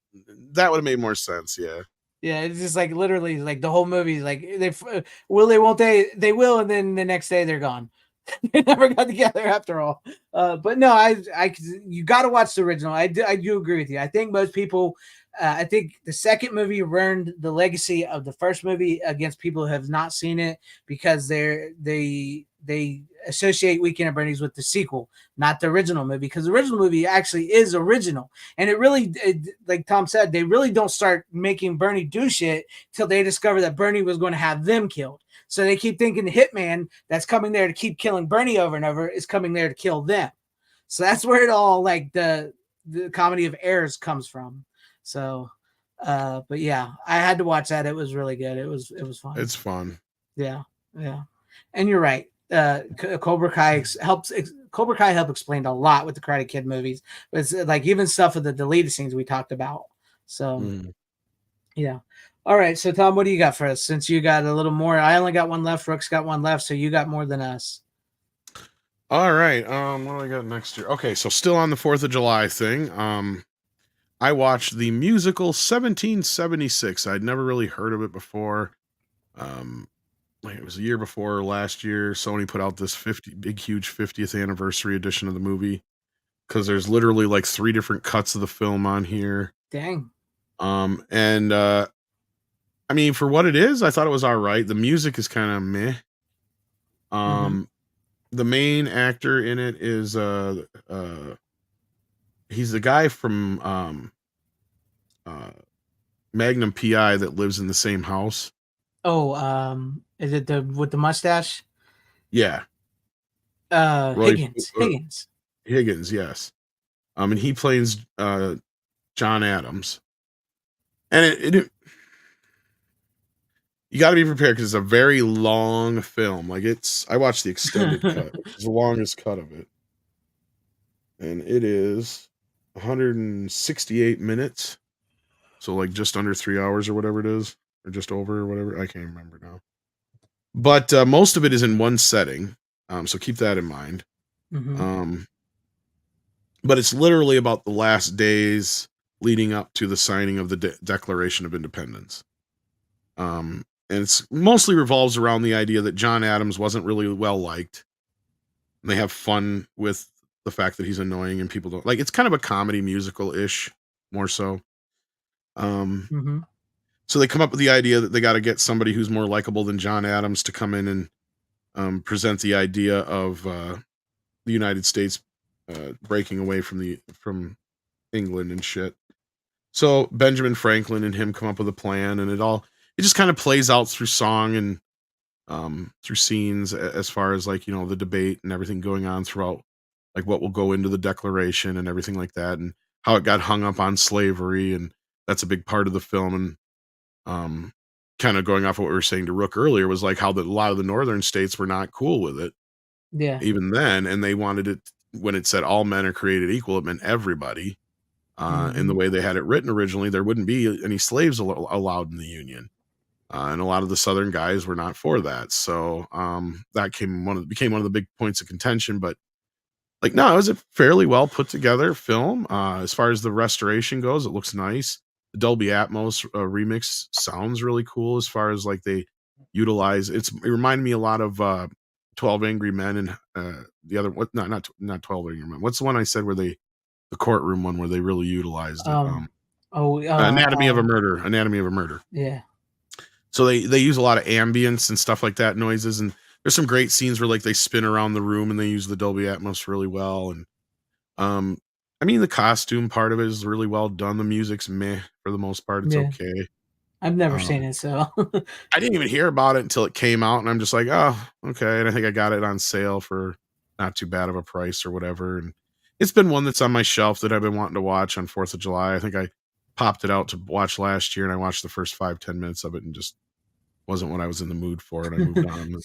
That would have made more sense. Yeah. Yeah, it's just like literally like the whole movie. Like they will, they won't, they will, and then the next day they're gone. They never got together after all. But no, you got to watch the original. I do agree with you. I think most people, I think the second movie ruined the legacy of the first movie against people who have not seen it because they associate Weekend at Bernie's with the sequel, not the original movie, because the original movie actually is original. And it really, like Tom said, they really don't start making Bernie do shit till they discover that Bernie was going to have them killed. So they keep thinking the hitman that's coming there to keep killing Bernie over and over is coming there to kill them. So that's where it all, like the comedy of errors comes from. So, but yeah, I had to watch that. It was really good. It was fun. It's fun. Yeah. And you're right. Cobra Kai helped explain a lot with the Karate Kid movies, but it's like even stuff with the deleted scenes we talked about. So yeah. All right. So Tom, what do you got for us? Since you got a little more, I only got one left. Rook's got one left. So you got more than us. All right. What do I got next year? Okay. So still on the 4th of July thing. I watched the musical 1776. I'd never really heard of it before. like it was a year before last year. Sony put out this huge 50th anniversary edition of the movie because there's literally like 3 different cuts of the film on here. Dang. And I mean, for what it is, I thought it was all right. The music is kind of meh. The main actor in it is he's the guy from Magnum PI that lives in the same house. Oh, is it the with the mustache? Yeah. Higgins, yes. And he plays John Adams. And it you got to be prepared because it's a very long film. Like I watched the extended cut. It's the longest cut of it. And it is 168 minutes. So like just under 3 hours or whatever it is, or just over or whatever. I can't remember now. But most of it is in one setting. So keep that in mind. But it's literally about the last days leading up to the signing of the Declaration of Independence. And it's mostly revolves around the idea that John Adams wasn't really well liked. And they have fun with the fact that he's annoying and people don't like. It's kind of a comedy musical-ish, more so. So they come up with the idea that they got to get somebody who's more likable than John Adams to come in and present the idea of the United States breaking away from England and shit. So Benjamin Franklin and him come up with a plan, and it just kind of plays out through song and through scenes as far as like, the debate and everything going on throughout, like what will go into the Declaration and everything like that, and how it got hung up on slavery, and that's a big part of the film. And kind of going off of what we were saying to Rook earlier was like how a lot of the northern states were not cool with it. Yeah. Even then, and they wanted it when it said all men are created equal, it meant everybody. In the way they had it written originally, there wouldn't be any slaves allowed in the Union. And a lot of the Southern guys were not for that. So that became one of the big points of contention. But like, no, it was a fairly well put together film. As far as the restoration goes, it looks nice. The Dolby Atmos remix sounds really cool. As far as like they utilize, it reminded me a lot of 12 Angry Men and the other not 12 Angry Men. What's the one I said where the courtroom one where they really utilized it? Anatomy of a Murder. Yeah. So they use a lot of ambience and stuff like that, noises, and there's some great scenes where like they spin around the room and they use the Dolby Atmos really well. And I mean, the costume part of it is really well done. The music's meh for the most part. It's okay. I've never seen it, so I didn't even hear about it until it came out, and I'm just like, oh, okay. And I think I got it on sale for not too bad of a price or whatever. And it's been one that's on my shelf that I've been wanting to watch on 4th of July. I think I popped it out to watch last year, and I watched the first 5-10 minutes of it and just wasn't what I was in the mood for, and I moved on.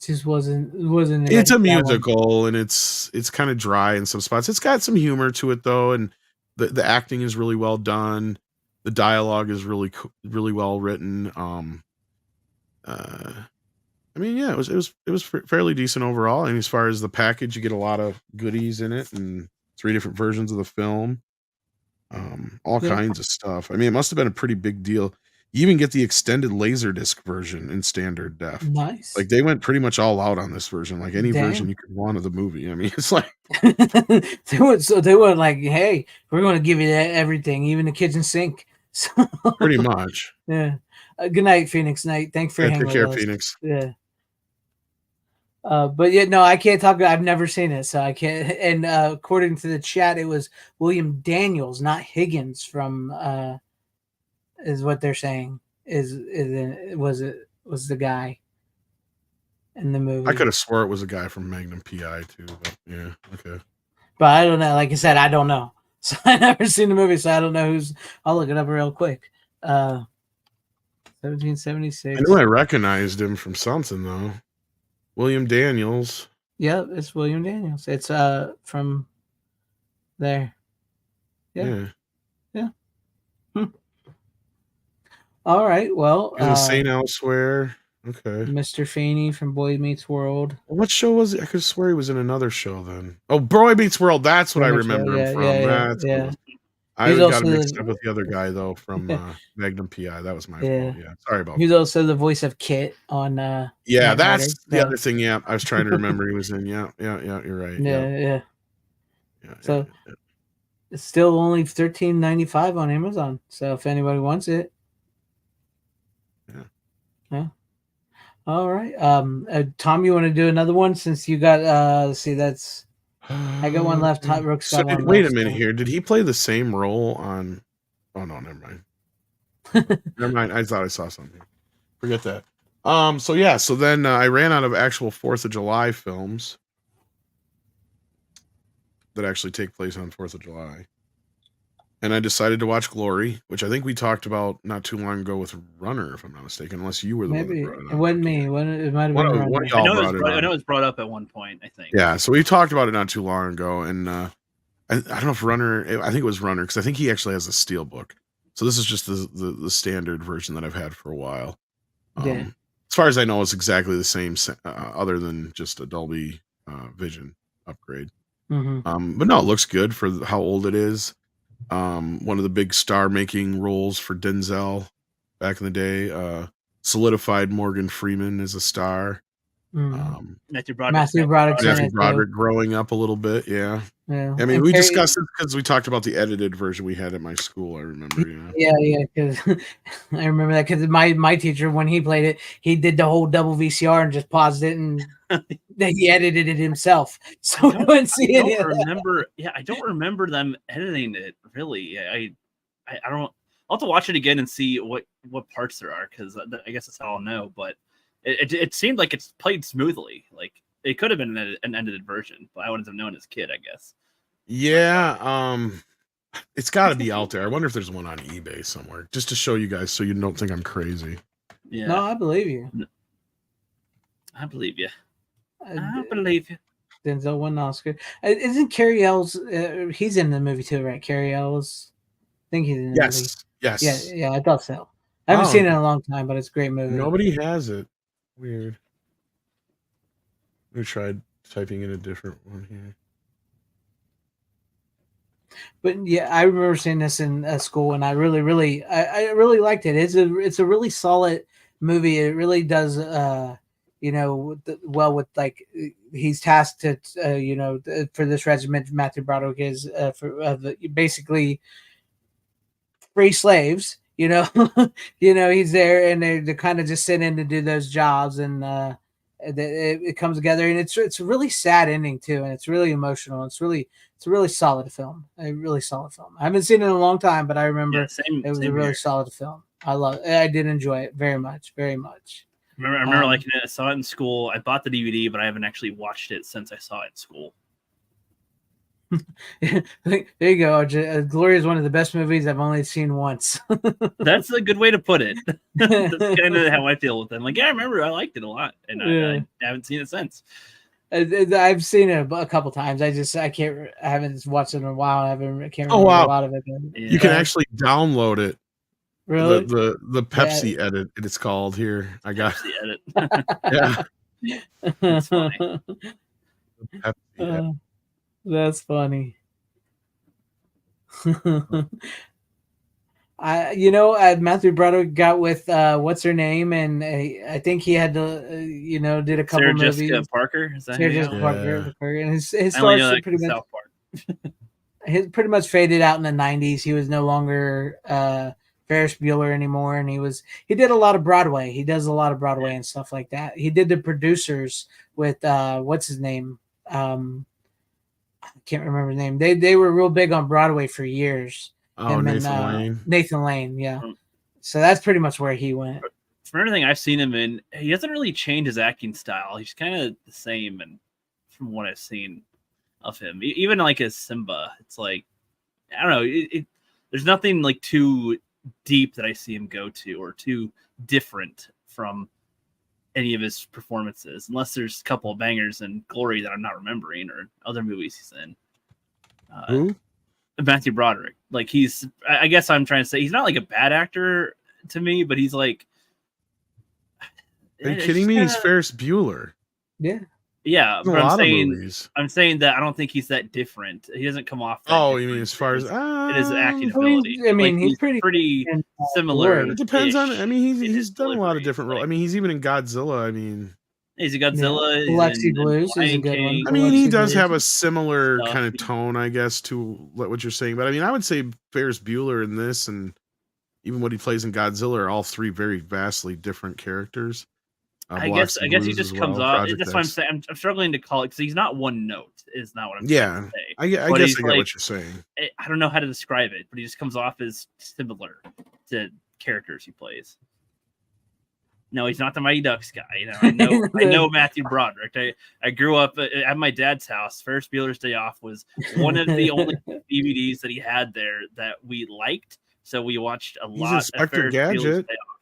Just wasn't. It's a musical, and it's kind of dry in some spots. It's got some humor to it though, and the acting is really well done. The dialogue is really well written. I mean, yeah, it was fairly decent overall. And as far as the package, you get a lot of goodies in it, and 3 different versions of the film, all kinds of stuff. I mean, it must have been a pretty big deal. You even get the extended Laserdisc version in standard def. Nice. Like they went pretty much all out on this version, like any version you could want of the movie. I mean, it's like they were like, hey, we're going to give you everything, even the kitchen sink. So, pretty much. Yeah. Good night, Phoenix Knight. Thanks for hanging with us. Take care, Phoenix. Yeah. But yeah, no, I can't talk. I've never seen it, so I can't. And according to the chat, it was William Daniels, not Higgins, from is what they're saying. Was the guy in the movie? I could have swore it was a guy from Magnum PI too, but yeah, okay. But I don't know. Like I said, I don't know. So I never seen the movie, so I don't know who's. I'll look it up real quick. 1776. I knew I recognized him from something though. William Daniels. Yeah, it's William Daniels. It's from there. Yeah. All right. Well, Insane Elsewhere. Okay. Mr. Feeney from Boy Meets World. What show was it? I could swear he was in another show then. Oh, Boy Meets World. That's what I remember him from. I He's got also it mixed the- up with the other guy though from Magnum PI. That was my Yeah. fault. Yeah, sorry about He's that. also the voice of Kit on Yeah, Knight that's Rider, the so- other thing. Yeah, I was trying to remember he was in. Yeah, you're right. Yeah, Yeah, yeah. yeah. So it's still only $13.95 on Amazon. So if anybody wants it, yeah. All right. Tom, you want to do another one since you got let's see, that's I got one left. Hot Rook's So got one wait left. a minute here. Did he play the same role on? Oh no, never mind. Never mind. I thought I saw something. Forget that. So yeah. So then I ran out of actual 4th of July films that actually take place on 4th of July, and I decided to watch Glory, which I think we talked about not too long ago with Runner, if I'm not mistaken. Unless you were the one that Maybe brought it it up. wasn't me. It might have One been of Runner. y'all brought it I know on. it was brought up at one point. I think. Yeah. So we talked about it not too long ago, and I don't know if Runner. I think it was Runner because I think he actually has a steel book. So this is just the standard version that I've had for a while. Yeah. As far as I know, it's exactly the same, other than just a Dolby Vision upgrade. Mm-hmm. But no, it looks good for how old it is. One of the big star-making roles for Denzel back in the day. Solidified Morgan Freeman as a star. Mm-hmm. Matthew Broderick. Matthew Broderick's in Matthew it too. Broderick growing up a little bit, yeah. Yeah. I mean, And we Carrie- discussed it because we talked about the edited version we had at my school. I remember, yeah. Yeah, because I remember that because my teacher, when he played it, he did the whole double VCR and just paused it and then he edited it himself. So we wouldn't see I any don't of that. remember. Yeah, I don't remember them editing it really. I don't. I'll have to watch it again and see what parts there are because I guess that's all I'll know. But it seemed like it's played smoothly. Like it could have been an edited version, but I wouldn't have known as a kid, I guess. Yeah, it's got to be out there. I wonder if there's one on eBay somewhere, just to show you guys, so you don't think I'm crazy. Yeah, No, I believe you. I believe you. I believe you. Denzel won an Oscar. Isn't Carrie Ells? He's in the movie too, right? Carrie Ells. I think he's in the movie. Yes. Yeah, I thought so. I haven't Oh. seen it in a long time, but it's a great movie. Nobody has it. Weird. We tried typing in a different one here. But yeah, I remember seeing this in school, and I really liked it. It's a really solid movie. It really does, well with like he's tasked to, for this regiment. Matthew Broderick is basically free slaves. He's there, and they're kind of just sent in to do those jobs, and it comes together, and it's a really sad ending too, and it's really emotional. It's a really solid film. A really solid film. I haven't seen it in a long time, but I remember it was a really solid film. I did enjoy it very much, very much. I remember liking it. I saw it in school. I bought the DVD, but I haven't actually watched it since I saw it in school. There you go. Glory is one of the best movies I've only seen once. That's a good way to put it. That's kind of how I feel with it. I'm like, yeah, I remember I liked it a lot, and I haven't seen it since. I've seen it a couple times. I haven't watched it in a while. I can't remember a lot of it. You can actually download it. Really? The Pepsi edit, it's called here. I got Pepsi edit. Yeah. That's funny. Pepsi edit. That's funny. Matthew Broderick got with what's her name, and I think he had to, did a couple Sarah movies. Jessica Parker, is that Sarah her Jessica name? Parker, and his stars pretty much South Park. his pretty much faded out in the 90s. He was no longer Ferris Bueller anymore, and he did a lot of Broadway. He does a lot of Broadway and stuff like that. He did the producers with what's his name? I can't remember his name. They were real big on Broadway for years. Oh, Nathan Lane. Nathan Lane, yeah. So that's pretty much where he went. From everything I've seen him in, he doesn't really change his acting style. He's kind of the same, and from what I've seen of him, even like as Simba, it's like I don't know. There's nothing like too deep that I see him go to, or too different from any of his performances, unless there's a couple of bangers in Glory that I'm not remembering, or other movies he's in. Who? Matthew Broderick. Like I guess I'm trying to say he's not like a bad actor to me, but he's like. Are you kidding me? He's Ferris Bueller. Yeah. Yeah, A but lot of movies. I'm saying that I don't think he's that different. He doesn't come off. That Oh, you different mean as far as in his acting I mean, ability? I mean, Like, he's pretty in, similar. Glory. it depends on. I mean, in he's his done a lot of delivery. different roles. Like, I mean, he's even in Godzilla. I mean, he's a Yeah. Godzilla. He's Biloxi in Blues is a Lion good one. King. I mean, he Biloxi does have a Blues. similar Stuff. kind of tone, I guess, to what you're saying. But I mean, I would say Ferris Bueller in this, and even what he plays in Godzilla, are all three very vastly different characters. I guess he Blues just as comes well, off. Project That's what I'm X. saying. I'm struggling to call it because he's not one note. Is not what I'm trying Yeah, to say. I But guess he's I get like, what you're saying. I don't know how to describe it, but he just comes off as similar to characters he plays. No, he's not the Mighty Ducks guy. You know, I know Matthew Broderick. I grew up at my dad's house. Ferris Bueller's Day Off was one of the only DVDs that he had there that we liked. So we watched a He's lot of Inspector Ferris Bueller's Gadget. Day Off.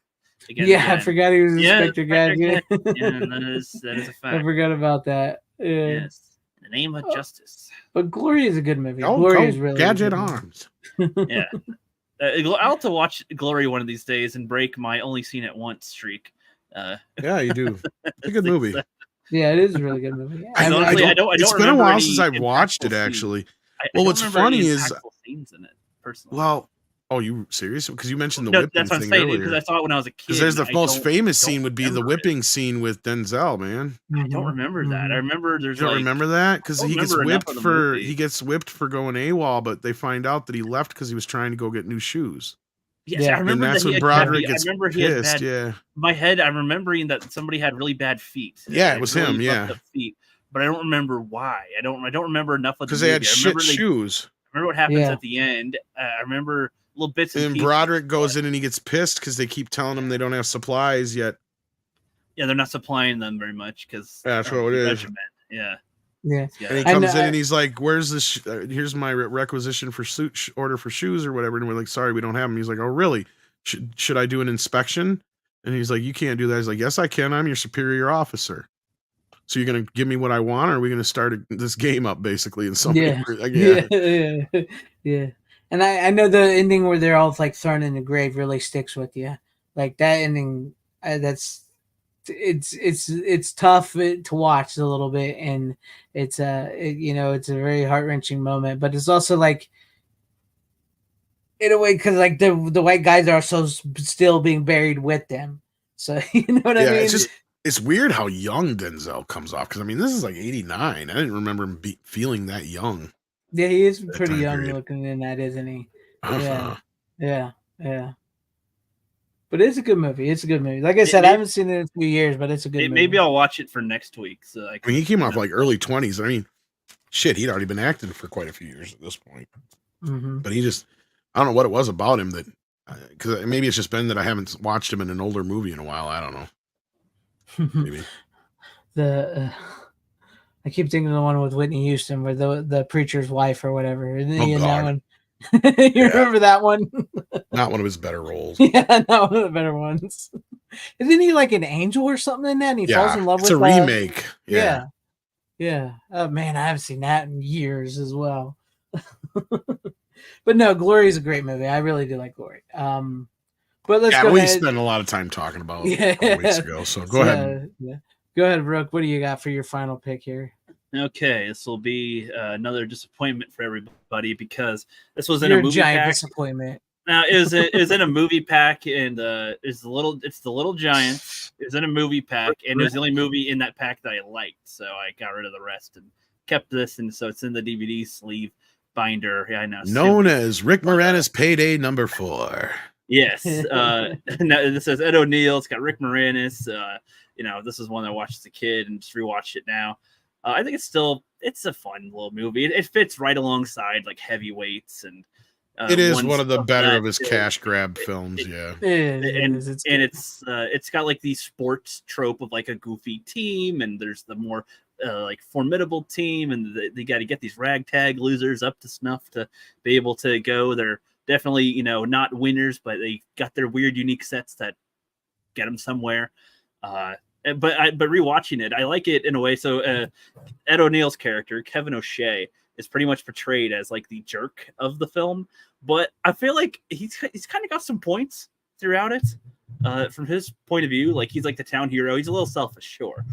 Again, Yeah, I forgot he was Inspector Gadget. Yeah, that is a fact. I forgot about that. Yeah. Yes, in the name of justice. But Glory is a good movie. Oh, Glory go is really Gadget a good Arms. Yeah, I'll have to watch Glory one of these days and break my only seen it once streak. Yeah, you do. It's a good movie. Yeah, it is a really good movie. Yeah. I honestly, I don't It's been a remember while any since I've watched it. impactful scenes. Actually, I well, don't what's remember any funny is, impactful scenes in it personally. well, oh, you serious? Because you mentioned the No, whipping that's what I'm thing saying because earlier. I saw it when I was a kid. Because there's the and most famous don't scene would be the remember it. whipping scene with Denzel, man. I don't remember that. I remember there's You don't like remember that? Because I don't he gets remember enough whipped of the for movie. going AWOL, but they find out that he left because he was trying to go get new shoes. Yes, Yeah. I remember And that's that he when had Broderick bad, I gets remember he had pissed. bad. Yeah. My head, I'm remembering that somebody had really bad feet. Yeah, it Like, was really him, yeah. fucked up feet, but I don't remember why. I don't remember enough of the Because movie. they had I shit remember shoes. I remember what happens Yeah. at the end. I remember little bits and And pieces. Broderick goes in and he gets pissed because they keep telling him they don't have supplies yet. Yeah, they're not supplying them very much because That's what it is. Yeah. Yeah. Yeah. And he comes in and he's like, "Where's this? Here's my requisition for order for shoes or whatever." And we're like, "Sorry, we don't have them." He's like, "Oh, really? Should I do an inspection?" And he's like, "You can't do that." He's like, "Yes, I can. I'm your superior officer. So you're gonna give me what I want, or are we gonna start this game up basically?" And somebody, Yeah. And I know the ending where they're all like thrown in the grave really sticks with you. Like that ending, it's tough to watch a little bit, and it's it's a very heart-wrenching moment, but it's also like in a way because like the white guys are so still being buried with them, so you know what I mean. It's weird how young Denzel comes off because I mean this is like 89. I didn't remember him feeling that young. Yeah, he is pretty young period. looking in that, isn't he? Uh-huh. Yeah. But it's a good movie. It's a good movie. Like I said, I haven't seen it in a few years, but it's a good movie. Maybe I'll watch it for next week. So I mean, he came off like early 20s. I mean, shit, he'd already been acting for quite a few years at this point. Mm-hmm. But I don't know what it was about him that, because maybe it's just been that I haven't watched him in an older movie in a while. I don't know. Maybe. I keep thinking of the one with Whitney Houston, where the preacher's wife or whatever. Isn't he in that one? You remember that one? Not one of his better roles. Yeah, not one of the better ones. Isn't he like an angel or something in that? And he falls in love with. It's a remake. Yeah. Oh man, I haven't seen that in years as well. But no, Glory is a great movie. I really do like Glory. But let's go we ahead. spent a lot of time talking about it a couple weeks ago. So go ahead. Yeah. Go ahead, Brooke. What do you got for your final pick here? Okay, this will be another disappointment for everybody because this was in a movie giant pack. Disappointment. Now it was in a movie pack, and it's the Little Giant. It was in a movie pack, and it was the only movie in that pack that I liked, so I got rid of the rest and kept this, and so it's in the DVD sleeve binder. Yeah, I know. Known as Rick Moranis Payday number 4. Yes. This says Ed O'Neill. It's got Rick Moranis. This is one I watched as a kid and just rewatched it now. I think it's a fun little movie. It fits right alongside like Heavyweights and it is one of the better of his cash grab films. It's got like the sports trope of like a goofy team, and there's the more like formidable team, and they got to get these ragtag losers up to snuff to be able to go. They're definitely not winners, but they got their weird, unique sets that get them somewhere. But rewatching it, I like it in a way. So Ed O'Neill's character, Kevin O'Shea, is pretty much portrayed as like the jerk of the film. But I feel like he's kind of got some points throughout it. from his point of view, like he's like the town hero. He's a little selfish, sure.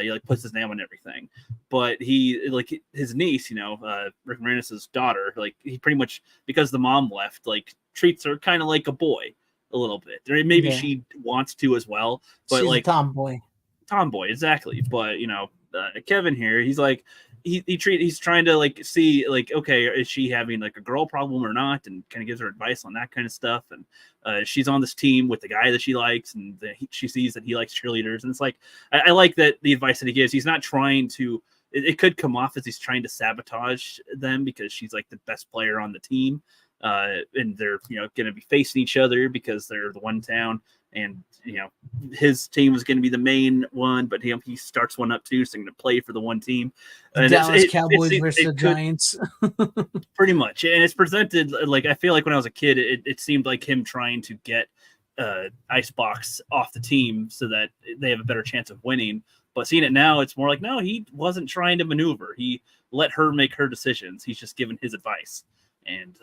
He like puts his name on everything, but he like his niece, Rick Moranis' daughter, like he pretty much, because the mom left, like treats her kind of like a boy a little bit. Or maybe she wants to as well, but she's like a tomboy, exactly. But Kevin here, he's like he's trying to like see like, okay, is she having like a girl problem or not, and kind of gives her advice on that kind of stuff. And she's on this team with the guy that she likes, and she sees that he likes cheerleaders, and it's like I like that the advice that he gives. He's not trying to. It could come off as he's trying to sabotage them because she's like the best player on the team, and they're going to be facing each other because they're the one town. And his team was going to be the main one, but he starts one up too, so going to play for the one team. And Dallas Cowboys versus the Giants, pretty much. And it's presented like, I feel like when I was a kid, it seemed like him trying to get Icebox off the team so that they have a better chance of winning. But seeing it now, it's more like, no, he wasn't trying to maneuver. He let her make her decisions. He's just giving his advice. And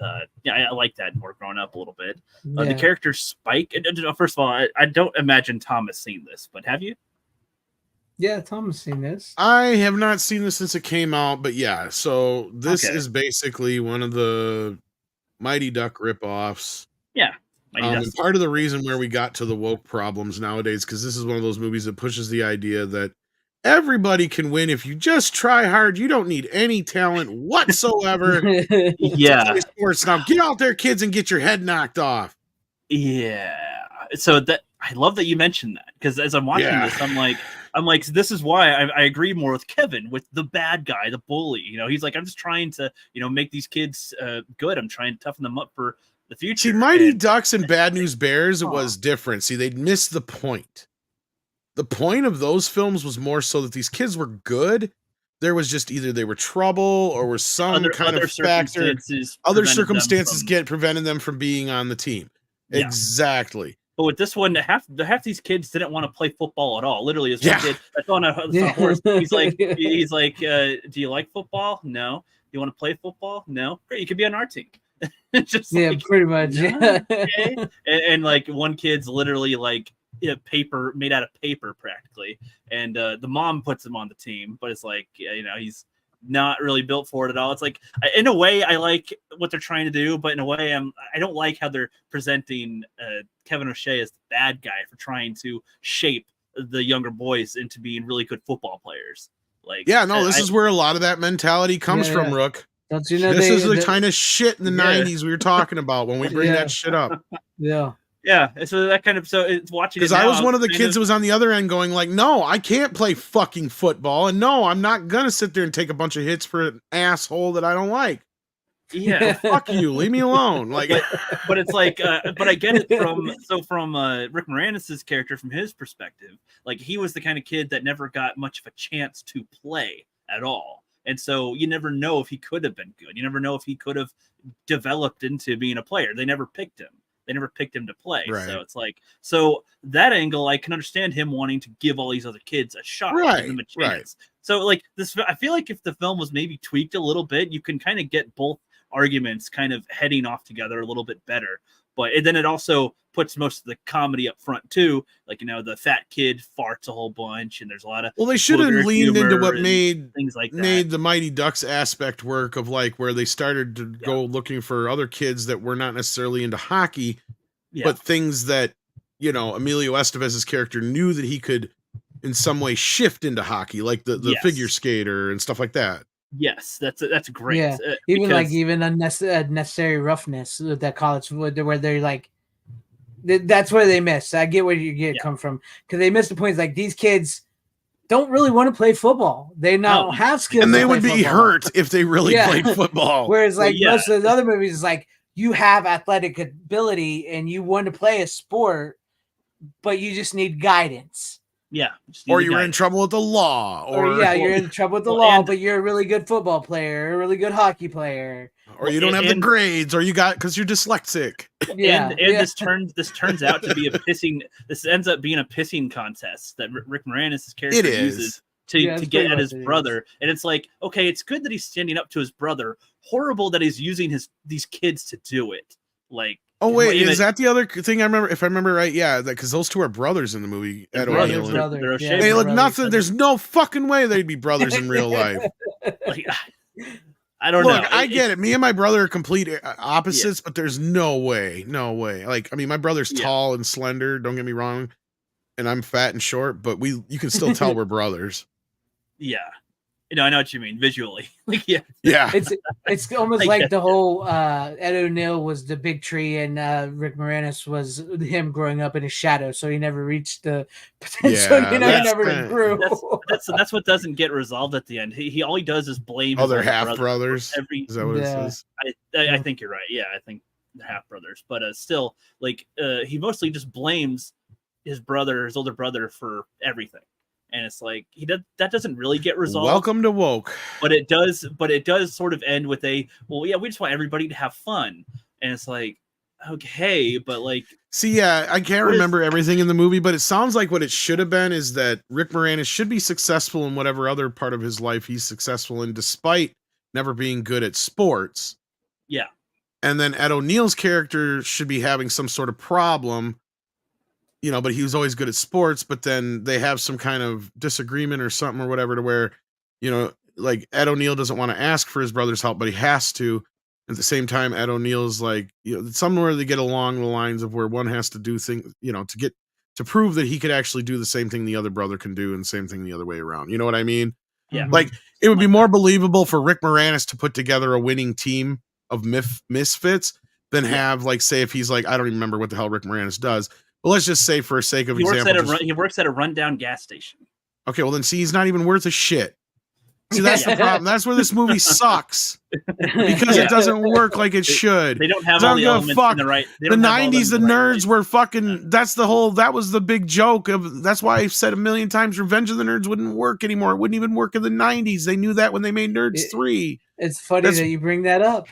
I like that more growing up a little bit. The character Spike. First of all, I don't imagine Tom has seen this, but have you? Yeah, Tom has seen this. I have not seen this since it came out, but yeah. So this is basically one of the Mighty Duck ripoffs. Yeah. And part of the reason where we got to the woke problems nowadays, because this is one of those movies that pushes the idea that everybody can win if you just try hard. You don't need any talent whatsoever. Yeah. Sports. Now get out there, kids, and get your head knocked off. Yeah. So I love that you mentioned that, because as I'm watching this, I'm like, this is why I agree more with Kevin, with the bad guy, the bully. He's like, I'm just trying to, make these kids good. I'm trying to toughen them up for the future. See, Mighty Ducks and Bad News Bears, it was different. See, they'd missed the point. The point of those films was more so that these kids were good. There was just either they were trouble or was some kind of factor. Other circumstances prevented them from being on the team. Yeah. Exactly. But with this one, half these kids didn't want to play football at all. Literally, as one kid that's on a horse, he's like, do you like football? No. You want to play football? No. Great, you could be on our team. Just pretty much. No, okay. and like one kid's literally like paper made out of paper practically, and the mom puts him on the team, but it's like he's not really built for it at all. It's like, in a way, I like what they're trying to do, but in a way, I don't like how they're presenting Kevin O'Shea as the bad guy for trying to shape the younger boys into being really good football players. Like, this is where a lot of that mentality comes from, Rook. Don't you know this is the kind of shit in the 90s we were talking about when we bring that shit up. Yeah, so that kind of, so it's watching, because I was one of the kids that was on the other end going like, no, I can't play fucking football, and no, I'm not gonna sit there and take a bunch of hits for an asshole that I don't like. Yeah, fuck you, leave me alone. Like, but it's like, but I get it from Rick Moranis' character, from his perspective. Like, he was the kind of kid that never got much of a chance to play at all. And so you never know if he could have been good. You never know if he could have developed into being a player. They never picked him. They never picked him to play. Right. So it's like, so that angle, I can understand him wanting to give all these other kids a shot, give them a chance. Right. So like this, I feel like if the film was maybe tweaked a little bit, you can kind of get both arguments kind of heading off together a little bit better. But then it also puts most of the comedy up front too. Like, the fat kid farts a whole bunch, and there's a lot of, well, they should have leaned into what made things like made the Mighty Ducks aspect work, of like where they started to go looking for other kids that were not necessarily into hockey, but things that, Emilio Estevez's character knew that he could in some way shift into hockey, like the figure skater and stuff like that. Yes, that's great. Yeah, even unnecessary roughness that college, where they're like, that's where they miss. I get where you come from, because they miss the points. Like, these kids don't really want to play football. They now have skills, and they would be hurt if they really played football. Whereas, like most of the other movies, is like, you have athletic ability and you want to play a sport, but you just need guidance. Yeah. Or you're in trouble with the law. Or you're in trouble with the law, but you're a really good football player, a really good hockey player. Or you don't have the grades, or you got, because you're dyslexic. This turns out to be this ends up being a pissing contest that Rick Moranis' character uses to get at his brother. And it's like, okay, it's good that he's standing up to his brother. Horrible that he's using these kids to do it. Like, Oh wait, Even- is that the other thing I remember? If I remember right, yeah, because those two are brothers in the movie. Ed O'Neill. They're yeah, They look brothers. nothing. There's no fucking way they'd be brothers in real life. like, I don't know. Look, I get it. Me and my brother are complete opposites, but there's no way. Like, I mean, my brother's tall and slender. Don't get me wrong, and I'm fat and short, but you can still tell we're brothers. Yeah. I know what you mean visually. Like, yeah. It's almost like the whole Ed O'Neill was the big tree and Rick Moranis was him growing up in his shadow, so he never reached the potential. Yeah, he never grew. That's what doesn't get resolved at the end. He all he does is blame other his half brothers. Is that what it says? I think you're right. Yeah, I think half brothers, but still, like he mostly just blames his older brother, for everything. And it's like that doesn't really get resolved. Welcome to woke. But it does sort of end with we just want everybody to have fun. And it's like, okay, but like, see, yeah, I can't remember everything in the movie, but it sounds like what it should have been is that Rick Moranis should be successful in whatever other part of his life he's successful in, despite never being good at sports. Yeah. And then Ed O'Neill's character should be having some sort of problem, but he was always good at sports, but then they have some kind of disagreement or something or whatever, to where, like Ed O'Neill doesn't want to ask for his brother's help, but he has to. At the same time, Ed O'Neill's like, somewhere they get along the lines of where one has to do things, to prove that he could actually do the same thing the other brother can do, and the same thing the other way around. You know what I mean? Yeah. Like, it would be more believable for Rick Moranis to put together a winning team of misfits than have, like, say, if he's like, I don't even remember what the hell Rick Moranis does. Well, let's just say, for sake of example, he works at a rundown gas station. Okay, well then, see, he's not even worth a shit. See, that's the problem. That's where this movie sucks, because it doesn't work like it should. They don't have all the elements in the right. The 90s, the nerds were fucking. That was the big joke of. That's why I've said a million times, Revenge of the Nerds wouldn't work anymore. It wouldn't even work in the 90s. They knew that when they made Nerds 3. It's funny that you bring that up.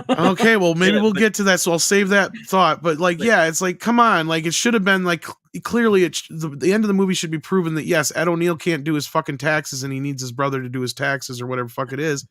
Okay, well, maybe we'll get to that, so I'll save that thought. But it's like, come on, like, it should have been like, clearly the end of the movie should be proven that yes, Ed O'Neill can't do his fucking taxes and he needs his brother to do his taxes or whatever fuck it is.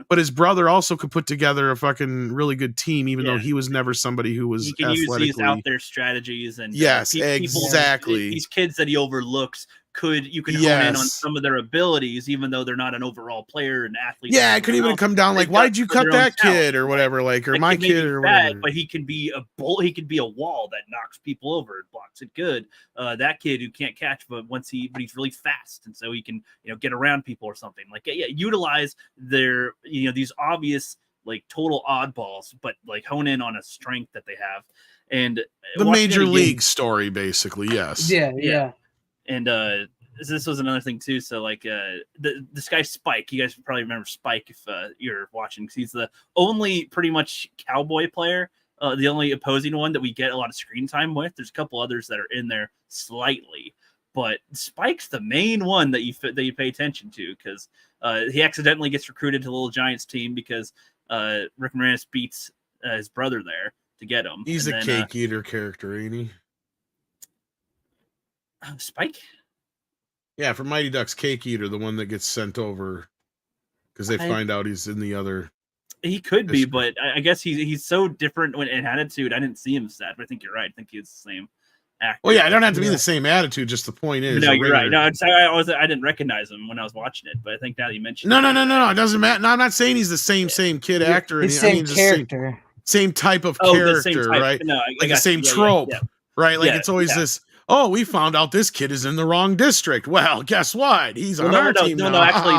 But his brother also could put together a fucking really good team, even though he was never somebody who was. He can use these out there strategies and exactly. These kids that he overlooks. You can hone in on some of their abilities, even though they're not an overall player and athlete. Yeah, it could even come down like, why'd you cut that kid or whatever, like, or my kid or whatever. But he can be a bull. He can be a wall that knocks people over and blocks it good. That kid who can't catch, but he's really fast, and so he can get around people or something. Like utilize their these obvious like total oddballs, but like hone in on a strength that they have. And the major league story, basically, yes. Yeah. And this was another thing too. So like this guy Spike, you guys probably remember Spike if you're watching, because he's the only pretty much cowboy player, the only opposing one that we get a lot of screen time with. There's a couple others that are in there slightly, but Spike's the main one that you pay attention to, because he accidentally gets recruited to the Little Giants team because Rick Moranis beats his brother there to get him. He's a cake eater character, ain't he? Spike? Yeah, from Mighty Ducks, Cake Eater, the one that gets sent over because they find out he's in the other. He could be, but I guess he's so different in attitude. I didn't see him as that, but I think you're right. I think he's the same actor. Well, yeah, I don't have to be the same attitude. Just the point is, no, you're right. No, I didn't recognize him when I was watching it, but I think now that you mentioned, no, it doesn't matter. No, I'm not saying he's the same kid actor. The same character, same type of character, right? No, like the same trope, right? Like it's always this. Oh, we found out this kid is in the wrong district. Well, guess what? He's on our team now. No, actually,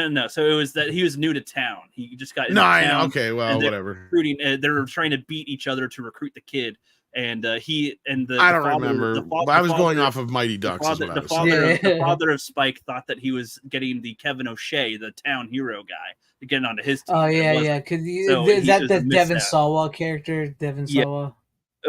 no. So So it was that he was new to town. He just got into town. Okay, well, whatever. Recruiting. They were trying to beat each other to recruit the kid, and I don't remember. I was going off of Mighty Ducks. The father of Spike thought that he was getting the Kevin O'Shea, the town hero guy, to get onto his team. Oh yeah. Is that the Devin Sawa character? Devin Sawa.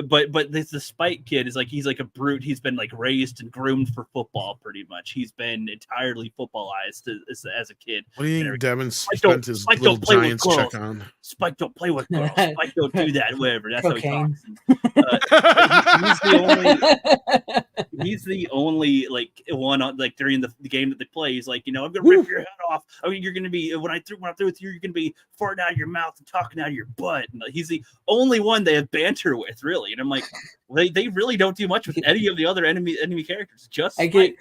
But the Spike kid is like, he's like a brute. He's been like raised and groomed for football pretty much. He's been entirely footballized as a kid. What do you think Devin spent his little Giants check on? Spike don't play with girls. Spike don't do that. Whatever. That's how he talks. he's the only like one on like during the game that they play. He's like, I'm gonna rip your head off. I mean, you're gonna be when I'm through with you, you're gonna be farting out of your mouth and talking out of your butt. And he's the only one they have banter with, really. And I'm like, they really don't do much with any of the other enemy characters. Just I can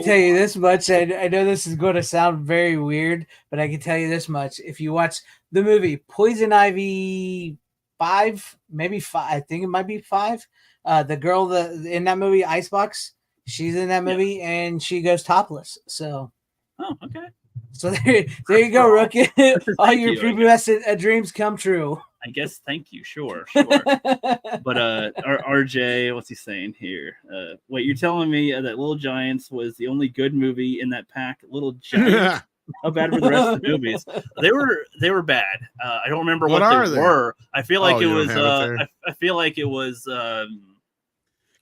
tell you this much. I know this is going to sound very weird, but I can tell you this much: if you watch the movie Poison Ivy 5, maybe 5, I think it might be 5. The girl in that movie, Icebox, she's in that movie and she goes topless. So, okay. So there you go, Rookie. All your prepubescent dreams come true. I guess. Thank you. Sure. But RJ, what's he saying here? Wait, you're telling me that Little Giants was the only good movie in that pack? Little Giants. How bad were the rest of the movies? They were bad. I don't remember what they were. I feel like it was. I feel like it was.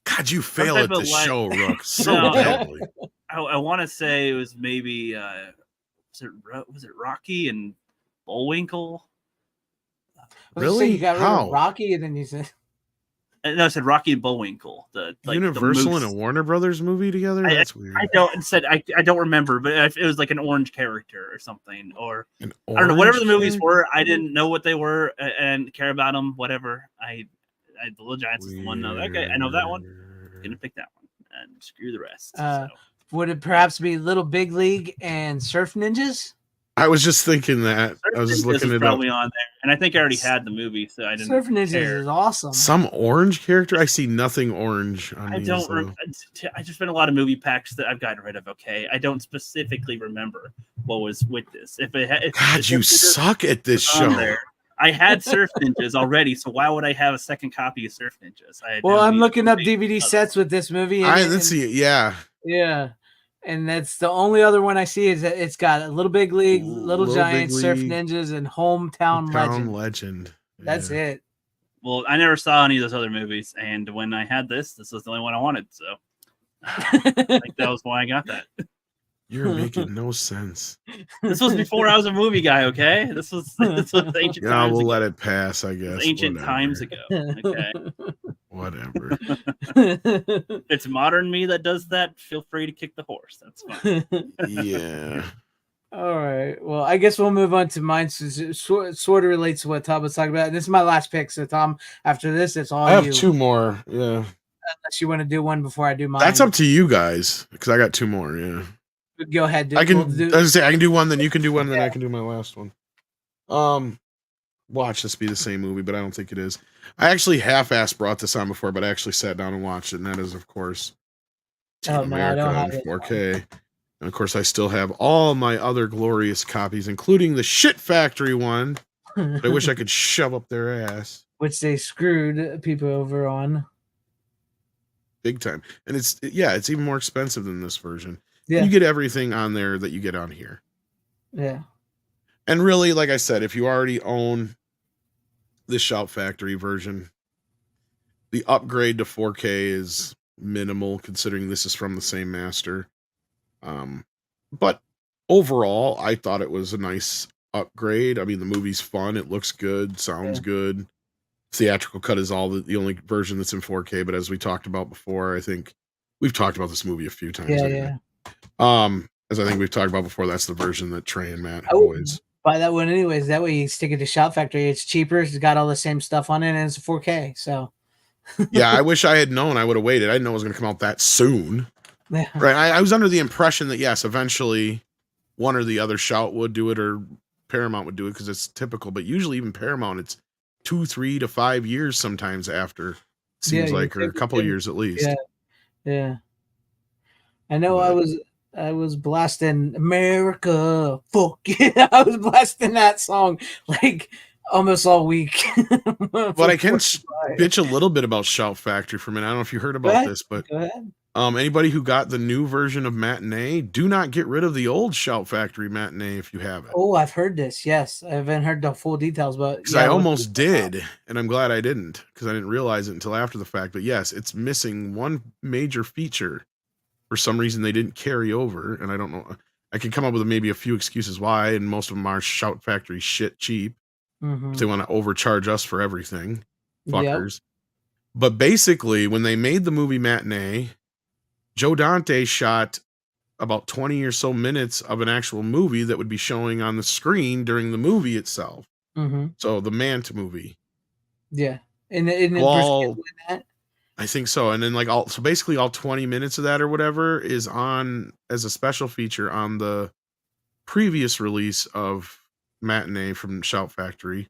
God, you fail at this show, Rook, so badly. I want to say it was maybe. Was it Rocky and Bullwinkle? Really? You got rid of Rocky, and then you said. No, I said Rocky and Bullwinkle. The Universal and a Warner Brothers movie together. That's weird. I don't remember, but it was like an orange character or something, or I don't know. Whatever the movies were, I didn't know what they were and care about them. Whatever. The Little Giants is the one. Okay, I know that one. I'm gonna pick that one and screw the rest. Would it perhaps be Little Big League and Surf Ninjas? I was just thinking that. I was just looking at it probably on there, and I think I already had the movie, so I didn't. Surf Ninjas is awesome. Some orange character. I see nothing orange on these. I just been a lot of movie packs that I've gotten rid of. Okay, I don't specifically remember what was with this. God, you suck at this show. I had Surf Ninjas already, so why would I have a second copy of Surf Ninjas? I'm looking up DVD sets with this movie. Let's see it. Yeah. And that's the only other one I see is that it's got a Little Big League, Little Giants, Surf Ninjas, and Hometown Legend. That's it. Well, I never saw any of those other movies, and when I had this was the only one I wanted. So I think that was why I got that. You're making no sense. This was before I was a movie guy, okay? This was ancient times we'll let it pass, I guess. Ancient times ago. Okay. Whatever. If it's modern me that does that, feel free to kick the horse. That's fine. Yeah. All right. Well, I guess we'll move on to mine. It sort of relates to what Tom was talking about. This is my last pick. So, Tom, after this, it's all you. I have two more. Yeah. Unless you want to do one before I do mine. That's up to you guys because I got two more. Yeah. Go ahead. I can do one, then you can do one, then I can do my last one. Watch this be the same movie, but I don't think it is. I actually half-assed brought this on before, but I actually sat down and watched it, and that is, of course, America on 4K. And of course, I still have all my other glorious copies, including the Shit Factory one. That I wish I could shove up their ass. Which they screwed people over on. Big time. And it's even more expensive than this version. Yeah. You get everything on there that you get on here. Yeah. And really, like I said, if you already own the Shout Factory version, the upgrade to 4K is minimal considering this is from the same master. But overall, I thought it was a nice upgrade. I mean, the movie's fun. It looks good. Sounds good. Theatrical cut is the only version that's in 4K. But as we talked about before, I think we've talked about this movie a few times. Yeah. As I think we've talked about before, that's the version that Trey and Matt always buy that one anyways. That way you stick it to Shout Factory. It's cheaper. It's got all the same stuff on it, and it's 4K. So yeah, I wish I had known. I would have waited. I didn't know it was going to come out that soon. Yeah. Right. I was under the impression that yes, eventually one or the other Shout would do it or Paramount would do it because it's typical. But usually even Paramount, it's 2, 3 to 5 years sometimes after. Seems like, or a couple of years at least. Yeah. I know. I was blasting America, fuck yeah. I was blasting that song like almost all week. But I can bitch a little bit about Shout Factory for a minute. I don't know if you heard about this, but go ahead. Anybody who got the new version of Matinee, do not get rid of the old Shout Factory Matinee if you have it. Oh, I've heard this. Yes, I haven't heard the full details, but because I almost did, and I'm glad I didn't because I didn't realize it until after the fact. But yes, it's missing one major feature. For some reason, they didn't carry over, and I don't know. I can come up with maybe a few excuses why, and most of them are Shout Factory shit cheap. Mm-hmm. They want to overcharge us for everything, fuckers. Yep. But basically, when they made the movie Matinee, Joe Dante shot about 20 or so minutes of an actual movie that would be showing on the screen during the movie itself. Mm-hmm. So the Mant movie. Yeah. And Bruce Well, Campbell in that? I think so. And then so basically all 20 minutes of that or whatever is on as a special feature on the previous release of Matinee from Shout Factory.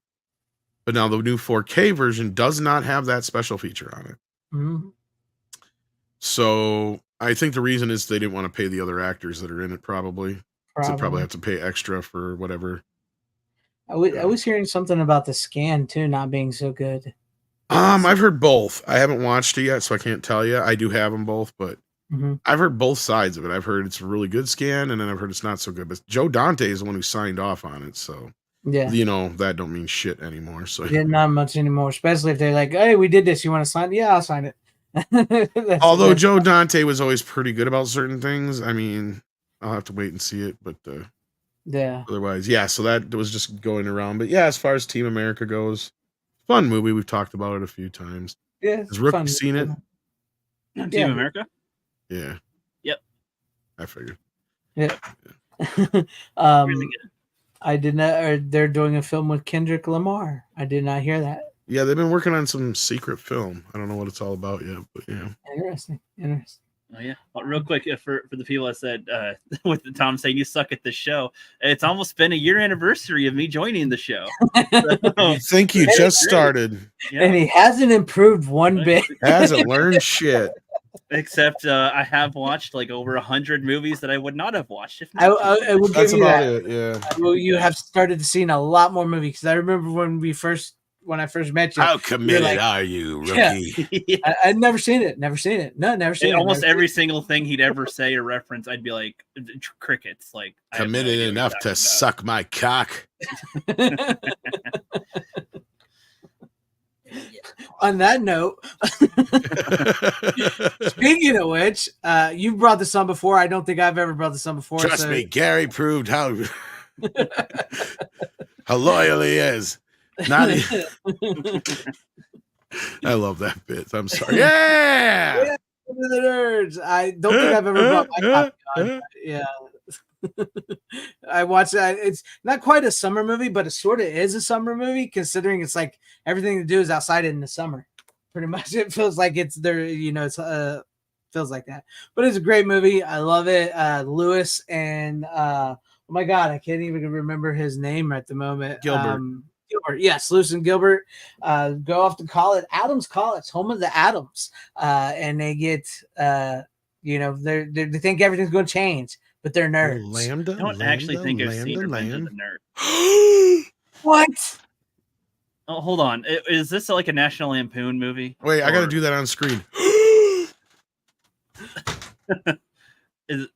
But now the new 4K version does not have that special feature on it. Mm-hmm. So I think the reason is they didn't want to pay the other actors that are in it probably. So they probably have to pay extra for whatever. I was hearing something about the scan too not being so good. I've heard both. I haven't watched it yet, so I can't tell you. I do have them both, but I've heard both sides of it. I've heard it's a really good scan, and then I've heard it's not so good. But Joe Dante is the one who signed off on it, so yeah, that don't mean shit anymore. So yeah, not much anymore. Especially if they're like, "Hey, we did this. You want to sign? Yeah, I'll sign it." Although Joe Dante was always pretty good about certain things. I mean, I'll have to wait and see it, but yeah. Otherwise, yeah. So that was just going around. But yeah, as far as Team America goes, fun movie. We've talked about it a few times. Yeah, has Rookie seen it? Team America. Yeah. Yep. I figured. Yeah. Really good. I did not. Or they're doing a film with Kendrick Lamar. I did not hear that. Yeah, they've been working on some secret film. I don't know what it's all about yet, but yeah. Interesting. Oh yeah. Well, real quick for the people that said with the Tom saying you suck at the show, it's almost been a year anniversary of me joining the show. You think you just started, and he hasn't improved one bit. Hasn't learned shit. Except I have watched like over 100 movies that I would not have watched if I will give That's you about that. it. Yeah. Well, you have started to see a lot more movies because I remember when I first met you. How committed like, are you, rookie? Yeah. I'd never seen it. Never seen it. No, never seen it. Almost every single thing he'd ever say or reference, I'd be like, crickets. Like Committed enough to suck my cock. On that note, speaking of which, you brought this on before. I don't think I've ever brought this on before. Trust me, Gary proved how loyal he is. Not I love that bit. I'm sorry. Yeah, the nerds. I don't think I've ever brought my copy on. Yeah. I watched that. It's not quite a summer movie, but it sort of is a summer movie, considering it's like everything to do is outside in the summer. Pretty much, it feels like it's there. It's feels like that. But it's a great movie. I love it. Lewis and oh my god, I can't even remember his name at the moment. Gilbert. Yes, Lewis and Gilbert go off to college, Adams College, home of the Adams, and they get they think everything's going to change. But they're nerds. Lambda, I don't actually think I've seen Revenge of the Nerd. What? Oh, hold on. Is this like a National Lampoon movie? Wait, I got to do that on screen. Is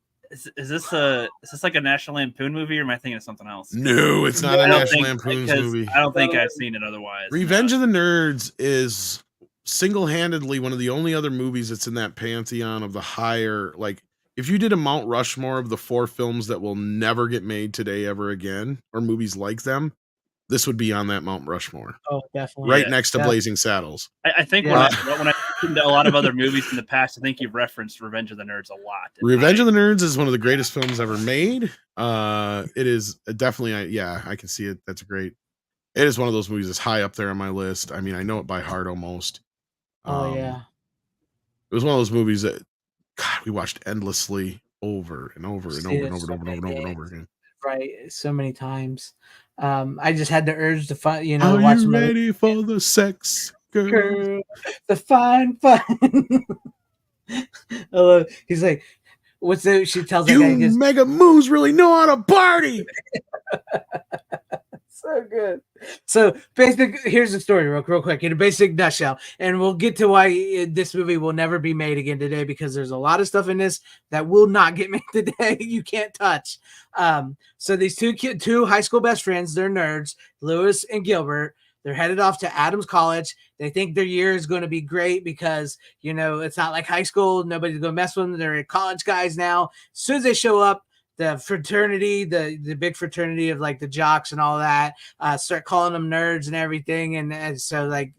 this like a National Lampoon movie, or am I thinking of something else? No, it's not a National Lampoon's movie. I don't think I've seen it otherwise. Revenge of the Nerds is single-handedly one of the only other movies that's in that pantheon of the higher, like, if you did a Mount Rushmore of the 4 films that will never get made today ever again, or movies like them, this would be on that Mount Rushmore. Oh, definitely. Right next to Blazing Saddles. I think when I listened to a lot of other movies in the past, I think you've referenced Revenge of the Nerds a lot. Revenge of the Nerds is one of the greatest films ever made. It is definitely, I can see it. That's great. It is one of those movies that's high up there on my list. I mean, I know it by heart almost. Yeah. It was one of those movies that, God, we watched endlessly over and over and over and over and over and over and over again. Right, so many times. I just had the urge to find, Are watch you ready for the sex, girl? The fine fun. I love. He's like, what's the? She tells you that guy, mega moves really know how to party. So good. So here's the story real quick in a basic nutshell, and we'll get to why this movie will never be made again today, because there's a lot of stuff in this that will not get made today. You can't touch. So these two high school best friends, they're nerds, Lewis and Gilbert. They're headed off to Adams College. They think their year is going to be great because, it's not like high school. Nobody's going to mess with them. They're college guys now. As soon as they show up, the fraternity, the big fraternity of like the jocks and all that, start calling them nerds and everything. And so like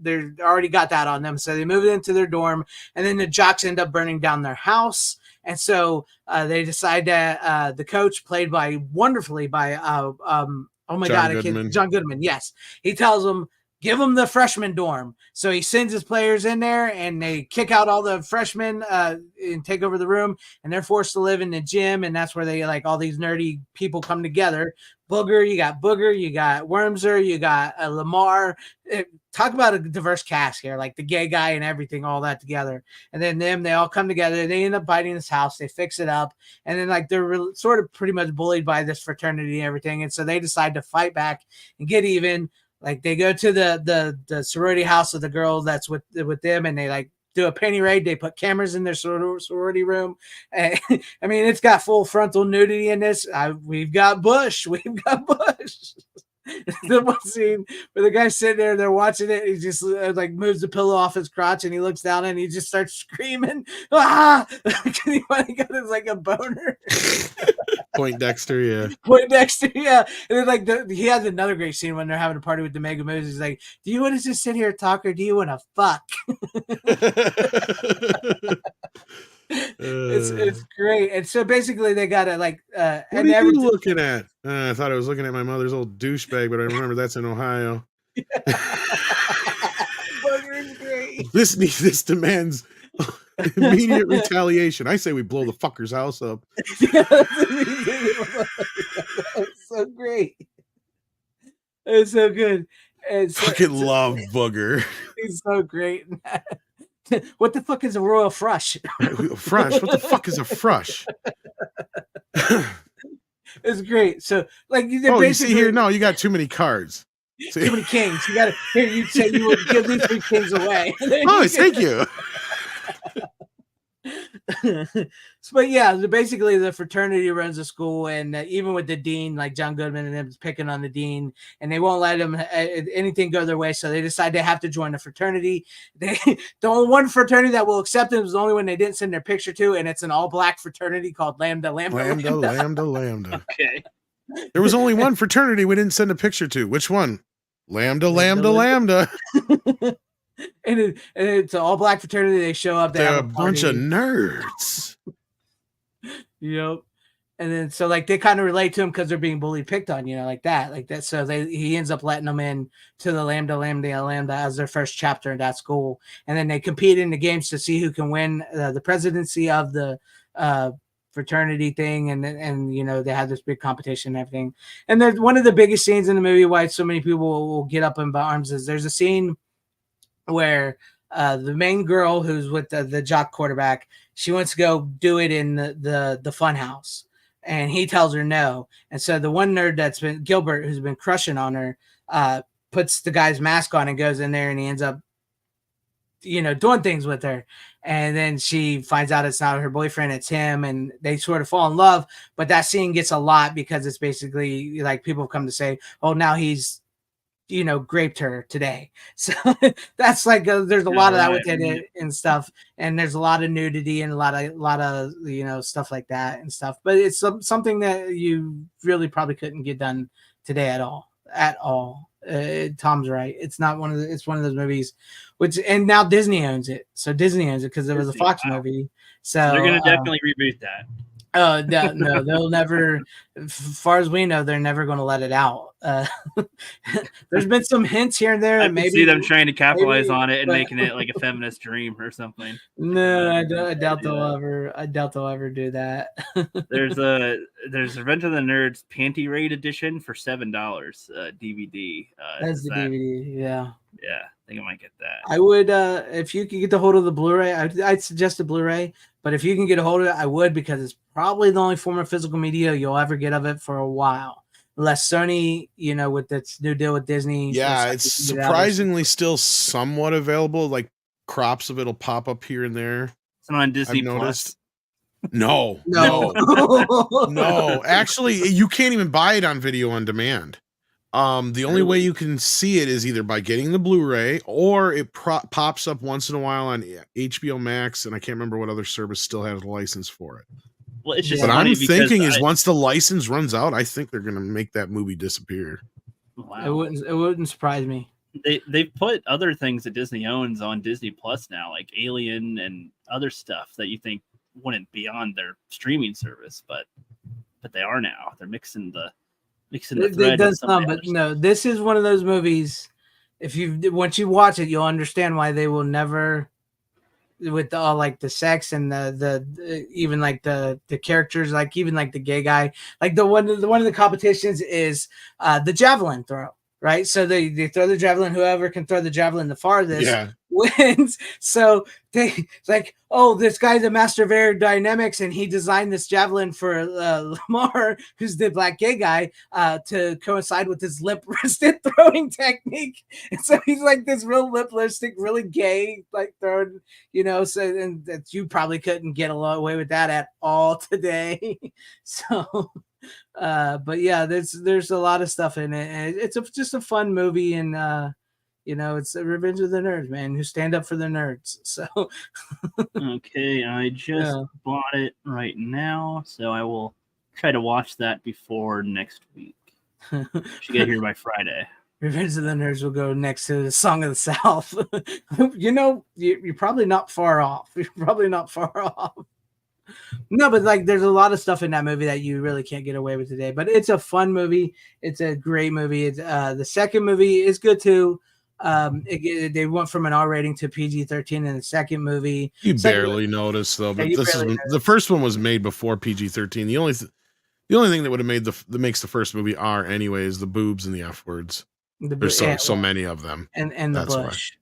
they're already got that on them. So they move into their dorm, and then the jocks end up burning down their house. And so they decide that the coach, played wonderfully by John Goodman. Yes, he tells them, give them the freshman dorm. So he sends his players in there, and they kick out all the freshmen and take over the room, and they're forced to live in the gym, and that's where they all these nerdy people come together. Booger, you got Wormser, you got Lamar. Talk about a diverse cast here, like the gay guy and everything, all that together. And then they all come together. They end up biting this house. They fix it up, and then they're sort of pretty much bullied by this fraternity and everything. And so they decide to fight back and get even. They go to the sorority house of the girl that's with them, and they do a penny raid. They put cameras in their sorority room. I mean, it's got full frontal nudity in this. We've got Bush. The one scene where the guy's sitting there, they're watching it. He just moves the pillow off his crotch, and he looks down and he just starts screaming. Ah! He finally got his a boner. Poindexter, yeah. And then he has another great scene when they're having a party with the Mega Moves. He's like, "Do you want to just sit here and talk, or do you want to fuck?" It's great. And so basically they got what are you looking at? I thought I was looking at my mother's old douchebag, but I remember that's in Ohio. Bugger's great. This demands immediate retaliation. I say we blow the fucker's house up. It's so great. It's so good. Fucking love Booger. He's so great. What the fuck is a royal frush? Frush? What the fuck is a frush? It's great. So you see here? No, you got too many cards. Too many kings. You got to here. You say you would give these 3 kings away. Oh, thank you. But yeah, basically the fraternity runs the school, and even with the dean, John Goodman and them picking on the dean, and they won't let him anything go their way, so they decide they have to join the fraternity. The only one fraternity that will accept them is the only one they didn't send their picture to, and it's an all-black fraternity called Lambda. Okay. There was only one fraternity we didn't send a picture to. Which one? Lambda. And it's an all-black fraternity. They show up. They're a bunch of nerds. Yep. And then so they kind of relate to him because they're being bullied, picked on, like that. So he ends up letting them in to the Lambda as their first chapter in that school. And then they compete in the games to see who can win the presidency of the fraternity thing. And they have this big competition and everything. And then one of the biggest scenes in the movie, why so many people will get up in arms, is there's a scene where the main girl who's with the jock quarterback, she wants to go do it in the fun house, and he tells her no. And so the one nerd that's been Gilbert, who's been crushing on her, puts the guy's mask on and goes in there, and he ends up doing things with her. And then she finds out it's not her boyfriend, it's him, and they sort of fall in love. But that scene gets a lot because it's basically people have come to say, oh, now he's raped her today. So that's there's a lot of that with it and stuff, and there's a lot of nudity and a lot of stuff like that and stuff. But it's something that you really probably couldn't get done today at all. Tom's right. It's not it's one of those movies and now Disney owns it. So Disney owns it because it was a Fox movie. So they're gonna definitely reboot that. Oh no, they'll never. As far as we know, they're never going to let it out. There's been some hints here and there. I maybe see them trying to capitalize on it and making it like a feminist dream or something. No, I doubt they'll ever do that. There's Revenge of the Nerds Panty Raid edition for $7 DVD. That's the DVD. Yeah. Yeah, I think I might get that. I would, if you could get the hold of the Blu-ray, I'd suggest a Blu-ray. But if you can get a hold of it, I would, because it's probably the only form of physical media you'll ever get of it for a while. Unless Sony, with its new deal with Disney. Yeah, it's surprisingly still somewhat available. Crops of it'll pop up here and there. It's not on Disney Plus. No. Actually, you can't even buy it on video on demand. The only way you can see it is either by getting the Blu-ray, or it pops up once in a while on HBO Max, and I can't remember what other service still has a license for it. Well, it's just but I'm thinking is once the license runs out, I think they're going to make that movie disappear. Wow. It wouldn't surprise me. They've put other things that Disney owns on Disney Plus now, like Alien and other stuff that you think wouldn't be on their streaming service, but they are now. They're mixing the thread. But no, this is one of those movies. Once you watch it, you'll understand why they will never, with all like the sex and the even like the characters, like even like the gay guy, like one of the competitions is the javelin throw. Right, so they throw the javelin. Whoever can throw the javelin the farthest wins. So they like, oh, this guy's a master of aerodynamics, and he designed this javelin for Lamar, who's the black gay guy, to coincide with his lip-wristed throwing technique. And so he's like this real lip-wristed, really gay, like throwing, So and that you probably couldn't get away with that at all today. So. But yeah, there's a lot of stuff in it, and it's just a fun movie, and it's a Revenge of the Nerds, man, who stand up for the nerds. So okay, I just bought it right now, so I will try to watch that before next week. Should get here by Friday. Revenge of the Nerds will go next to the Song of the South. You're probably not far off. No, but like there's a lot of stuff in that movie that you really can't get away with today. But it's a fun movie. It's a great movie. It's, the second movie is good too. They went from an R rating to PG-13 in the second movie. You barely noticed though, but the first one was made before PG-13. The only thing that would have made that makes the first movie R anyway is the boobs and the F words. There's so many of them, and the bush.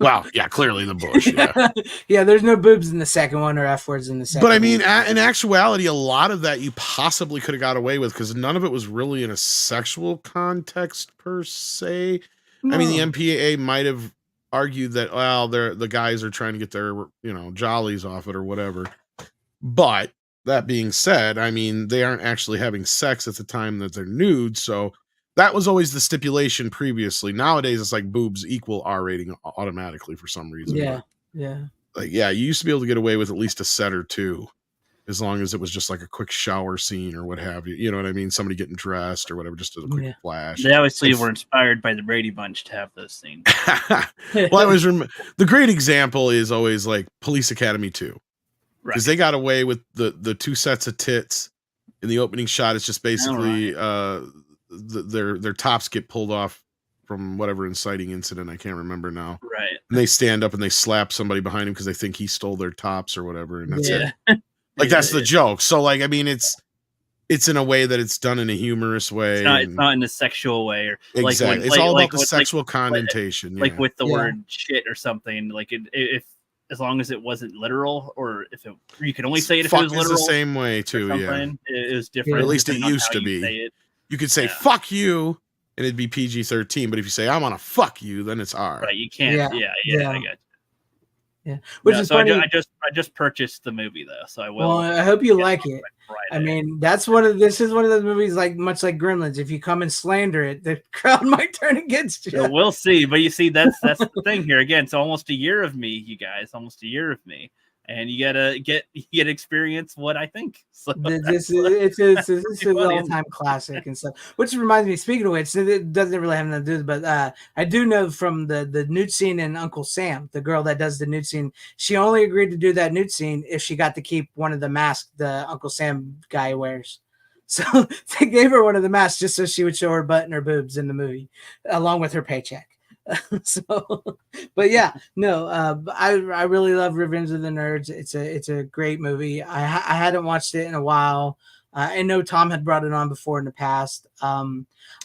Well, yeah, clearly the bush. Yeah. Yeah, there's no boobs in the second one or F words in the second. But I mean, in actuality, a lot of that you possibly could have got away with because none of it was really in a sexual context per se. No. I mean, the MPAA might have argued that the guys are trying to get their jollies off it or whatever. But that being said, I mean, they aren't actually having sex at the time that they're nude, so. That was always the stipulation previously. Nowadays, it's like boobs equal R rating automatically for some reason. Yeah, but, yeah. Like, yeah, you used to be able to get away with at least a set or two, as long as it was just like a quick shower scene or what have you. You know what I mean? Somebody getting dressed or whatever, just a quick flash. They obviously were inspired by the Brady Bunch to have those scenes. Well, I always remember the great example is always like Police Academy 2. Because they got away with the two sets of tits in the opening shot. It's just basically their tops get pulled off from whatever inciting incident. I can't remember now. Right. And they stand up and they slap somebody behind him because they think he stole their tops or whatever. And that's it. Like that's the joke. So like, I mean, it's in a way that it's done in a humorous way. It's not in a sexual way or exactly. It's all about the sexual connotation. Like with the word shit or something. Like if as long as it wasn't literal, or if you could only say it if it was literal. The same way too. Yeah. It was different. At least it used to be. You could say fuck you and it'd be PG-13, but if you say I want to fuck you, then it's R. Right, you can't. Yeah, I got you. Yeah, which is funny. I just purchased the movie though, so I will. Well, I hope you like it. I mean, this is one of those movies like much like Gremlins. If you come and slander it, the crowd might turn against you. So we'll see, but you see, that's the thing here again. It's almost a year of me, you guys. Almost a year of me. And you gotta experience what I think. So this is an all-time classic and stuff. Which reminds me, speaking of which, it doesn't really have nothing to do with it, but I do know from the nude scene in Uncle Sam, the girl that does the nude scene, she only agreed to do that nude scene if she got to keep one of the masks the Uncle Sam guy wears. So they gave her one of the masks just so she would show her butt and her boobs in the movie, along with her paycheck. But yeah, no, I really love Revenge of the Nerds. It's a great movie. I hadn't watched it in a while. I know Tom had brought it on before in the past. I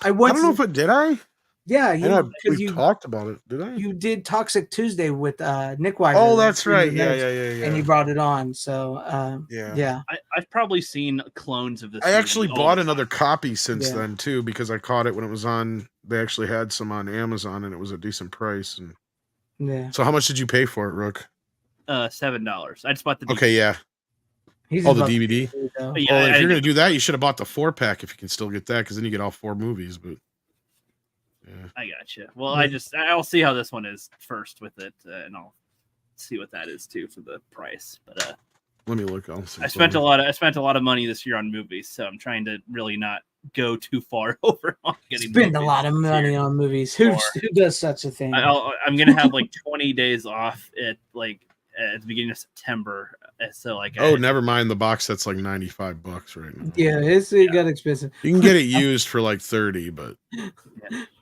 don't know if it did. Yeah, we talked about it. Did I? You did Toxic Tuesday with Nick Weiser. Oh, that's right. Yeah. And you brought it on. So yeah. I've probably seen clones of this. I actually bought another copy since then too because I caught it when it was on. They actually had some on Amazon and it was a decent price. And yeah. So how much did you pay for it, Rook? $7. I just bought the DVD. Okay, yeah. The DVD. Yeah, if you're gonna do that, you should have bought the 4-pack if you can still get that because then you get all 4 movies. But yeah. I got you. Well, I'll see how this one is first with it, and I'll see what that is too for the price. But let me look. I spent a lot of money this year on movies, so I'm trying to really not go too far over on getting Spend a lot of money on movies. Who does such a thing? I'm gonna have like 20 days off at the beginning of September. So like, never mind. The box set's like $95 right now. Yeah, it got expensive. You can get it used for like 30, but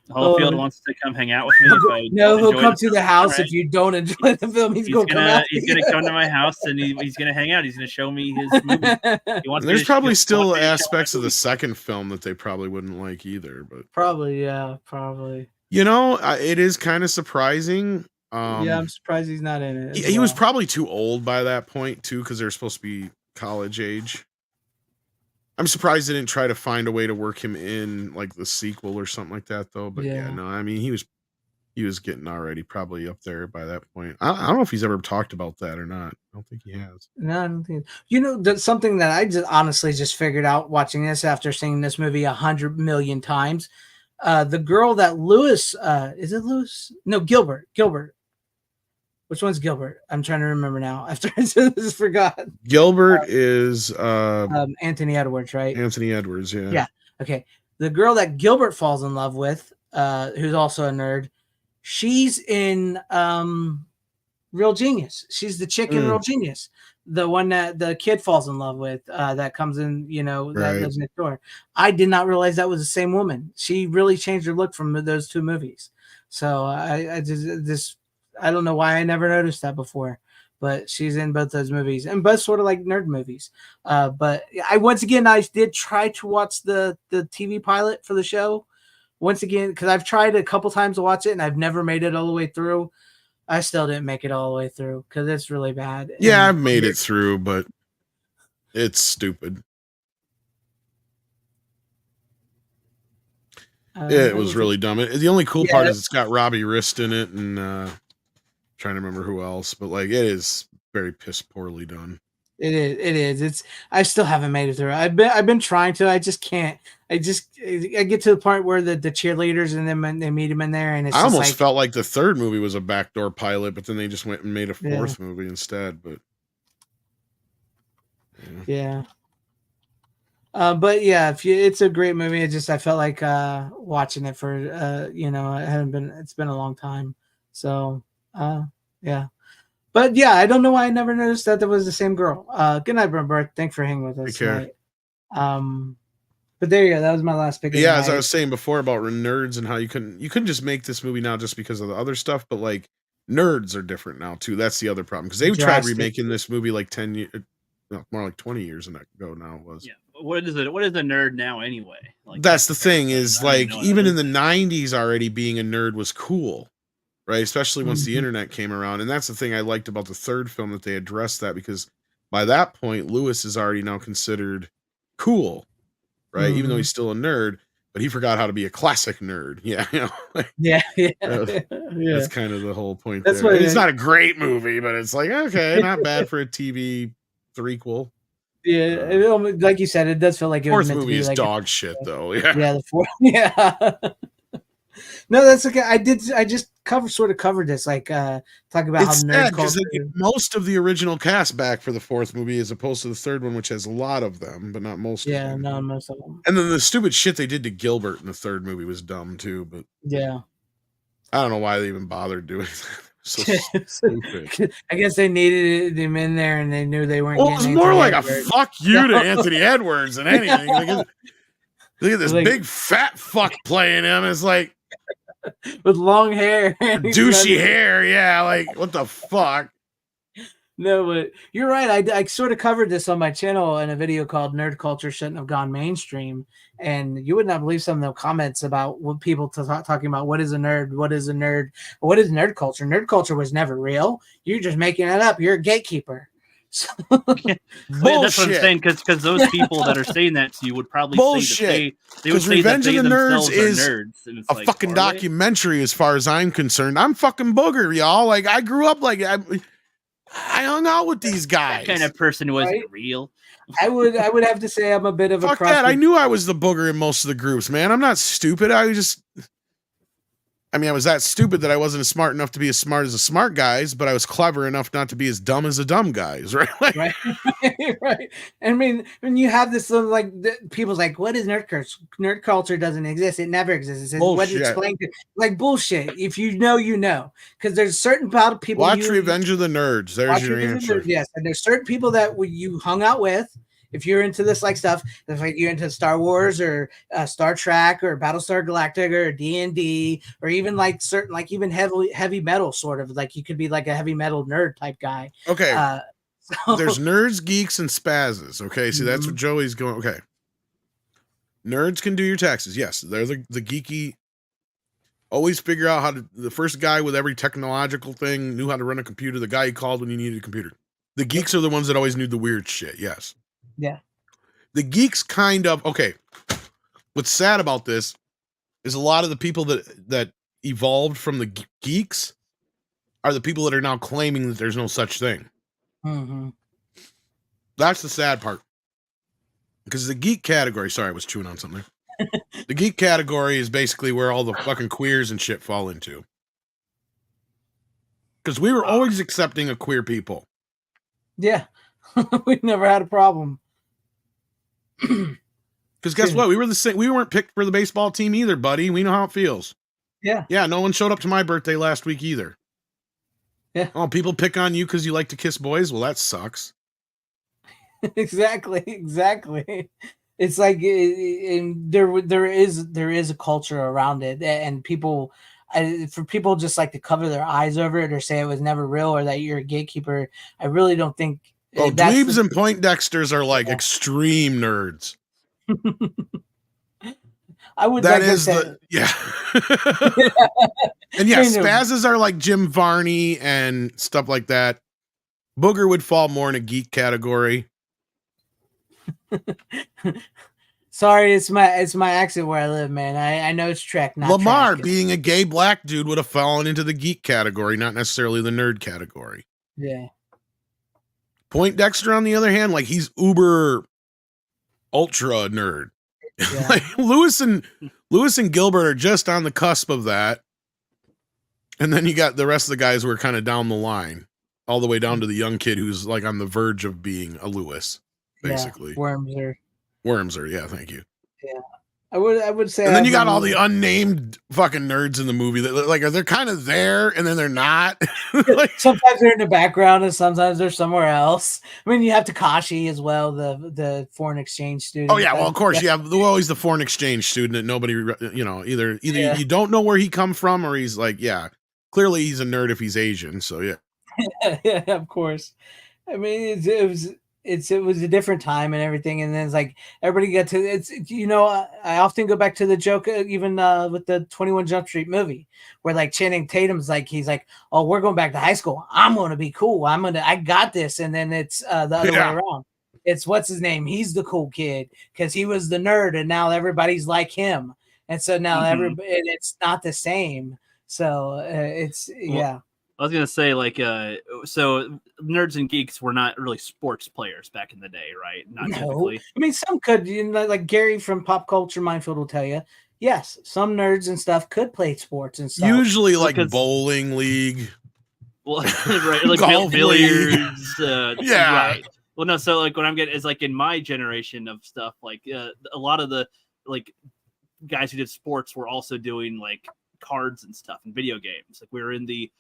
Holyfield wants to come hang out with me. If I he'll come to film. the house Right. if you don't enjoy the film. He's gonna come out. He's gonna come to my house and he's gonna hang out. He's gonna show me his movie. There's probably still aspects of the second film that they probably wouldn't like either. But probably, yeah, probably. You know, it is kind of surprising. Yeah, I'm surprised he's not in it. He was probably too old by that point too, because they're supposed to be college age. I'm surprised they didn't try to find a way to work him in like the sequel or something like that, though. But yeah no, I mean he was getting already probably up there by that point. I don't know if he's ever talked about that or not. I don't think he has. No, I don't think. You know, that's something that I just honestly just figured out watching this after seeing this movie 100 million times. The girl that Lewis, is it Lewis? No, Gilbert. Which one's Gilbert? I'm trying to remember now. After I just forgot. Gilbert is Anthony Edwards, right? Anthony Edwards, yeah. Yeah. Okay. The girl that Gilbert falls in love with, who's also a nerd, she's in Real Genius. She's the chick in Real Genius. The one that the kid falls in love with, that comes in, that lives next door. I did not realize that was the same woman. She really changed her look from those two movies. So I just I don't know why I never noticed that before, but she's in both those movies and both sort of like nerd movies. But I did try to watch the TV pilot for the show once again, because I've tried a couple times to watch it and I've never made it all the way through. I still didn't make it all the way through because it's really bad. Yeah, I've made it through, but it's stupid. It was really dumb. The only cool part is it's got Robbie Rist in it, and trying to remember who else, but like it is very piss poorly done. It is. I still haven't made it through. I've been trying to. I just can't. I get to the part where the cheerleaders and then they meet him in there, and it's I just almost felt like the third movie was a backdoor pilot, but then they just went and made a fourth movie instead. But yeah. But yeah, it's a great movie. I felt like watching it for it's been a long time. So yeah. But yeah, I don't know why I never noticed that was the same girl. Good night, Bert. Thanks for hanging with us tonight. But there you go. That was my last pick. Yeah, as I was saying before about nerds and how you couldn't just make this movie now just because of the other stuff, but like nerds are different now too. That's the other problem, because they tried remaking this movie like 10 years, no, more like 20 years ago now it was. Yeah. What is it? What is a nerd now anyway? Like that's the thing is like even in the 90s already being a nerd was cool. Right, especially once the internet came around. And that's the thing I liked about the third film, that they addressed that, because by that point, Lewis is already now considered cool, right? Even though he's still a nerd, but he forgot how to be a classic nerd. Yeah, that's kind of the whole point. That's there. It's not a great movie, but it's like, okay, not bad for a TV threequel. Yeah, like you said, it does feel like it was meant to be movie is like dog shit, though. Yeah, the fourth, yeah. No, that's okay. I just covered this, like talking about it's how nerd culture. Most of the original cast back for the fourth movie, as opposed to the third one, which has a lot of them, but not most. Yeah, of them. no, most of them. And then the stupid shit they did to Gilbert in the third movie was dumb too. But yeah, I don't know why they even bothered doing that. So stupid. I guess they needed him in there, and they knew they weren't. Well, it was more like a fuck you to Anthony Edwards than anything. Look at this big fat fuck playing him. It's like. With long hair, douchey hair, yeah. Like what the fuck? No, but you're right. I sort of covered this on my channel in a video called "Nerd Culture Shouldn't Have Gone Mainstream," and you would not believe some of the comments about what people talking about. What is a nerd? What is a nerd? What is nerd culture? Nerd culture was never real. You're just making it up. You're a gatekeeper. So, that's what I'm saying, because those people that are saying that to you would probably say that they would say Revenge that they of the themselves Nerds is nerds, and it's a like, fucking documentary as far as I'm concerned. I'm fucking booger, y'all. Like I grew up like I hung out with these guys. That kind of person wasn't real. I would have to say I'm a bit of a fuck that. I knew I was the booger in most of the groups, man. I'm not stupid. I just I mean, I was that stupid that I wasn't as smart enough to be as smart as the smart guys, but I was clever enough not to be as dumb as the dumb guys, right? Like, Right, right. I mean, when you have this little, like, people's like, what is nerd culture? Nerd culture doesn't exist. It never exists. It says what bullshit. explained it. Like bullshit. If you know, you know. Because there's certain amount of people. Watch Revenge of the Nerds. There's your answer. Yes, and there's certain people that you hung out with. If you're into this like stuff, if like you're into Star Wars or Star Trek or Battlestar Galactica or D&D or even like certain, like even heavy metal, sort of like you could be like a heavy metal nerd type guy. Okay. So, there's nerds, geeks, and spazzes. Okay, see, that's what Joey's going. Okay, nerds can do your taxes. Yes, they're the geeky. Always figure out how to. The first guy with every technological thing knew how to run a computer. The guy you called when you needed a computer. The geeks are the ones that always knew the weird shit. Yes. Yeah. The geeks kind of okay. What's sad about this is a lot of the people that evolved from the geeks are the people that are now claiming that there's no such thing. Mm-hmm. That's the sad part. Because the geek category, sorry, I was chewing on something. The geek category is basically where all the fucking queers and shit fall into. Because we were always accepting of queer people. Yeah. We never had a problem. Because guess what? We were the same. We weren't picked for the baseball team either, buddy. We know how it feels. Yeah. Yeah, no one showed up to my birthday last week either. Yeah. Oh, people pick on you because you like to kiss boys? Well, that sucks. Exactly. It's like there is a culture around it, and people, for people just like to cover their eyes over it or say it was never real or that you're a gatekeeper. I really don't think. Oh, dweebs and Poindexters are like extreme nerds. I would. That is the yeah. And yeah, spazzes are like Jim Varney and stuff like that. Booger would fall more in a geek category. Sorry, it's my accent where I live, man. I know it's Trek, not Lamar, track. being a gay black dude, would have fallen into the geek category, not necessarily the nerd category. Yeah. Poindexter, on the other hand, like he's uber ultra nerd. Yeah. Like Lewis and Gilbert are just on the cusp of that. And then you got the rest of the guys who are kind of down the line, all the way down to the young kid who's like on the verge of being a Lewis, basically. Yeah, Wormser, yeah, thank you. Yeah. I would say. And then you got all the unnamed fucking nerds in the movie that like they're kind of there and then they're not. Like, sometimes they're in the background and sometimes they're somewhere else. I mean, you have Takashi as well, the foreign exchange student. Oh yeah, well of course you have always the foreign exchange student that nobody, you know, either you don't know where he come from or he's like, yeah, clearly he's a nerd if he's Asian. So yeah. Yeah, of course. I mean, it was a different time and everything, and then it's like everybody got to I often go back to the joke even with the 21 Jump Street movie where like Channing Tatum's like he's like, oh, we're going back to high school, I'm gonna be cool, I got this, and then it's the other way around. It's what's his name, he's the cool kid because he was the nerd and now everybody's like him, and so now everybody, it's not the same, so yeah. I was gonna say, like, so nerds and geeks were not really sports players back in the day, right? Not typically. I mean, some could, like Gary from Pop Culture Minefield will tell you. Yes, some nerds and stuff could play sports and stuff. Usually, like bowling league. Well, right, like billiards. Yeah. Right. Well, no. So, like, what I'm getting is like in my generation of stuff, like a lot of the like guys who did sports were also doing like cards and stuff and video games. Like we were in the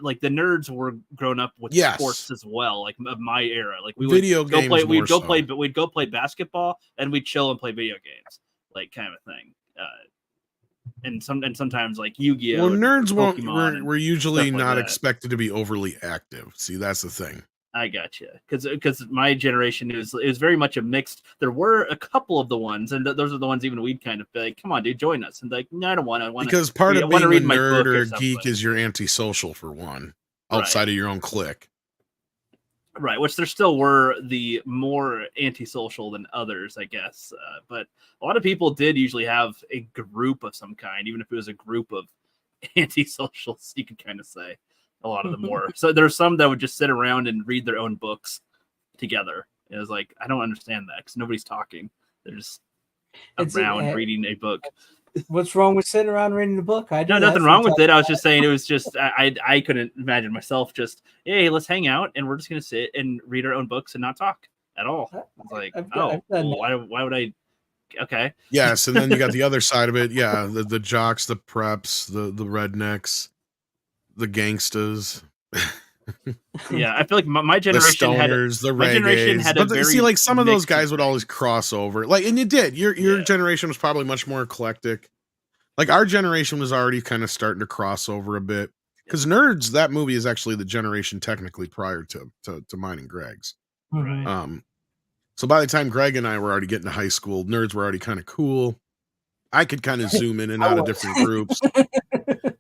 nerds were grown up with sports as well, like of my era. Like we would we'd go play basketball and we'd chill and play video games, like kind of thing. And sometimes like Yu-Gi-Oh. Well, nerds were usually not expected to be overly active. See, that's the thing. I gotcha. Because my generation it was very much a mixed. There were a couple of the ones, and those are the ones even we'd kind of be like, "Come on, dude, join us." And like, no, I don't want to. Because part of being a nerd or a geek is you're antisocial for one, outside of your own clique. Right, which there still were the more antisocial than others, I guess. But a lot of people did usually have a group of some kind, even if it was a group of antisocials, you could kind of say. A lot of them were. So there's some that would just sit around and read their own books together. It was like, I don't understand that because nobody's talking. They're just around reading a book. What's wrong with sitting around reading the book? I do No, that nothing wrong with sometimes. it. I was just saying it was just I couldn't imagine myself just, hey, let's hang out and we're just gonna sit and read our own books and not talk at all. It's like, I've done well, why would I? Okay. Yes, and then you got the other side of it. Yeah, the jocks, the preps, the rednecks, the gangstas. Yeah, I feel like my The generation stoners, the my generation reggaes. had a But very see, like some of those mixed guys would always cross over. Like, and you did. Your Yeah. generation was probably much more eclectic. Like our generation was already kind of starting to cross over a bit. Because Nerds, that movie is actually the generation technically prior to mine and Greg's. Mhm. So by the time Greg and I were already getting to high school, Nerds were already kind of cool. I could kind of zoom in and out of different groups.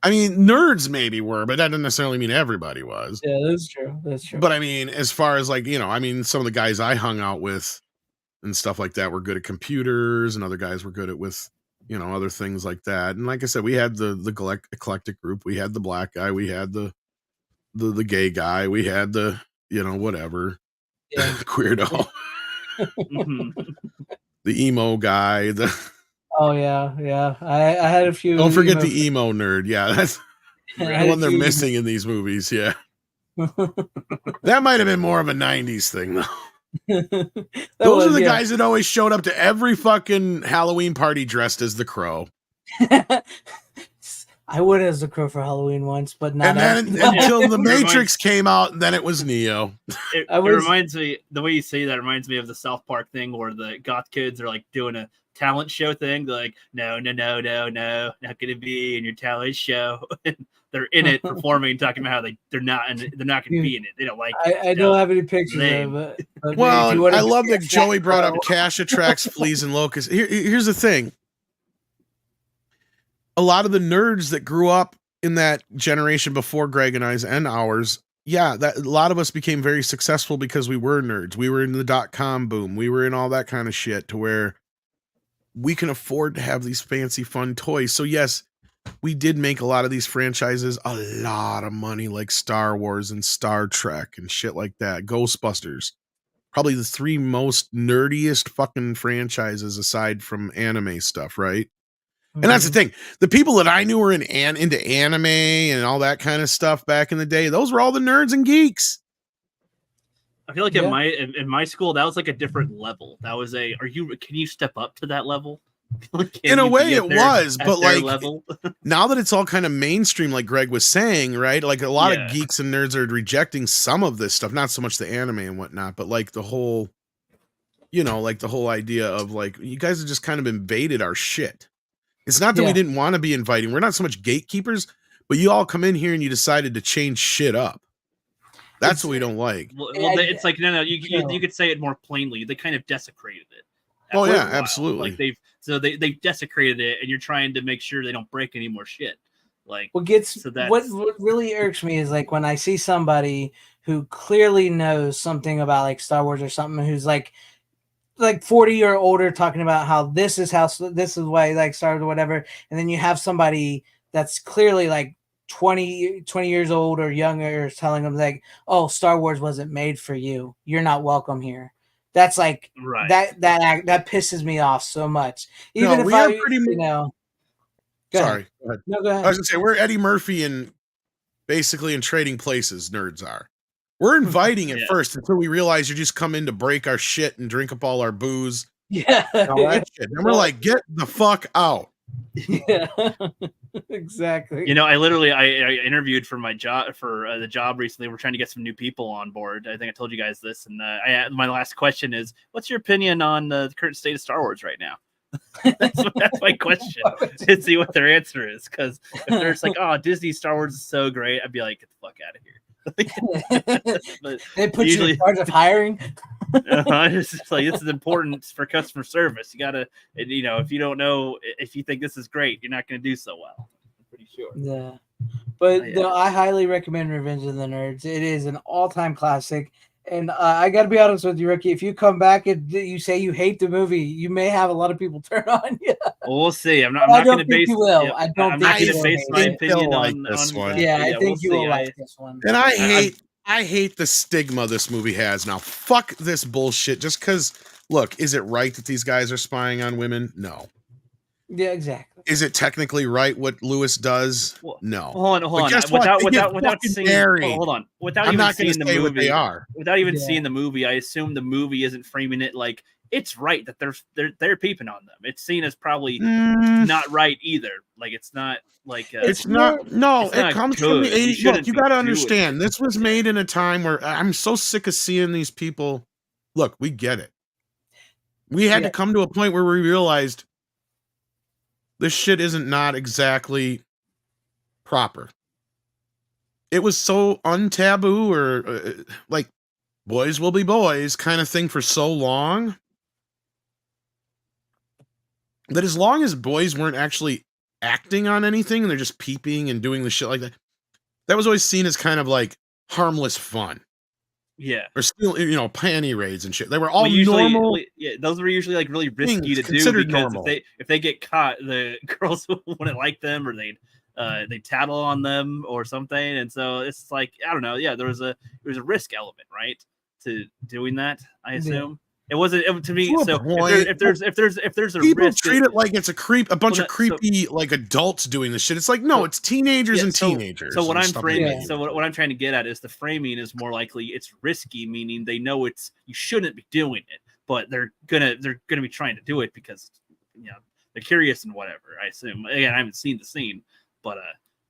I mean, nerds maybe were, but that didn't necessarily mean everybody was. Yeah, that's true. That's true. But I mean, as far as like, I mean, some of the guys I hung out with and stuff like that were good at computers, and other guys were good at with, other things like that. And like I said, we had the eclectic group. We had the black guy. We had the gay guy. We had the, whatever, Yeah. queerdo, Mhm. the emo guy, Oh yeah. I had a few. don't forget the emo nerd. Yeah, that's I the had a one they're few missing in these movies. Yeah. That might have been more of a 90s thing, though. Those are the guys that always showed up to every fucking Halloween party dressed as the Crow. I went as the Crow for Halloween once, but not. And then until the Matrix came out, and then it was Neo. It reminds me, the way you say that reminds me of the South Park thing where the goth kids are like doing a talent show thing. They're like, no, not gonna be in your talent show. They're in it performing, talking about how they're not gonna be in it. They don't like it. I don't have any pictures of it. But Well, I love that Joey brought up cash attracts fleas and locusts. Here's the thing. A lot of the nerds that grew up in that generation before Greg and I's and ours, a lot of us became very successful because we were nerds. We were in the .com boom. We were in all that kind of shit to where we can afford to have these fancy, fun toys. So yes, we did make a lot of these franchises a lot of money, like Star Wars and Star Trek and shit like that. Ghostbusters, probably the three most nerdiest fucking franchises aside from anime stuff, right? And that's the thing. The people that I knew were into anime and all that kind of stuff back in the day, those were all the nerds and geeks. I feel like in my school, that was like a different level. That was can you step up to that level? In a way it was, but like level? Now that it's all kind of mainstream, like Greg was saying, right? Like a lot of geeks and nerds are rejecting some of this stuff, not so much the anime and whatnot, but like the whole, like the whole idea of like, you guys have just kind of invaded our shit. It's not that we didn't want to be inviting. We're not so much gatekeepers, but you all come in here and you decided to change shit up. That's what we don't like. Well, it's like, no, you could say it more plainly. They kind of desecrated it. Oh yeah, absolutely. Like they've desecrated it, and you're trying to make sure they don't break any more shit. Like what really irks me is like when I see somebody who clearly knows something about like Star Wars or something, who's like 40 or older, talking about how this is why like Star Wars or whatever, and then you have somebody that's clearly like 20 years old or younger telling them like, oh, Star Wars wasn't made for you, you're not welcome here. That's like that pisses me off so much. Even if I Sorry, go ahead. No, go ahead. I was gonna say we're Eddie Murphy and basically in trading places. Nerds are. We're inviting at first until we realize you just come in to break our shit and drink up all our booze. Yeah, and all that shit. And we're like, get the fuck out. Yeah, exactly. I interviewed for my job the job recently. We're trying to get some new people on board. I think I told you guys this, and my last question is, what's your opinion on the current state of Star Wars right now? that's my question, to see what their answer is. Because if they're just like, oh, Disney Star Wars is so great, I'd be like, get the fuck out of here. But they put you in charge of hiring. It's just like, this is important for customer service. You gotta, if you don't know, if you think this is great, you're not gonna do so well. I'm pretty sure. Yeah, but I highly recommend Revenge of the Nerds. It is an all-time classic. And I got to be honest with you, Ricky. If you come back and you say you hate the movie, you may have a lot of people turn on you. Well, we'll see. I'm not going to base. I don't think you will. Base my opinion on this one. Yeah, I think you will like this one. And I hate the stigma this movie has now. Fuck this bullshit. Just because, look, is it right that these guys are spying on women? No. Yeah, exactly. Is it technically right what Lewis does? Well, No. hold on. But guess what? They get Without fucking seeing, married. hold on, without I'm even not going to seeing the say what they movie, are. without even Yeah. seeing the movie, I assume the movie isn't framing it like it's right that they're peeping on them. It's seen as probably not right either. Like it's not like it's not. No, it's it not comes from the good. You 80s. Look, shouldn't you be got to doing understand. it. This was made in a time where I'm so sick of seeing these people. Look, we get it. We had to come to a point where we realized this shit isn't not exactly proper. It was so untaboo or like boys will be boys kind of thing for so long that as long as boys weren't actually acting on anything and they're just peeping and doing the shit like that, that was always seen as kind of like harmless fun. Yeah. Or still, panty raids and shit. They were all usually, normal. Yeah, those were usually like really risky to do considered because normal. if they get caught, the girls wouldn't like them or they tattle on them or something, and so it's like I don't know. Yeah, there was a risk element, right, to doing that. I assume it wasn't to me. So if there's a people risk, treat it like it's a bunch of creepy like adults doing this shit. It's like no, it's teenagers and teenagers. So what and I'm stuff framing, like that. so what I'm trying to get at is the framing is more likely it's risky, meaning they know you shouldn't be doing it, but they're gonna be trying to do it because they're curious and whatever. I assume. Again, I haven't seen the scene, but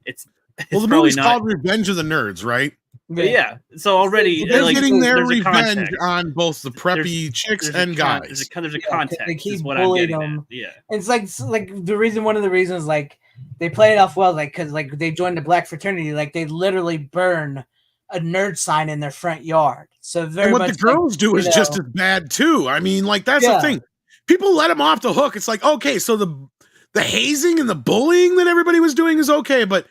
it's well, the movie's called Revenge of the Nerds, right? Yeah. So already they're getting their revenge on both the preppy chicks and guys. There's a context. They keep is what bullying I'm them. At. Yeah. It's like one of the reasons like they play it off well, like because like they joined the black fraternity, like they literally burn a nerd sign in their front yard. So very and much what the girls do is just as bad too. I mean, like that's the thing. People let them off the hook. It's like okay, so the hazing and the bullying that everybody was doing is okay, but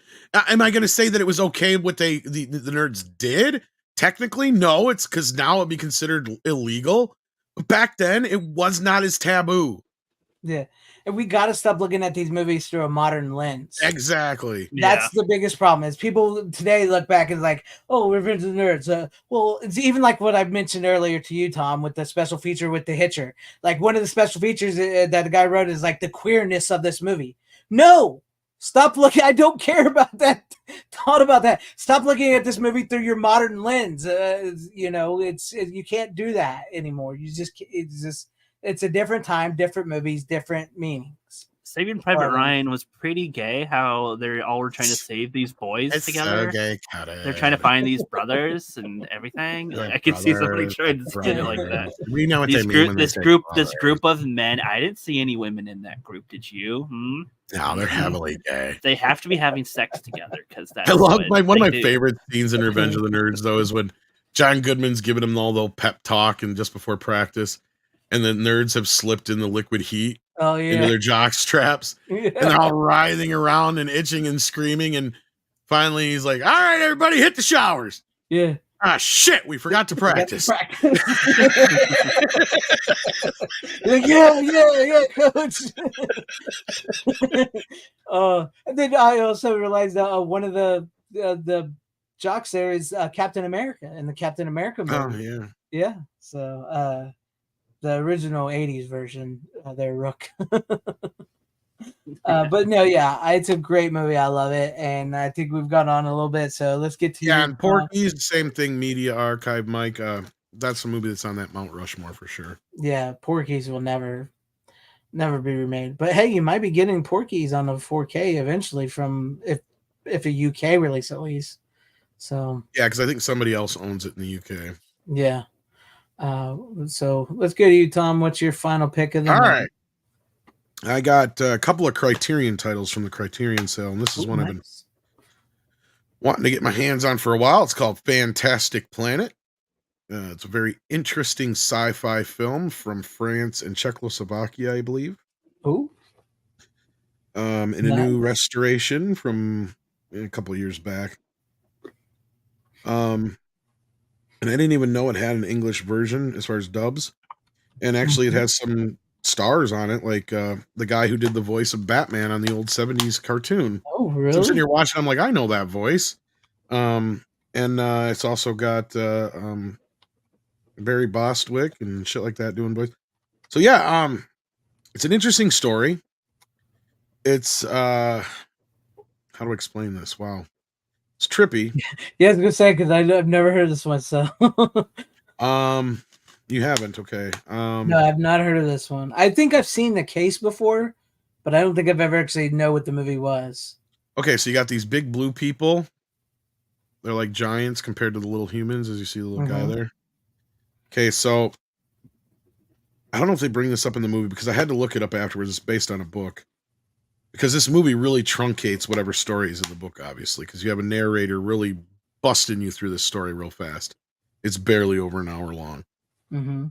am I going to say that it was okay what the nerds did? Technically, no. It's because now it'd be considered illegal. But back then, it was not as taboo. Yeah, and we got to stop looking at these movies through a modern lens. Exactly. That's the biggest problem. Is people today look back and like, oh, Revenge of the Nerds. Well, it's even like what I mentioned earlier to you, Tom, with the special feature with the Hitcher. Like one of the special features that the guy wrote is like the queerness of this movie. No. Stop looking. I don't care about that. Thought about that. Stop looking at this movie through your modern lens. You can't do that anymore. It's a different time, different movies, different meanings. Saving Private Ryan was pretty gay. How they all were trying to save these boys together. So gay, they're trying to find these brothers and everything. Like, I could see somebody trying to spin it like that. We know what they mean. This group of men. I didn't see any women in that group. Did you? No, they're heavily gay. They have to be having sex together because that's. I love one of my favorite scenes in Revenge of the Nerds though is when John Goodman's giving them all the pep talk and just before practice, and the nerds have slipped in the liquid heat. Oh yeah, into their jock straps, and they're all writhing around and itching and screaming. And finally, he's like, "All right, everybody, hit the showers." Yeah. Ah, shit, we forgot to practice. Like, yeah, coach. And then I also realized that one of the jocks there is Captain America in the Captain America movie. Oh yeah. So the original '80s version, their Rook. But no, yeah, it's a great movie. I love it, and I think we've gone on a little bit. So let's get to and Porky's the same thing. Media Archive, Mike. That's a movie that's on that Mount Rushmore for sure. Yeah, Porky's will never be remade. But hey, you might be getting Porky's on a 4K eventually from if a UK release at least. So yeah, because I think somebody else owns it in the UK. Yeah. So let's go to you, Tom. What's your final pick of the night? All right. I got a couple of Criterion titles from the Criterion sale, and this is one I've been wanting to get my hands on for a while. It's called Fantastic Planet. It's a very interesting sci-fi film from France and Czechoslovakia, I believe. Oh. In a new restoration from a couple of years back. And I didn't even know it had an English version as far as dubs. And actually, it has some stars on it, like the guy who did the voice of Batman on the old 70s cartoon. Oh, really? So I'm sitting here watching, I'm like, I know that voice. And it's also got Barry Bostwick and shit like that doing voice. So yeah, it's an interesting story. It's how do I explain this? Wow, it's trippy. Yeah, I was gonna say because I've never heard this one. So You haven't, okay? no, I've not heard of this one. I think I've seen the case before, but I don't think I've ever actually know what the movie was. Okay, so you got these big blue people. They're like giants compared to the little humans, as you see the little guy there. Okay, so I don't know if they bring this up in the movie because I had to look it up afterwards. It's based on a book. Because this movie really truncates whatever story is in the book, obviously, because you have a narrator really busting you through this story real fast. It's barely over an hour long. Mm-hmm.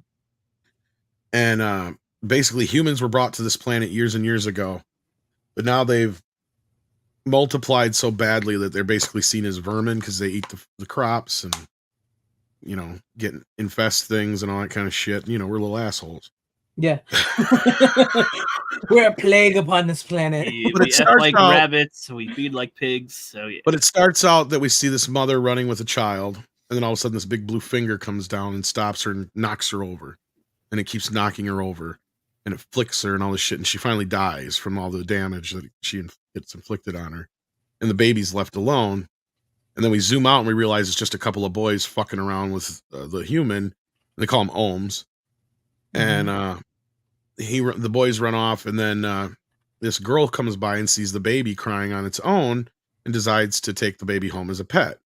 And basically, humans were brought to this planet years and years ago, but now they've multiplied so badly that they're basically seen as vermin because they eat the crops and, infest things and all that kind of shit. We're little assholes. Yeah. We're a plague upon this planet. We F like rabbits, we feed like pigs. So yeah. But it starts out that we see this mother running with a child, and then all of a sudden this big blue finger comes down and stops her and knocks her over. And it keeps knocking her over, and it flicks her and all this shit, and she finally dies from all the damage that it's inflicted on her. And the baby's left alone. And then we zoom out and we realize it's just a couple of boys fucking around with the human. And they call him Ohms. And the boys run off, and then this girl comes by and sees the baby crying on its own and decides to take the baby home as a pet.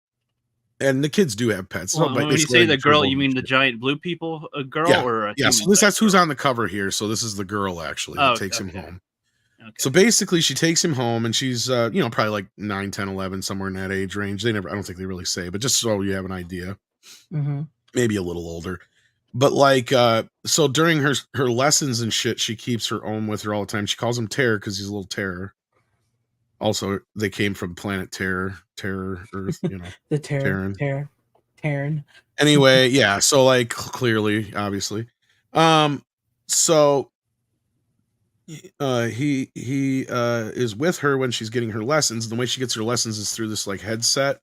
And the kids do have pets. Well, when you say the girl, you mean the giant blue people, a girl or a human? So that's who's on the cover here. So this is the girl actually that takes him home. Okay. So basically she takes him home, and she's probably like 9, 10, 11, somewhere in that age range. I don't think they really say, but just so you have an idea. Mm-hmm. Maybe a little older. But so during her lessons and shit, she keeps her own with her all the time. She calls him Terror because he's a little terror. Also, they came from planet Terror, Earth, the Terran. Anyway, yeah. So clearly, obviously, so he is with her when she's getting her lessons. The way she gets her lessons is through this headset,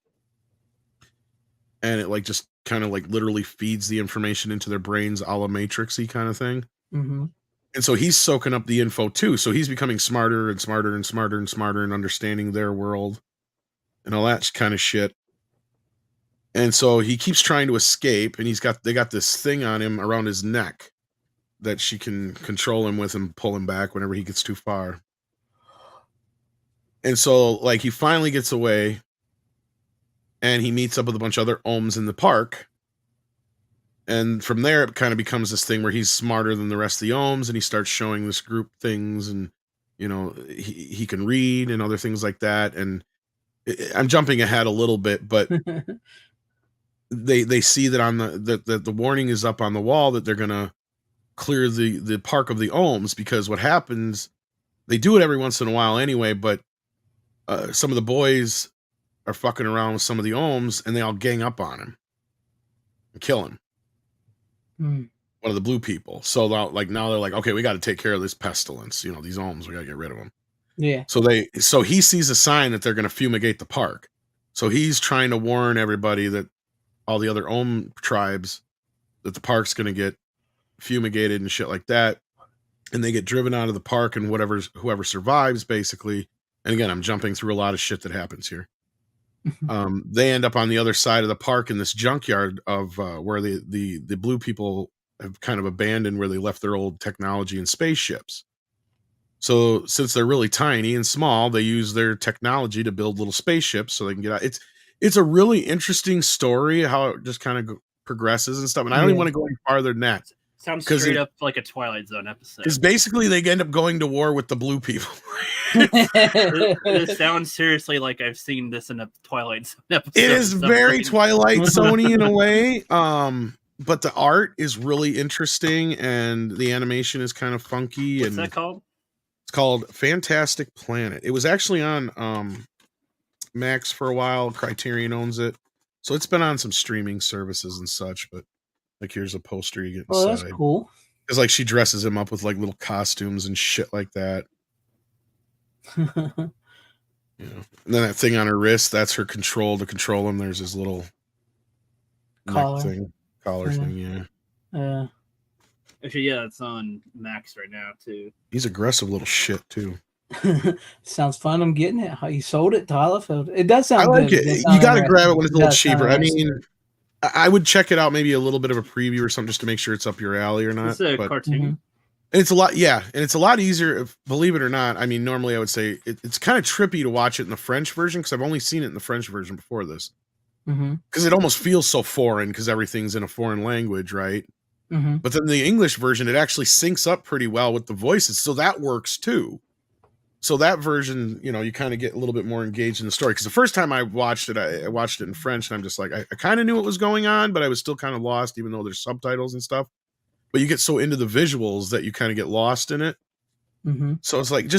and it just kind of literally feeds the information into their brains, a la Matrix-y kind of thing. Mm-hmm. And so he's soaking up the info too. So he's becoming smarter and smarter and smarter and smarter and understanding their world and all that kind of shit. And so he keeps trying to escape, and they got this thing on him around his neck that she can control him with and pull him back whenever he gets too far. And so he finally gets away, and he meets up with a bunch of other Ohms in the park. And from there, it kind of becomes this thing where he's smarter than the rest of the Ohms, and he starts showing this group things, and he can read and other things like that. And I'm jumping ahead a little bit, but they see that on the warning is up on the wall that they're gonna clear the park of the Ohms, because what happens, they do it every once in a while anyway, but some of the boys are fucking around with some of the Ohms, and they all gang up on him and kill him. One of the blue people. So now they're like, okay, we got to take care of this pestilence. These Ohms, we got to get rid of them. Yeah. So he sees a sign that they're going to fumigate the park. So he's trying to warn everybody that all the other Ohm tribes that the park's going to get fumigated and shit like that. And they get driven out of the park, and whoever survives, basically. And again, I'm jumping through a lot of shit that happens here. They end up on the other side of the park in this junkyard of where the blue people have kind of abandoned, where they left their old technology and spaceships. So since they're really tiny and small, they use their technology to build little spaceships so they can get out. It's a really interesting story, how it just kind of progresses and stuff. And I don't even want to go any farther than that. Sounds straight up like a Twilight Zone episode. Because basically they end up going to war with the blue people. It sounds seriously like I've seen this in a Twilight Zone episode. It is very Twilight Zone-y in a way. But the art is really interesting, and the animation is kind of funky. What's that called? It's called Fantastic Planet. It was actually on Max for a while. Criterion owns it. So it's been on some streaming services and such, but here's a poster you get inside. Oh, that's cool. Because she dresses him up with little costumes and shit like that. And then that thing on her wrist, that's her control to control him. There's his little collar thing, Actually, yeah, it's on Max right now too. He's aggressive little shit too. Sounds fun. I'm getting it. How you sold it, Tyler? It does I sound like good. it. You got to grab it when it's a little does sound cheaper. I interesting. mean, I would check it out, maybe a little bit of a preview or something, just to make sure it's up your alley or not. It's a But cartoon. Mhm. it's a lot, yeah, and it's a lot easier. Believe it or not, I mean, normally I would say it's kind of trippy to watch it in the French version because I've only seen it in the French version before this. Mhm. Because it almost feels so foreign because everything's in a foreign language, right? Mhm. But then the English version, it actually syncs up pretty well with the voices, so that works too. So that version, you know, you kind of get a little bit more engaged in the story. Because the first time I watched it, I watched it in French, and I'm just like, I kind of knew what was going on, but I was still kind of lost, even though there's subtitles and stuff. But you get so into the visuals that you kind of get lost in it. Mhm. So it's like,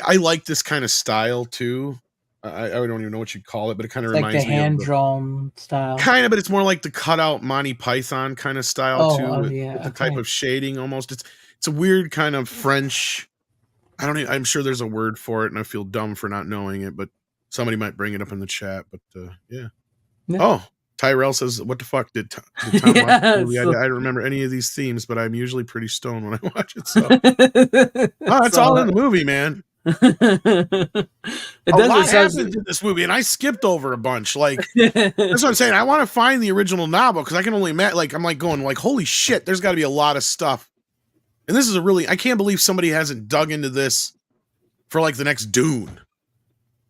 I like this kind of style too. I don't even know what you'd call it, but it kind of It's like the reminds me of hand drawn style. kind of, but it's more like the cutout Monty Python kind of style too, with Yeah. the type of shading almost. It's a weird kind of French. I'm sure there's a word for it, and I feel dumb for not knowing it, but somebody might bring it up in the chat. But yeah. Yeah. Oh, Tyrell says, "What the fuck did Tom watch the movie? I don't remember any of these themes, but I'm usually pretty stoned when I watch it." So, it's all in the movie, man. It A lot doesn't happens in this movie, and I skipped over a bunch. Like that's what I'm saying. I want to find the original novel because I can only imagine. Like I'm like going like, holy shit, there's got to be a lot of stuff. And this is I can't believe somebody hasn't dug into this for like the next Dune,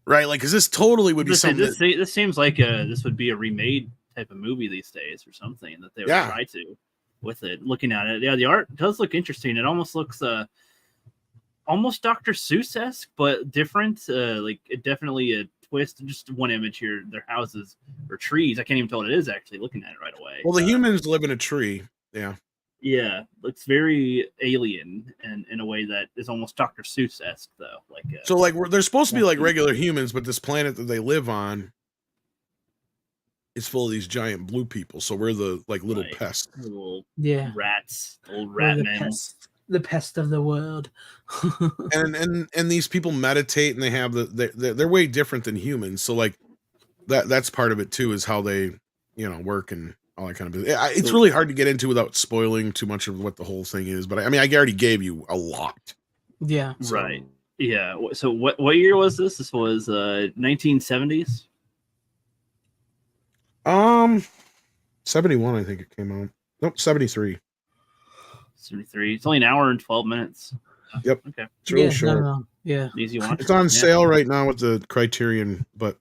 right? Like, because this totally would be something. This seems like this would be a remade type of movie these days or something that they would try to with it. Looking at it, yeah, the art does look interesting. It almost looks almost Dr. Seuss-esque, but different. Like it definitely a twist. Just one image here: their houses or trees. I can't even tell what it is actually. Looking at it right away. Well, the humans live in a tree. Yeah. Yeah, looks very alien and in a way that is almost Dr. Seuss-esque, though. Like so, like they're supposed to be like regular humans, but this planet that they live on is full of these giant blue people. So we're the like little pests, little rats, old rat men, the pest of the world. and these people meditate, and they have they're way different than humans. So like that's part of it too, is how they work and all that kind of business. It's really hard to get into without spoiling too much of what the whole thing is. But I mean, I already gave you a lot. Yeah. Right. Yeah. So what year was this? This was 1970s. 71, I think it came out. Nope, 73. 73. It's only an hour and 12 minutes. Yep. Okay. It's really short. Yeah. Easy watch. It's on sale right now with the Criterion, but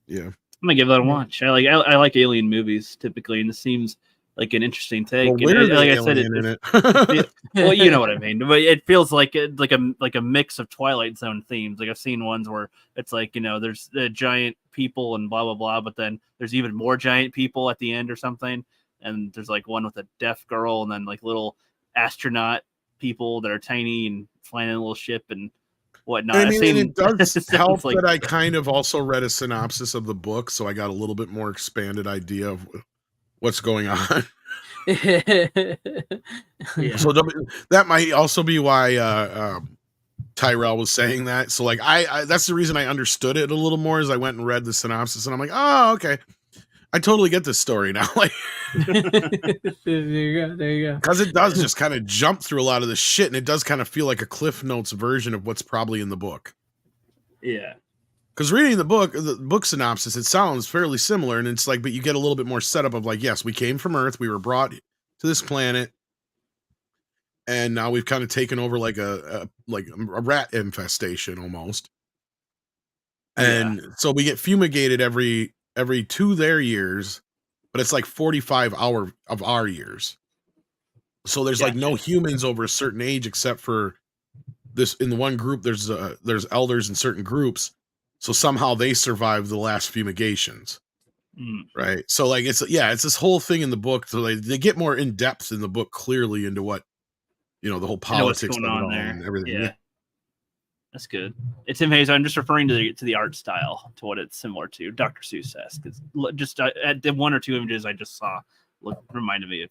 yeah. I'm gonna give that a watch. I like alien movies typically, and this seems like an interesting take. Well, and like I said, well, you know what I mean. But it feels like a mix of Twilight Zone themes. Like I've seen ones where it's like there's the giant people and blah blah blah, but then there's even more giant people at the end or something. And there's like one with a deaf girl, and then like little astronaut people that are tiny and flying in a little ship and whatnot. I mean, it does help like, that I kind of also read a synopsis of the book, so I got a little bit more expanded idea of what's going on. Yeah. So that might also be why Tyrell was saying that. So like I that's the reason I understood it a little more, as I went and read the synopsis, and I'm like, oh, okay, I totally get this story now. Like there you go. Because it does just kind of jump through a lot of the shit, and it does kind of feel like a Cliff Notes version of what's probably in the book. Yeah. Because reading the book synopsis, it sounds fairly similar, and it's like, but you get a little bit more setup of like, yes, we came from Earth, we were brought to this planet, and now we've kind of taken over like a rat infestation almost, and so we get fumigated every 2 their years, but it's like 45 of our years. So there's like no humans over a certain age except for this. In the one group, there's elders in certain groups. So somehow they survived the last fumigations. Right. So like, it's this whole thing in the book. So they get more in depth in the book, clearly into what, the whole politics going on there and everything. Yeah. That's good. It's amazing. I'm just referring to the art style, to what it's similar to. Dr. Seuss-esque. It's just at the one or two images I just saw reminded me of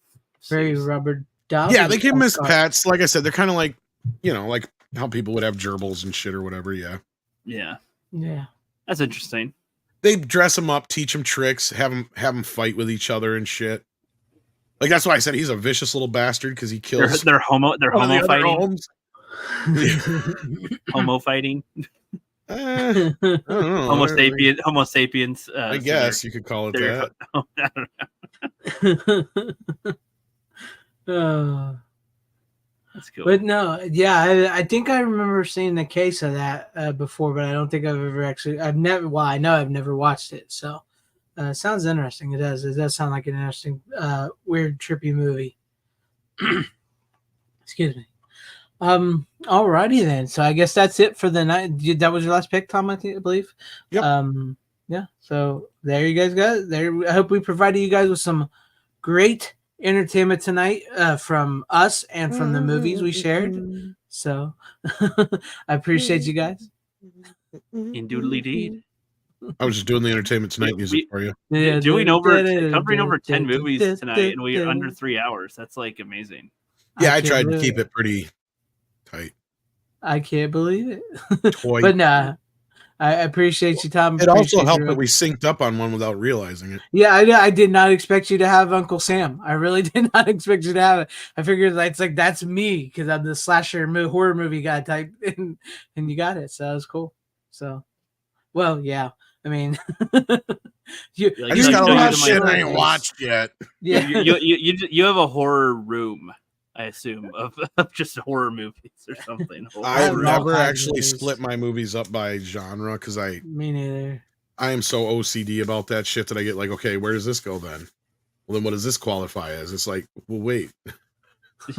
very Seuss. Rubber Dub. Yeah, they give them as pets. Like I said, they're kind of like, like how people would have gerbils and shit or whatever. Yeah. Yeah. Yeah. That's interesting. They dress them up, teach them tricks, have them fight with each other and shit. Like that's why I said he's a vicious little bastard, because he kills. They're homo fighting. Homes. Homo fighting. I don't know. Homo sapiens. I guess you could call it that. I don't know. That's cool. But no, yeah, I think I remember seeing the case of that before, but I don't think I've ever actually. I know I've never watched it. So, sounds interesting. It does. It does sound like an interesting, weird, trippy movie. Excuse me. Alrighty then. So I guess that's it for the night. That was your last pick, Tom, I believe. Yep. Yeah. So there you guys go. There. I hope we provided you guys with some great entertainment tonight from us and from the movies we shared. So I appreciate you guys. Indubitably deed. I was just doing the entertainment tonight music for you. Covering over 10 movies tonight, and we're under 3 hours. That's like amazing. Yeah, I tried to keep it pretty tight. I can't believe it. But nah, I appreciate you, Tom. It also helped that we synced up on one without realizing it. Yeah, I did not expect you to have Uncle Sam. I really did not expect you to have it. I figured it's like that's me because I'm the slasher horror movie guy type, and you got it. So that was cool. So, well, yeah. I mean, I just got a lot of shit I ain't watched yet. Yeah, you have a horror room, I assume, of just horror movies or something. I've never actually split my movies up by genre because me neither. I am so OCD about that shit that I get like, okay, where does this go then? Well, then what does this qualify as? It's like, well, wait.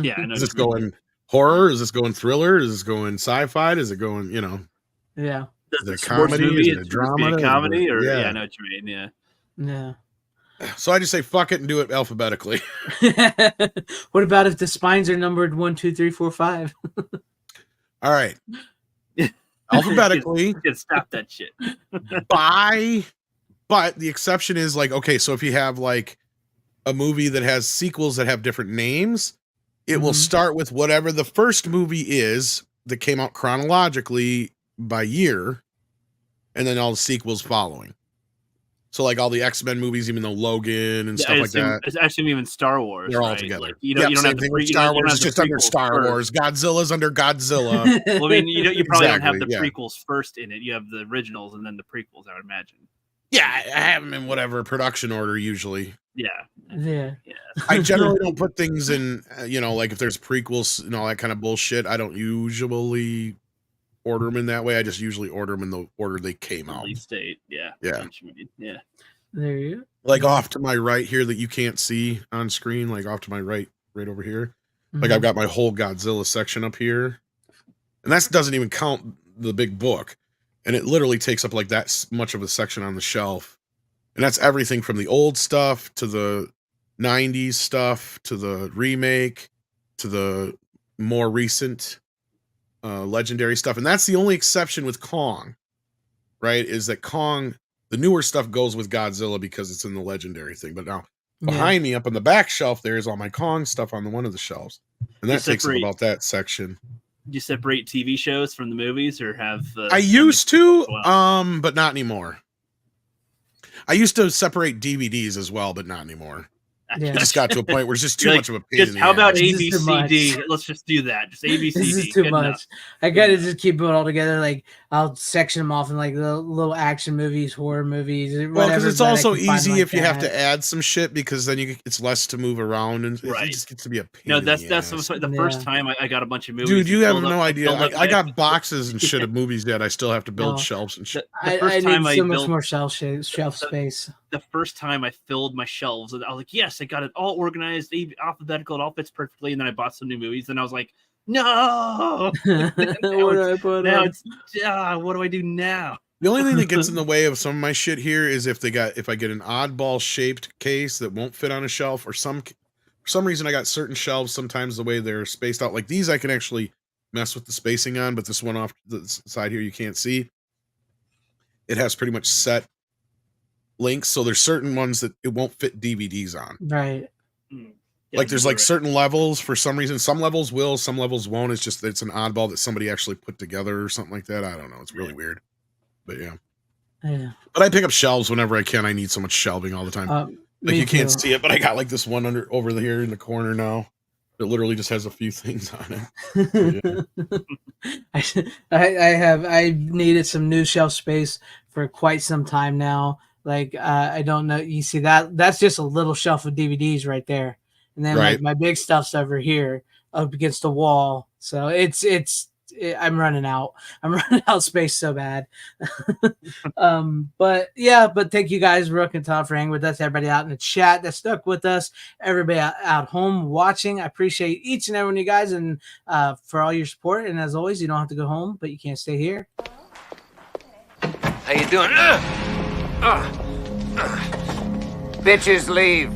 Yeah, I know. Is this going horror? Is this going thriller? Is this going sci-fi? Is it going, Yeah. Is it a comedy? Movie, is it a drama? A comedy? Or yeah. Yeah, I know what you mean. Yeah. So I just say fuck it and do it alphabetically. What about if the spines are numbered 1, 2, 3, 4, 5? All right. Alphabetically. Stop that shit. But the exception is like, okay, so if you have like a movie that has sequels that have different names, it will start with whatever the first movie is that came out chronologically by year, and then all the sequels following. So like all the X-Men movies, even though Logan and stuff like that. It's actually even Star Wars. They're all right? together. Like, you don't have the Star Wars is just under Star Wars. Godzilla's under Godzilla. Well, I mean, you probably don't have the prequels first in it. You have the originals and then the prequels, I would imagine. Yeah, I have them in whatever production order usually. Yeah. I generally don't put things in, like if there's prequels and all that kind of bullshit, I don't usually order them in that way. I just usually order them in the order they came out. Release date, yeah. Yeah. There you go. Like off to my right here that you can't see on screen, like off to my right over here. Like I've got my whole Godzilla section up here. And that doesn't even count the big book. And it literally takes up like that much of a section on the shelf. And that's everything from the old stuff to the 90s stuff to the remake to the more recent legendary stuff. And that's the only exception with Kong, right? Is that Kong, the newer stuff goes with Godzilla because it's in the legendary thing. But now behind me up on the back shelf, there's all my Kong stuff on one of the shelves. And that takes up about that section. Do you separate TV shows from the movies or have I used to, but not anymore. I used to separate DVDs as well, but not anymore. Yeah. It just got to a point where it's just too much of a pain in the how about ass. ABCD? Let's just do that. Just ABCD. This is too much. I gotta just keep it all together. Like I'll section them off in like the little action movies, horror movies. Well, because it's also easy if you have to add some shit because then it's less to move around and it just gets to be a pain. No, that's the first time I got a bunch of movies. Dude, you have no idea. I got boxes and shit of movies yet. I still have to build shelves and shit. I need so much more shelf space. The first time I filled my shelves, I was like, yes, I got it all organized, alphabetical, it all fits perfectly. And then I bought some new movies and I was like, no. What do I do now? The only thing that gets in the way of some of my shit here is if I get an oddball shaped case that won't fit on a shelf, or for some reason I got certain shelves sometimes the way they're spaced out. Like these I can actually mess with the spacing on, but this one off the side here you can't see. It has pretty much set links, so there's certain ones that it won't fit DVDs on. Right. Like there's like certain levels for some reason. Some levels will, some levels won't. It's just it's an oddball that somebody actually put together or something like that. I don't know. It's really weird. But yeah. But I pick up shelves whenever I can. I need so much shelving all the time. Like you can't see it, but I got like this one over here in the corner now. It literally just has a few things on it. I've needed some new shelf space for quite some time now. Like I don't know. You see that's just a little shelf of DVDs right there, and then Right. like my big stuff's over here up against the wall. So I'm running out. I'm running out of space so bad. But thank you guys, Rook and Todd, for hanging with us. Everybody out in the chat that stuck with us. Everybody out home watching. I appreciate each and every one of you guys and for all your support. And as always, you don't have to go home, but you can't stay here. How you doing? Bitches leave.